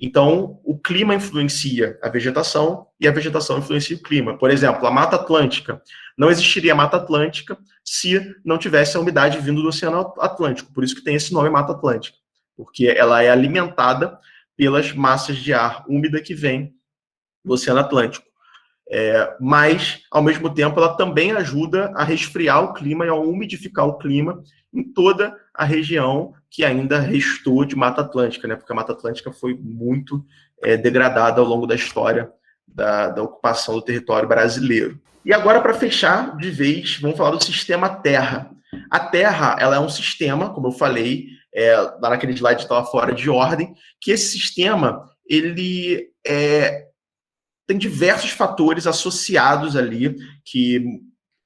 Então, o clima influencia a vegetação e a vegetação influencia o clima. Por exemplo, a Mata Atlântica. Não existiria Mata Atlântica se não tivesse a umidade vindo do Oceano Atlântico. Por isso que tem esse nome Mata Atlântica. Porque ela é alimentada pelas massas de ar úmida que vem do Oceano Atlântico. Mas, ao mesmo tempo, ela também ajuda a resfriar o clima e a umidificar o clima em toda a região que ainda restou de Mata Atlântica, né? Porque a Mata Atlântica foi muito degradada ao longo da história da ocupação do território brasileiro. E agora, para fechar de vez, vamos falar do sistema Terra. A Terra, ela é um sistema, como eu falei, lá naquele slide estava fora de ordem, que esse sistema, ele tem diversos fatores associados ali, que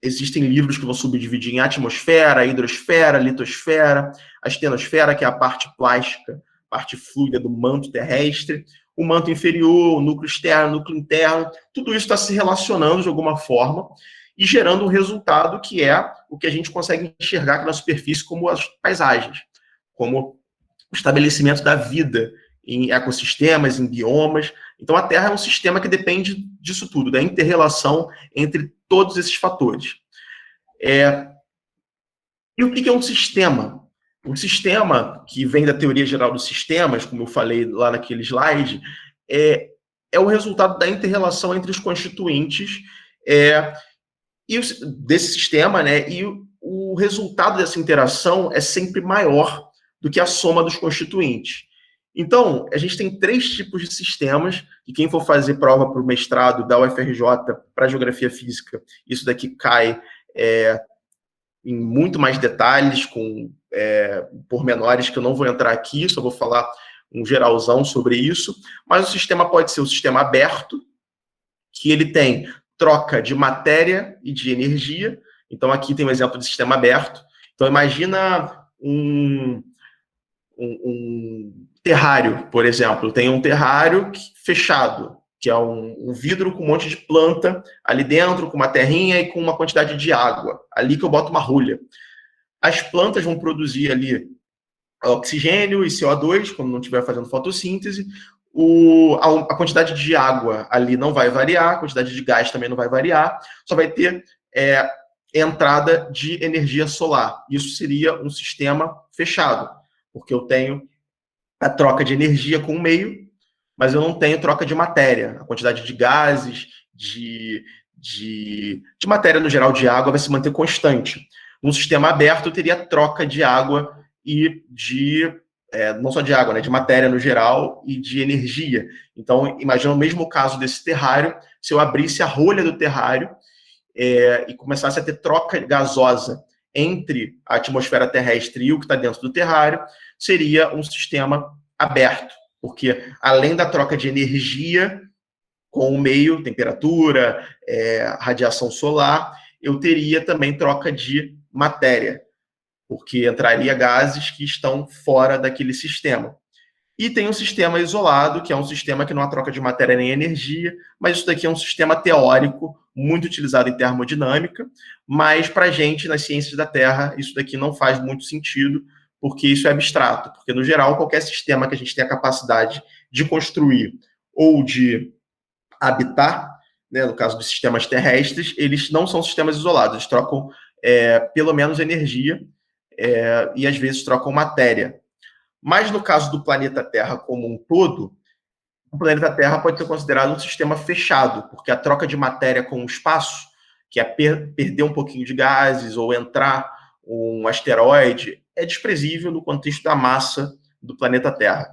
existem livros que vão subdividir em atmosfera, hidrosfera, litosfera, a estenosfera, que é a parte plástica, parte fluida do manto terrestre, o manto inferior, o núcleo externo, o núcleo interno, tudo isso está se relacionando de alguma forma e gerando um resultado que é o que a gente consegue enxergar aqui na superfície como as paisagens, como o estabelecimento da vida em ecossistemas, em biomas. Então, a Terra é um sistema que depende disso tudo, da inter-relação entre todos esses fatores. E o que é um sistema? Um sistema, que vem da teoria geral dos sistemas, como eu falei lá naquele slide, é o resultado da inter-relação entre os constituintes desse sistema, né? E o resultado dessa interação é sempre maior do que a soma dos constituintes. Então, a gente tem 3 tipos de sistemas, e quem for fazer prova para o mestrado da UFRJ para Geografia Física, isso daqui cai em muito mais detalhes, com pormenores que eu não vou entrar aqui, só vou falar um geralzão sobre isso, mas o sistema pode ser o sistema aberto, que ele tem troca de matéria e de energia. Então, aqui tem um exemplo de sistema aberto. Então, imagina um terrário, por exemplo. Tem um terrário fechado, que é um vidro com um monte de planta ali dentro, com uma terrinha e com uma quantidade de água. Ali que eu boto uma rolha. As plantas vão produzir ali oxigênio e CO2, quando não estiver fazendo fotossíntese. A quantidade de água ali não vai variar, a quantidade de gás também não vai variar, só vai ter entrada de energia solar. Isso seria um sistema fechado, porque eu tenho a troca de energia com o meio, mas eu não tenho troca de matéria. A quantidade de gases, de matéria no geral, de água, vai se manter constante. Num sistema aberto, eu teria troca de água e não só de água, né, de matéria no geral e de energia. Então, imagina o mesmo caso desse terrário, se eu abrisse a rolha do terrário e começasse a ter troca gasosa entre a atmosfera terrestre e o que está dentro do terrário, seria um sistema aberto, porque além da troca de energia com o meio, temperatura, radiação solar, eu teria também troca de matéria, porque entraria gases que estão fora daquele sistema. E tem um sistema isolado, que é um sistema que não há troca de matéria nem energia, mas isso daqui é um sistema teórico, muito utilizado em termodinâmica, mas para a gente, nas ciências da Terra, isso daqui não faz muito sentido, porque isso é abstrato, porque, no geral, qualquer sistema que a gente tem a capacidade de construir ou de habitar, né, no caso dos sistemas terrestres, eles não são sistemas isolados, eles trocam pelo menos energia e, às vezes, trocam matéria. Mas, no caso do planeta Terra como um todo, o planeta Terra pode ser considerado um sistema fechado, porque a troca de matéria com o espaço, que é perder um pouquinho de gases ou entrar um asteroide, é desprezível no contexto da massa do planeta Terra.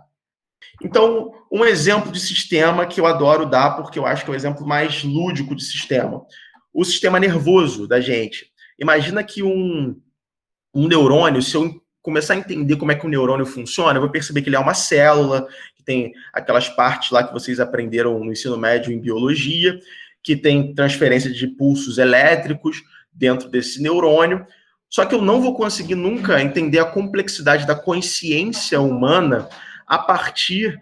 Então, um exemplo de sistema que eu adoro dar, porque eu acho que é o exemplo mais lúdico de sistema. O sistema nervoso da gente. Imagina que um neurônio, se eu começar a entender como é que o neurônio funciona, eu vou perceber que ele é uma célula, que tem aquelas partes lá que vocês aprenderam no ensino médio em biologia, que tem transferência de pulsos elétricos dentro desse neurônio. Só que eu não vou conseguir nunca entender a complexidade da consciência humana a partir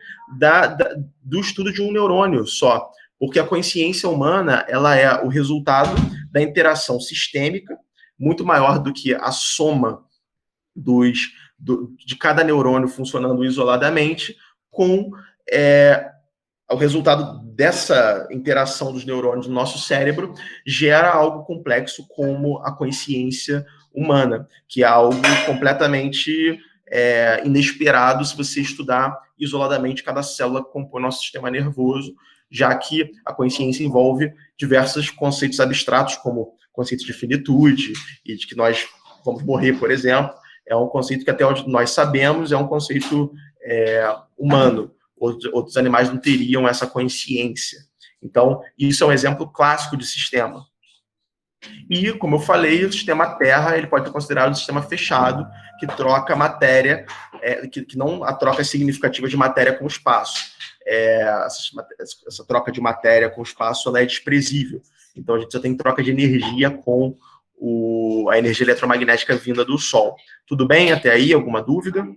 do estudo de um neurônio só. Porque a consciência humana, ela é o resultado da interação sistêmica, muito maior do que a soma de cada neurônio funcionando isoladamente, com o resultado dessa interação dos neurônios no nosso cérebro gera algo complexo como a consciência humana, que é algo completamente inesperado se você estudar isoladamente cada célula que compõe o nosso sistema nervoso, já que a consciência envolve diversos conceitos abstratos, como conceito de finitude e de que nós vamos morrer, por exemplo. É um conceito que até onde nós sabemos é um conceito humano. Outros animais não teriam essa consciência. Então, isso é um exemplo clássico de sistema. E, como eu falei, o sistema Terra ele pode ser considerado um sistema fechado, que troca matéria, que não a troca significativa de matéria com o espaço. Essa troca de matéria com o espaço ela é desprezível. Então, a gente só tem troca de energia com a energia eletromagnética vinda do Sol. Tudo bem até aí? Alguma dúvida?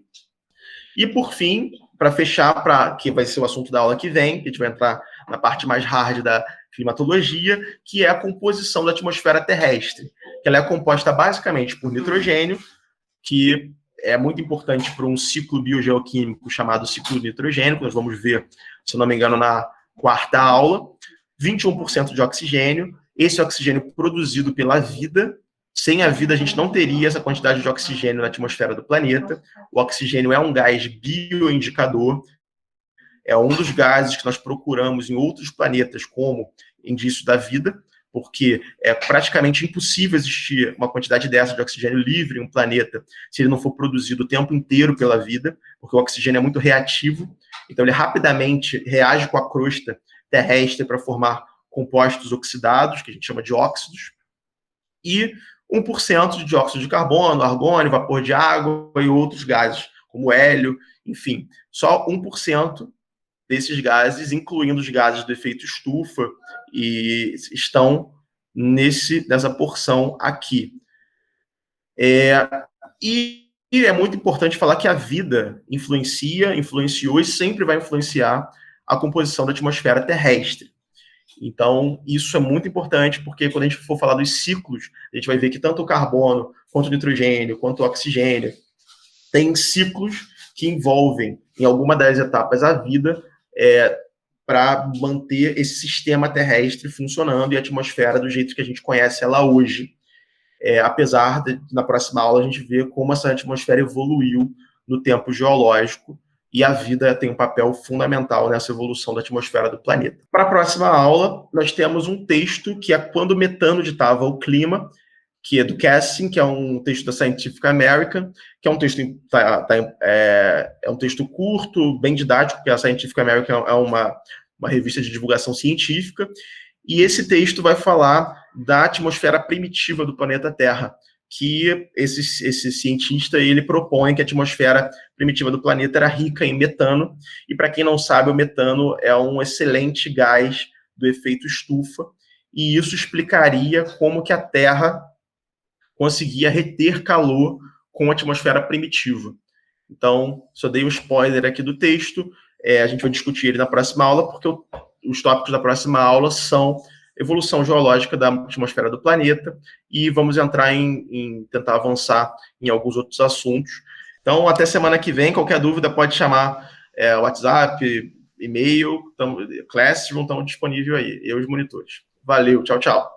E, por fim, para fechar, que vai ser o assunto da aula que vem, que a gente vai entrar na parte mais hard da climatologia, que é a composição da atmosfera terrestre, que ela é composta basicamente por nitrogênio, que é muito importante para um ciclo biogeoquímico chamado ciclo nitrogênio, que nós vamos ver, se não me engano, na quarta aula, 21% de oxigênio, esse oxigênio produzido pela vida. Sem a vida, a gente não teria essa quantidade de oxigênio na atmosfera do planeta. O oxigênio é um gás bioindicador, é um dos gases que nós procuramos em outros planetas como indício da vida, porque é praticamente impossível existir uma quantidade dessa de oxigênio livre em um planeta se ele não for produzido o tempo inteiro pela vida, porque o oxigênio é muito reativo, então ele rapidamente reage com a crosta terrestre para formar compostos oxidados, que a gente chama de óxidos, e 1% de dióxido de carbono, argônio, vapor de água e outros gases, como hélio, enfim, só 1% desses gases, incluindo os gases do efeito estufa, e estão nessa porção aqui. E é muito importante falar que a vida influenciou e sempre vai influenciar a composição da atmosfera terrestre. Então, isso é muito importante, porque quando a gente for falar dos ciclos, a gente vai ver que tanto o carbono, quanto o nitrogênio, quanto o oxigênio, tem ciclos que envolvem, em alguma das etapas, a vida para manter esse sistema terrestre funcionando e a atmosfera do jeito que a gente conhece ela hoje. Apesar de, na próxima aula, a gente ver como essa atmosfera evoluiu no tempo geológico, e a vida tem um papel fundamental nessa evolução da atmosfera do planeta. Para a próxima aula, nós temos um texto que é Quando o Metano Ditava o Clima, que é do Cassin, que é um texto da Scientific American, que é um texto, é um texto curto, bem didático, porque a Scientific American é uma revista de divulgação científica, e esse texto vai falar da atmosfera primitiva do planeta Terra, que esse cientista ele propõe que a atmosfera primitiva do planeta era rica em metano, e para quem não sabe, o metano é um excelente gás do efeito estufa, e isso explicaria como que a Terra conseguia reter calor com a atmosfera primitiva. Então, só dei um spoiler aqui do texto, a gente vai discutir ele na próxima aula, porque os tópicos da próxima aula são evolução geológica da atmosfera do planeta, e vamos entrar em tentar avançar em alguns outros assuntos. Então, até semana que vem, qualquer dúvida pode chamar WhatsApp, e-mail, Classroom, estão disponíveis aí, eu e os monitores. Valeu, tchau, tchau.